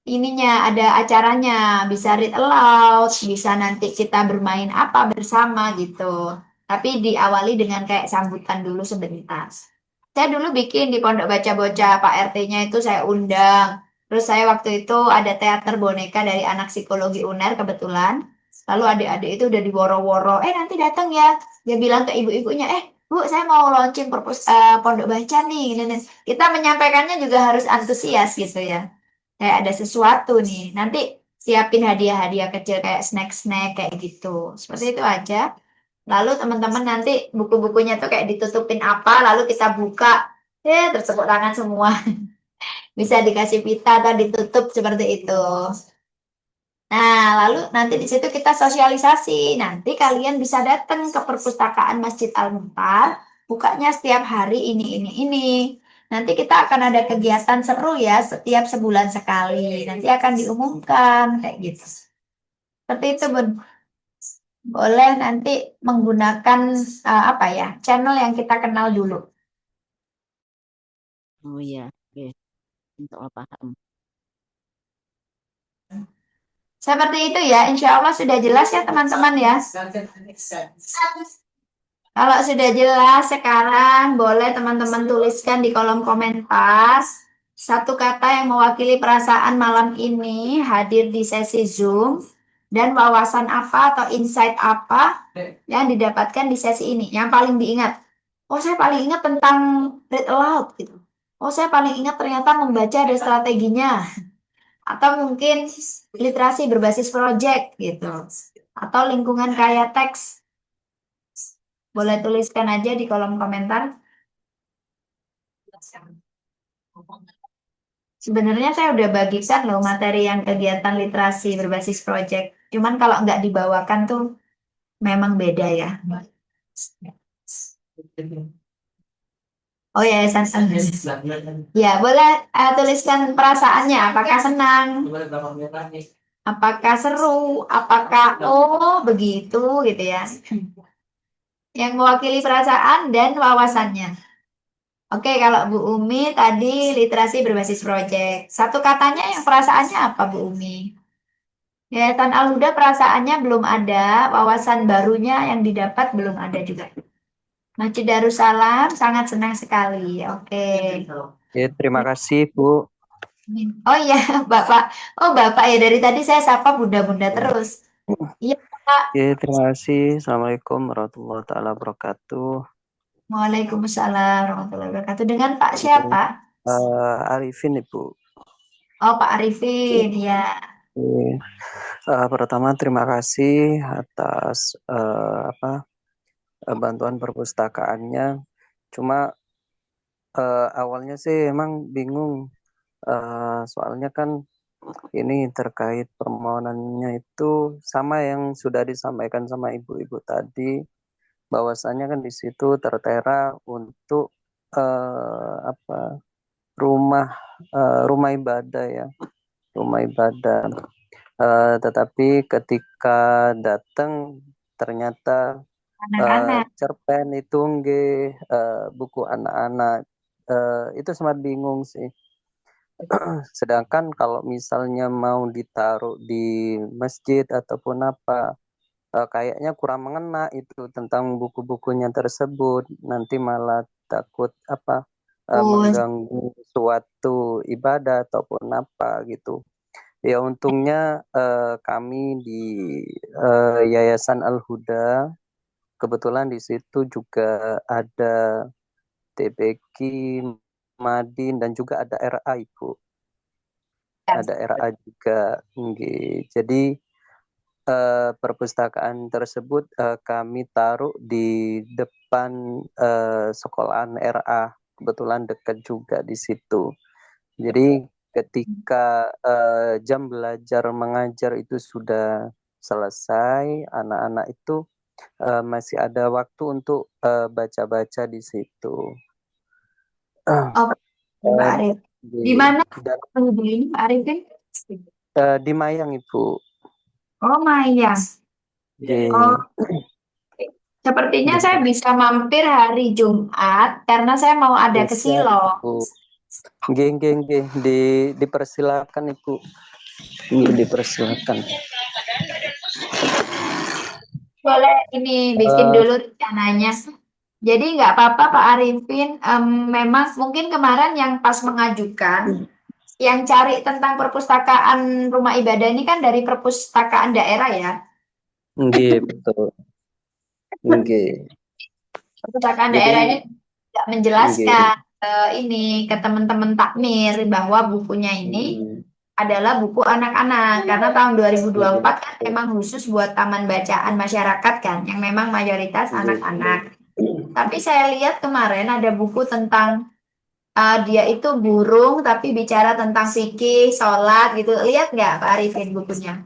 ininya ada acaranya, bisa read aloud, bisa nanti kita bermain apa bersama gitu. Tapi diawali dengan kayak sambutan dulu sebentar. Saya dulu bikin di Pondok Baca Bocah, Pak RT-nya itu saya undang. Terus saya waktu itu ada teater boneka dari anak psikologi UNER kebetulan. Lalu adik-adik itu udah diworo-woro, nanti datang ya. Dia bilang ke ibu-ibunya, Bu, saya mau launching Pondok Baca nih. Kita menyampaikannya juga harus antusias gitu ya kayak ada sesuatu nih. Nanti siapin hadiah-hadiah kecil kayak snack-snack kayak gitu. Seperti itu aja. Lalu teman-teman nanti buku-bukunya tuh kayak ditutupin apa, lalu kita buka, terus tepuk tangan semua. Bisa dikasih pita atau ditutup seperti itu. Nah, lalu nanti di situ kita sosialisasi. Nanti kalian bisa datang ke perpustakaan Masjid Al-Mukhtar, bukanya setiap hari ini. Nanti kita akan ada kegiatan seru ya, setiap sebulan sekali. Nanti akan diumumkan kayak gitu. Seperti itu, Bun. Boleh nanti menggunakan apa ya, channel yang kita kenal dulu. Oh iya, oke. Untuk paham. Seperti itu ya, insya Allah sudah jelas ya teman-teman ya. Kalau sudah jelas sekarang boleh teman-teman tuliskan di kolom komentar satu kata yang mewakili perasaan malam ini hadir di sesi Zoom dan wawasan apa atau insight apa yang didapatkan di sesi ini yang paling diingat. Oh, saya paling ingat tentang read aloud gitu. Oh, saya paling ingat ternyata membaca ada strateginya. Atau mungkin literasi berbasis project gitu. Atau lingkungan kaya teks. Boleh tuliskan aja di kolom komentar. Sebenarnya saya udah bagikan loh materi yang kegiatan literasi berbasis project. Cuman kalau nggak dibawakan tuh memang beda ya. Oh ya, Sansan. Ya, boleh tuliskan perasaannya. Apakah senang? Apakah seru? Apakah oh begitu gitu ya? Yang mewakili perasaan dan wawasannya. Oke, kalau Bu Umi tadi literasi berbasis project. Satu katanya yang perasaannya apa Bu Umi? Yayasan Al-Huda perasaannya belum ada, wawasan barunya yang didapat belum ada juga. Masjid Darussalam sangat senang sekali. Oke. Ya, terima kasih, Bu. Oh iya, Bapak. Oh, Bapak ya dari tadi saya sapa bunda-bunda terus. Iya, Pak. Ya, terima kasih. Assalamualaikum warahmatullahi taala wabarakatuh. Waalaikumsalam warahmatullahi wabarakatuh. Dengan Pak siapa? Arifin, Ibu. Oh, Pak Arifin, ya. Pertama, terima kasih atas bantuan perpustakaannya. Cuma awalnya sih emang bingung, soalnya kan ini terkait permohonannya itu sama yang sudah disampaikan sama ibu-ibu tadi, bahwasannya kan di situ tertera untuk rumah ibadah ya, rumah ibadah. Tetapi ketika datang ternyata Anak-anak. cerpen itu buku anak-anak, itu sangat bingung sih. Sedangkan kalau misalnya mau ditaruh di masjid ataupun apa, kayaknya kurang mengena itu tentang buku-bukunya tersebut, nanti malah takut mengganggu suatu ibadah ataupun apa gitu. Ya untungnya kami di Yayasan Al-Huda kebetulan di situ juga ada TBQ, Madin dan juga ada RA Ibu. Ada RA juga. Jadi perpustakaan tersebut kami taruh di depan sekolahan RA, kebetulan dekat juga di situ. Jadi ketika jam belajar mengajar itu sudah selesai, anak-anak itu masih ada waktu untuk baca-baca di situ. Oh, Pak Arif. Di mana ini Pak Arifin? Di Mayang, Ibu. Oh, Mayang. Oh, sepertinya saya bisa mampir hari Jumat karena saya mau ada ke Silong. Dipersilakan Ibu. Dipersilakan. Boleh ini bikin dulu rencananya. Jadi nggak apa-apa Pak Arifin. Memang mungkin kemarin yang pas mengajukan, yang cari tentang perpustakaan rumah ibadah ini kan dari perpustakaan daerah ya. Betul. Perpustakaan daerah ini tidak menjelaskan ini ke teman-teman takmir bahwa bukunya ini adalah buku anak-anak karena tahun 2024 kan memang khusus buat taman bacaan masyarakat kan yang memang mayoritas anak-anak. Tapi saya lihat kemarin ada buku tentang dia itu burung tapi bicara tentang fikih, sholat gitu. Lihat nggak Pak Arifin bukunya?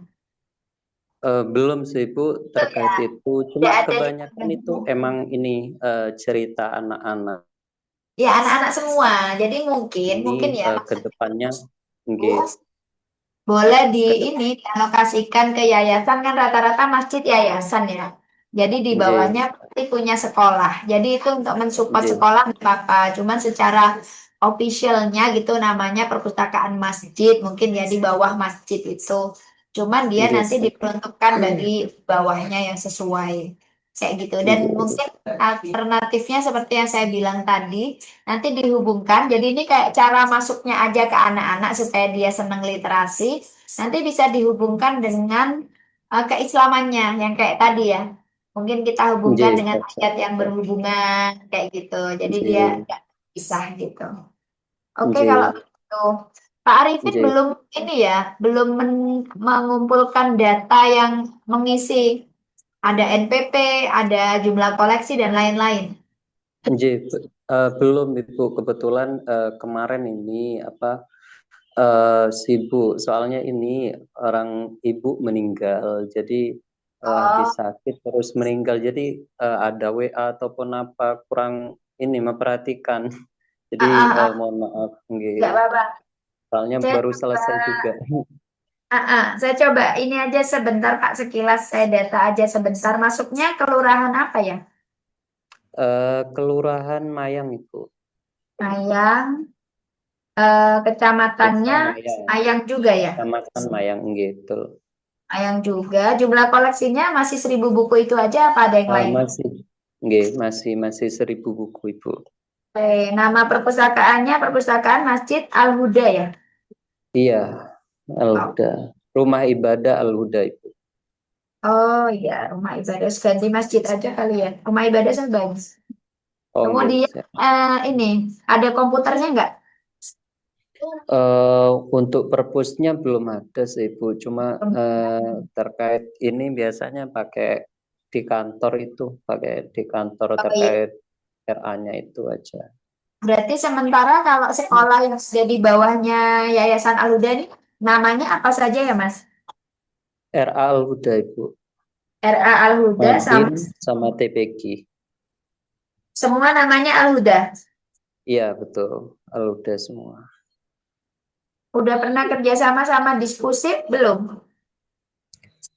Belum sih Bu terkait itu. Cuma kebanyakan itu emang ini cerita anak-anak. Ya anak-anak semua. Jadi mungkin ya ke depannya boleh dialokasikan ke yayasan kan rata-rata masjid yayasan ya. Jadi di bawahnya pasti punya sekolah. Jadi itu untuk mensupport sekolah nggak apa-apa. Cuman secara officialnya gitu namanya perpustakaan masjid mungkin ya di bawah masjid itu. Cuman dia nanti diperuntukkan bagi bawahnya yang sesuai kayak gitu. Dan mungkin alternatifnya seperti yang saya bilang tadi nanti dihubungkan. Jadi ini kayak cara masuknya aja ke anak-anak supaya dia senang literasi. Nanti bisa dihubungkan dengan keislamannya yang kayak tadi ya. Mungkin kita hubungkan dengan ayat yang berhubungan kayak gitu. Jadi dia nggak pisah gitu. Oke, kalau begitu. Pak Arifin Nggih. belum ini ya, belum mengumpulkan data yang mengisi. Ada NPP, ada jumlah koleksi dan lain-lain. Nggih, belum Ibu. Kebetulan kemarin ini sibuk. Soalnya ini orang ibu meninggal. Jadi habis Oh, sakit terus meninggal. Jadi ada WA ataupun apa kurang ini memperhatikan. ah, Jadi ah, ah, mohon maaf nggak nggih. apa-apa. Soalnya Saya baru coba, selesai juga. saya coba ini aja sebentar Pak, sekilas saya data aja sebentar. Masuknya kelurahan apa ya? Kelurahan Mayang Ibu. Mayang, Desa kecamatannya Mayang. Mayang juga ya? Kecamatan Mayang nggih, betul. Mayang juga. Jumlah koleksinya masih 1.000 buku itu aja apa ada yang lain? Masih nggih, masih 1.000 buku Ibu. Nama perpustakaannya Perpustakaan Masjid Al-Huda ya? Iya, Oh, Al-Huda. Rumah ibadah Al-Huda Ibu. oh iya, rumah ibadah. Ganti masjid aja kali ya. Rumah ibadah saya bagus. Oh nggih. Kemudian ini ada komputernya nggak? Untuk perpusnya belum ada sih Ibu. Cuma terkait ini biasanya pakai di kantor itu, pakai di kantor Oh iya. terkait RA-nya itu aja. Berarti sementara kalau sekolah yang sudah di bawahnya Yayasan Al-Huda ini namanya apa saja ya Mas? RA Al-Huda Ibu. RA Al-Huda Madin sama sama TPG. semua namanya Al-Huda. Iya betul, Al-Huda semua. Udah pernah kerjasama sama Diskusif belum?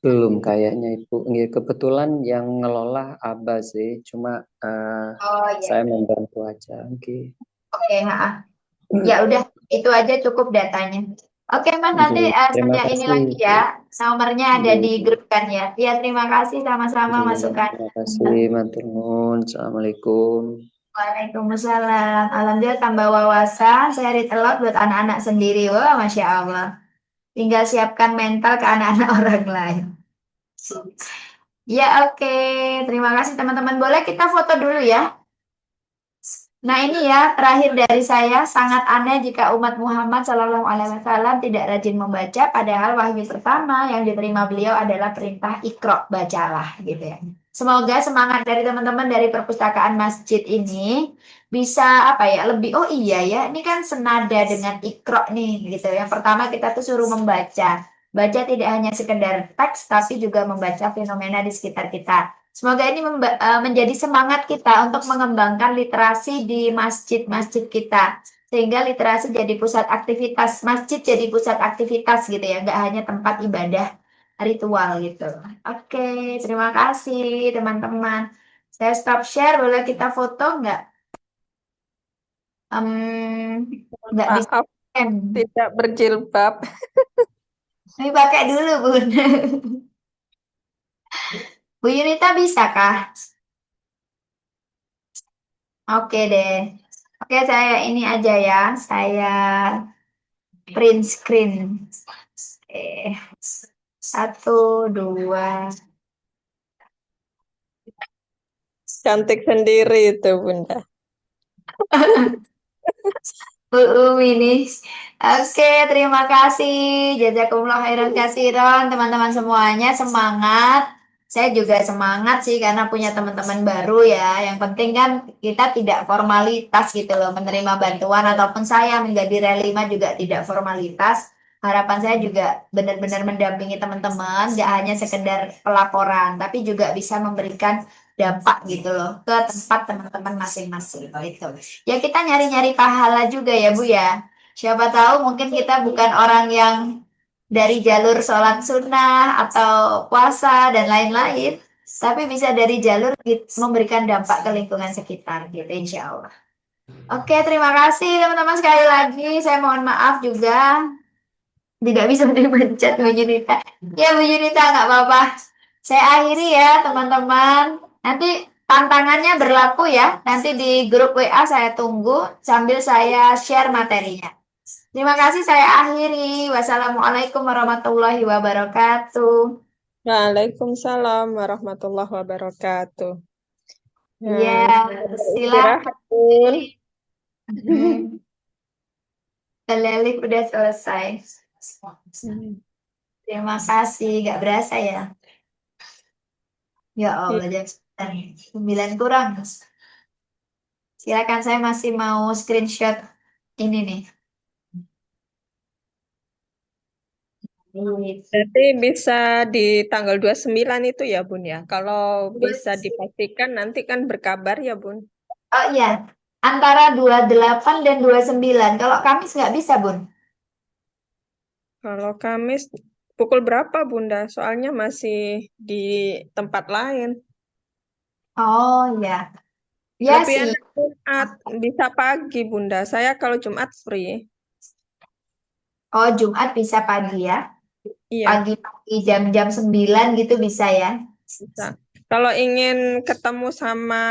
Belum kayaknya Ibu. Nggih, kebetulan yang ngelola Aba sih, cuma Oh iya. saya membantu aja. Nggih. Oke, ya udah, itu aja cukup datanya. Oke, Mas, nanti Nggih, terima saya ini kasih lagi Ibu. ya. Nomornya ada Nggih, di Ibu. grup kan ya. Ya, terima kasih sama-sama masukan. Terima kasih, matur nuwun. Assalamualaikum. Waalaikumsalam. Alhamdulillah tambah wawasan. Saya read a lot buat anak-anak sendiri. Wah, Masya Allah. Tinggal siapkan mental ke anak-anak orang lain. Ya, oke. Terima kasih teman-teman. Boleh kita foto dulu ya. Nah ini ya terakhir dari saya, sangat aneh jika umat Muhammad Shallallahu Alaihi Wasallam tidak rajin membaca, padahal wahyu pertama yang diterima beliau adalah perintah Iqra, bacalah gitu ya. Semoga semangat dari teman-teman dari perpustakaan masjid ini bisa apa ya lebih, oh iya ya ini kan senada dengan Iqra nih gitu. Yang pertama kita tuh suruh membaca, baca tidak hanya sekedar teks tapi juga membaca fenomena di sekitar kita. Semoga ini menjadi semangat kita untuk mengembangkan literasi di masjid-masjid kita. Sehingga literasi jadi pusat aktivitas, masjid jadi pusat aktivitas gitu ya, nggak hanya tempat ibadah ritual gitu. Oke, terima kasih teman-teman. Saya stop share, boleh kita foto nggak? Nggak bisa. Maaf, tidak berjilbab. Ini pakai dulu, Bun. Bu Yunita bisa kah? Oke deh. Oke, saya ini aja ya. Saya print screen. Oke. Satu, dua. Cantik sendiri itu, Bunda. Ini. Oke, terima kasih. Jazakumullah khairan katsiran, teman-teman semuanya. Semangat. Saya juga semangat sih karena punya teman-teman baru ya. Yang penting kan kita tidak formalitas gitu loh. Menerima bantuan ataupun saya menjadi relima juga tidak formalitas. Harapan saya juga benar-benar mendampingi teman-teman, nggak hanya sekedar pelaporan, tapi juga bisa memberikan dampak gitu loh ke tempat teman-teman masing-masing. Itu. Ya kita nyari-nyari pahala juga ya Bu ya. Siapa tahu mungkin kita bukan orang yang dari jalur sholat sunnah atau puasa dan lain-lain. Tapi bisa dari jalur memberikan dampak ke lingkungan sekitar gitu insya Allah. Oke terima kasih teman-teman sekali lagi. Saya mohon maaf juga tidak bisa dipencet Bu Junita. Ya Bu Junita nggak apa-apa. Saya akhiri ya teman-teman. Nanti tantangannya berlaku ya. Nanti di grup WA saya tunggu sambil saya share materinya. Terima kasih saya akhiri. Wassalamualaikum warahmatullahi wabarakatuh. Waalaikumsalam warahmatullahi wabarakatuh. Iya, Nah, silakan. istirahat, Bun. Hmm. Kelelip udah selesai. Hmm. Terima kasih, gak berasa ya. Ya Iya. Allah, jam 9 kurang. Silakan, saya masih mau screenshot ini nih. Gitu. Berarti bisa di tanggal 29 itu ya, Bun ya. Kalau bisa dipastikan nanti kan berkabar ya, Bun. Oh iya, antara 28 dan 29. Kalau Kamis nggak bisa, Bun. Kalau Kamis pukul berapa, Bunda? Soalnya masih di tempat lain. Oh iya, ya Lebih sih. enak Jumat, bisa pagi, Bunda. Saya kalau Jumat free. Oh, Jumat bisa pagi ya. Iya, Pagi-pagi jam-jam 9 gitu bisa ya. bisa. Kalau ingin ketemu sama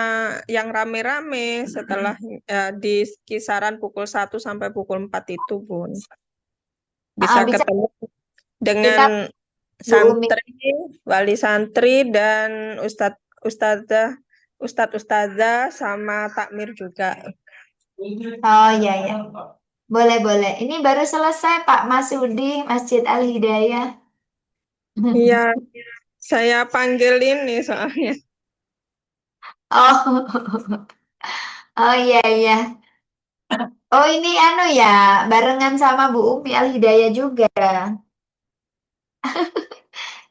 yang rame-rame setelah di kisaran pukul 1 sampai pukul 4 itu, Bun. Bisa Bisa ketemu dengan kita Bu Umi. santri, wali santri, dan ustadzah, ustadzah sama takmir juga. Oh iya ya. Boleh, boleh. Ini baru selesai Pak Masudi, Masjid Al Hidayah. Iya, saya panggil ini soalnya. Oh. Oh iya iya. Oh ini anu ya, barengan sama Bu Umi Al Hidayah juga.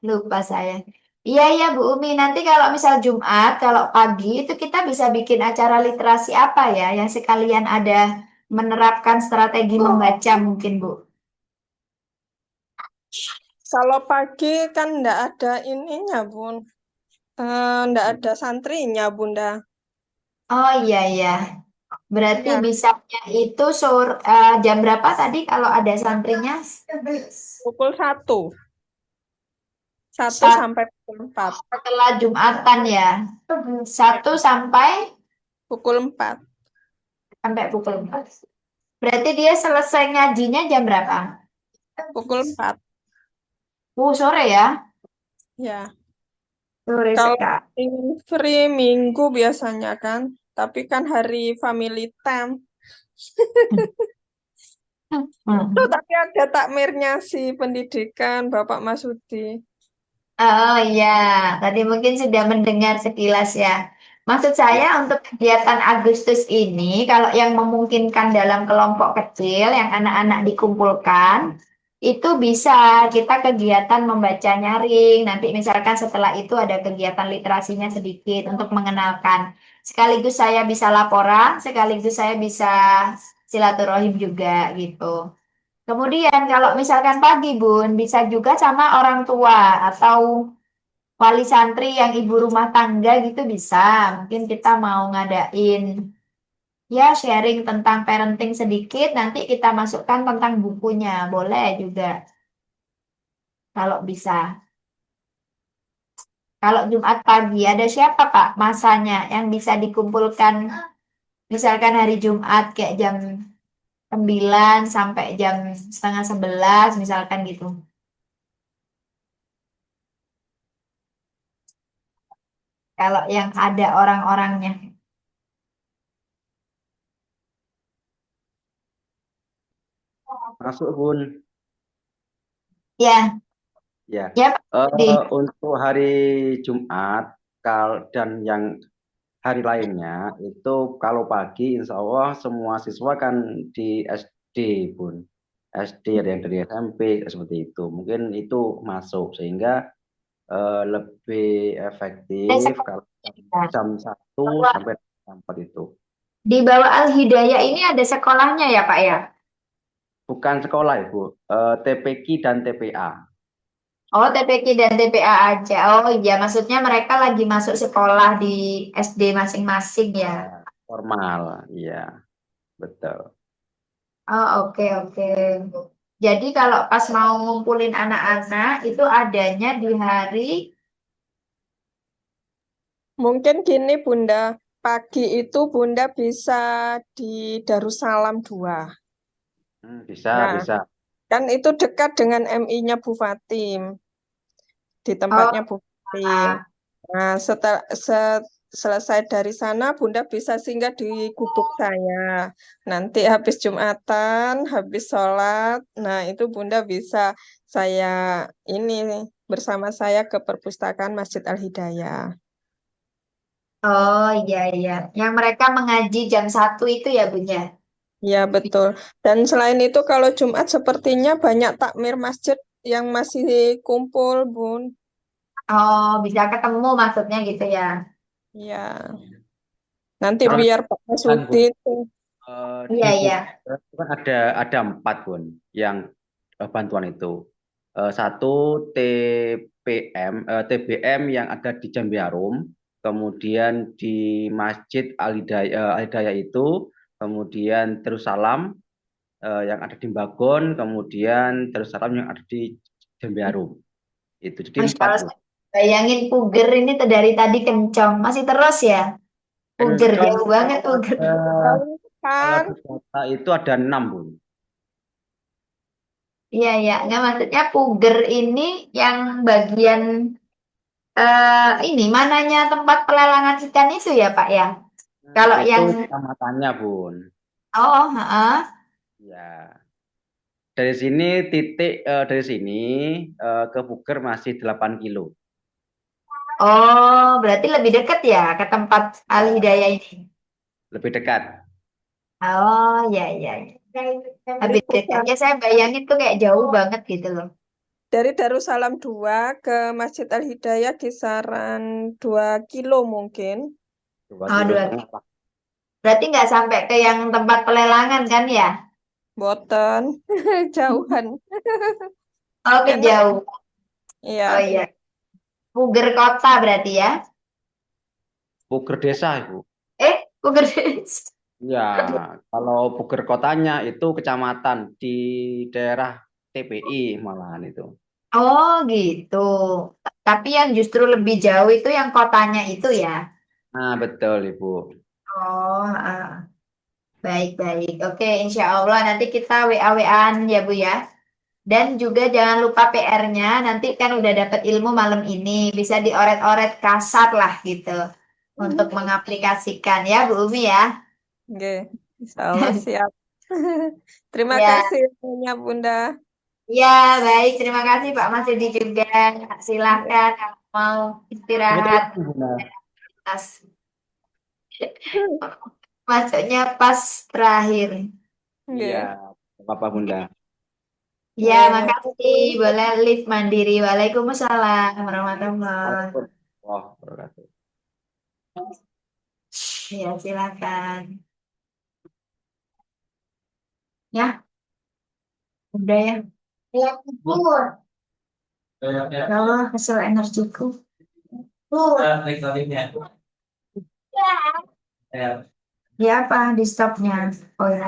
Lupa saya. Iya iya Bu Umi, nanti kalau misal Jumat, kalau pagi itu kita bisa bikin acara literasi apa ya, yang sekalian ada menerapkan strategi membaca mungkin Bu. Kalau pagi kan enggak ada ininya, Bun. Enggak ada santrinya, Bunda. Oh iya iya. Berarti Iya, bisanya itu jam berapa tadi kalau ada santrinya? pukul 1. 1 Saat sampai pukul 4. setelah Jumatan ya. 1 Pukul 4. sampai pukul 4. Berarti dia selesai ngajinya jam berapa? Pukul 4. Sore ya. Ya. Sore Kalau sekali. ingin free minggu biasanya kan, tapi kan hari family time. Tuh, Hmm. tapi ada takmirnya si pendidikan Bapak Masudi. Oh iya, tadi mungkin sudah mendengar sekilas ya. Maksud saya Ya, untuk kegiatan Agustus ini, kalau yang memungkinkan dalam kelompok kecil, yang anak-anak dikumpulkan, itu bisa kita kegiatan membaca nyaring. Nanti misalkan setelah itu ada kegiatan literasinya sedikit untuk mengenalkan. Sekaligus saya bisa laporan, sekaligus saya bisa silaturahim juga gitu. Kemudian kalau misalkan pagi Bun, bisa juga sama orang tua atau wali santri yang ibu rumah tangga gitu bisa. Mungkin kita mau ngadain ya sharing tentang parenting sedikit, nanti kita masukkan tentang bukunya. Boleh juga kalau bisa. Kalau Jumat pagi ada siapa Pak masanya yang bisa dikumpulkan misalkan hari Jumat kayak jam 9 sampai jam setengah 11 misalkan gitu. Kalau yang ada orang-orangnya. masuk Bun. Ya, Ya, ya Pak Budi. untuk hari Jumat dan yang hari lainnya itu kalau pagi insya Allah semua siswa kan di SD Bun. SD ada yang dari SMP seperti itu. Mungkin itu masuk sehingga lebih Ada efektif kalau sekolahnya. jam 1 Bahwa sampai jam 4 itu. di bawah Al Hidayah ini ada sekolahnya ya Pak ya? Bukan sekolah Ibu, TPQ dan TPA. Oh, TPQ dan TPA aja. Oh iya, maksudnya mereka lagi masuk sekolah di SD masing-masing ya. Formal, iya, betul. Oh, oke, oke. Jadi kalau pas mau ngumpulin anak-anak itu adanya di hari. Mungkin gini Bunda, pagi itu Bunda bisa di Darussalam 2. Bisa, Nah, bisa. kan itu dekat dengan MI-nya Bu Fatim, di Oh, tempatnya Bu Fatim. Nah, selesai dari sana, Bunda bisa singgah di gubuk saya. Nanti habis Jumatan, habis sholat, nah itu Bunda bisa saya ini bersama saya ke perpustakaan Masjid Al-Hidayah. Oh iya iya. Yang mereka mengaji jam 1 itu ya Bun ya? Ya, betul. Dan selain itu kalau Jumat sepertinya banyak takmir masjid yang masih kumpul, Bun. Oh bisa ketemu maksudnya gitu ya? Ya, nanti Terus biar Pak kan Masudi Bun, itu. Iya di iya. Bukit itu kan ada 4 Bun yang bantuan itu. Satu TBM yang ada di Jambi Harum, kemudian di Masjid Al-Hidayah itu, kemudian Darussalam yang ada di Bagon, kemudian Darussalam yang ada di Jambi Harum. Itu jadi Masya 4 Allah. Bun. Bayangin puger ini dari tadi kencang. Masih terus ya? Puger Kencong jauh banget puger. Tahu kalau kan? di kota itu ada 6 Bun. Iya iya. Nggak maksudnya puger ini yang bagian ini mananya tempat pelelangan ikan itu ya Pak ya? Nah, Kalau itu yang kecamatannya Bun. oh, heeh. Ya. Dari sini ke Puger masih 8 kilo. Oh, berarti lebih dekat ya ke tempat Al Ya, Hidayah ini. lebih dekat. Oh, ya ya. Ya. Lebih dekat. Ya saya bayangin tuh kayak jauh banget gitu loh. Dari Darussalam 2 ke Masjid Al-Hidayah kisaran 2 kilo mungkin. 2 Oh, kilo 2 kilo. setengah. Berarti nggak sampai ke yang tempat pelelangan kan ya? Boten, jauhan. Oh, Enak, kejauh. Oh ya. iya. Puger kota berarti ya? Puger desa, Ibu. Puger. Ya, kalau Puger kotanya itu kecamatan di daerah TPI malahan itu. Oh, gitu. Tapi yang justru lebih jauh itu yang kotanya itu ya? Nah, betul, Ibu. Oh, baik-baik. Oke, insya Allah nanti kita WA-WAan ya Bu ya. Dan juga jangan lupa PR-nya, nanti kan udah dapat ilmu malam ini, bisa dioret-oret kasar lah gitu. Untuk mengaplikasikan ya Bu Umi ya. Oke, insya Allah siap. Terima Ya, kasih banyak, Bunda. ya baik. Terima kasih Pak Masudi juga. Silahkan kalau mau Ini istirahat. telepon, Bunda. Pas- Masuknya pas terakhir. Iya, Oke. apa Bunda? Ya, Oke. makasih. Boleh live mandiri. Waalaikumsalam warahmatullahi. Waalaikumsalam. Wah, wabarakatuh. Ya, silakan. Ya, udah ya. Ya, ampun. Ya Allah, hasil energiku. Ya apa di stopnya? Oh ya.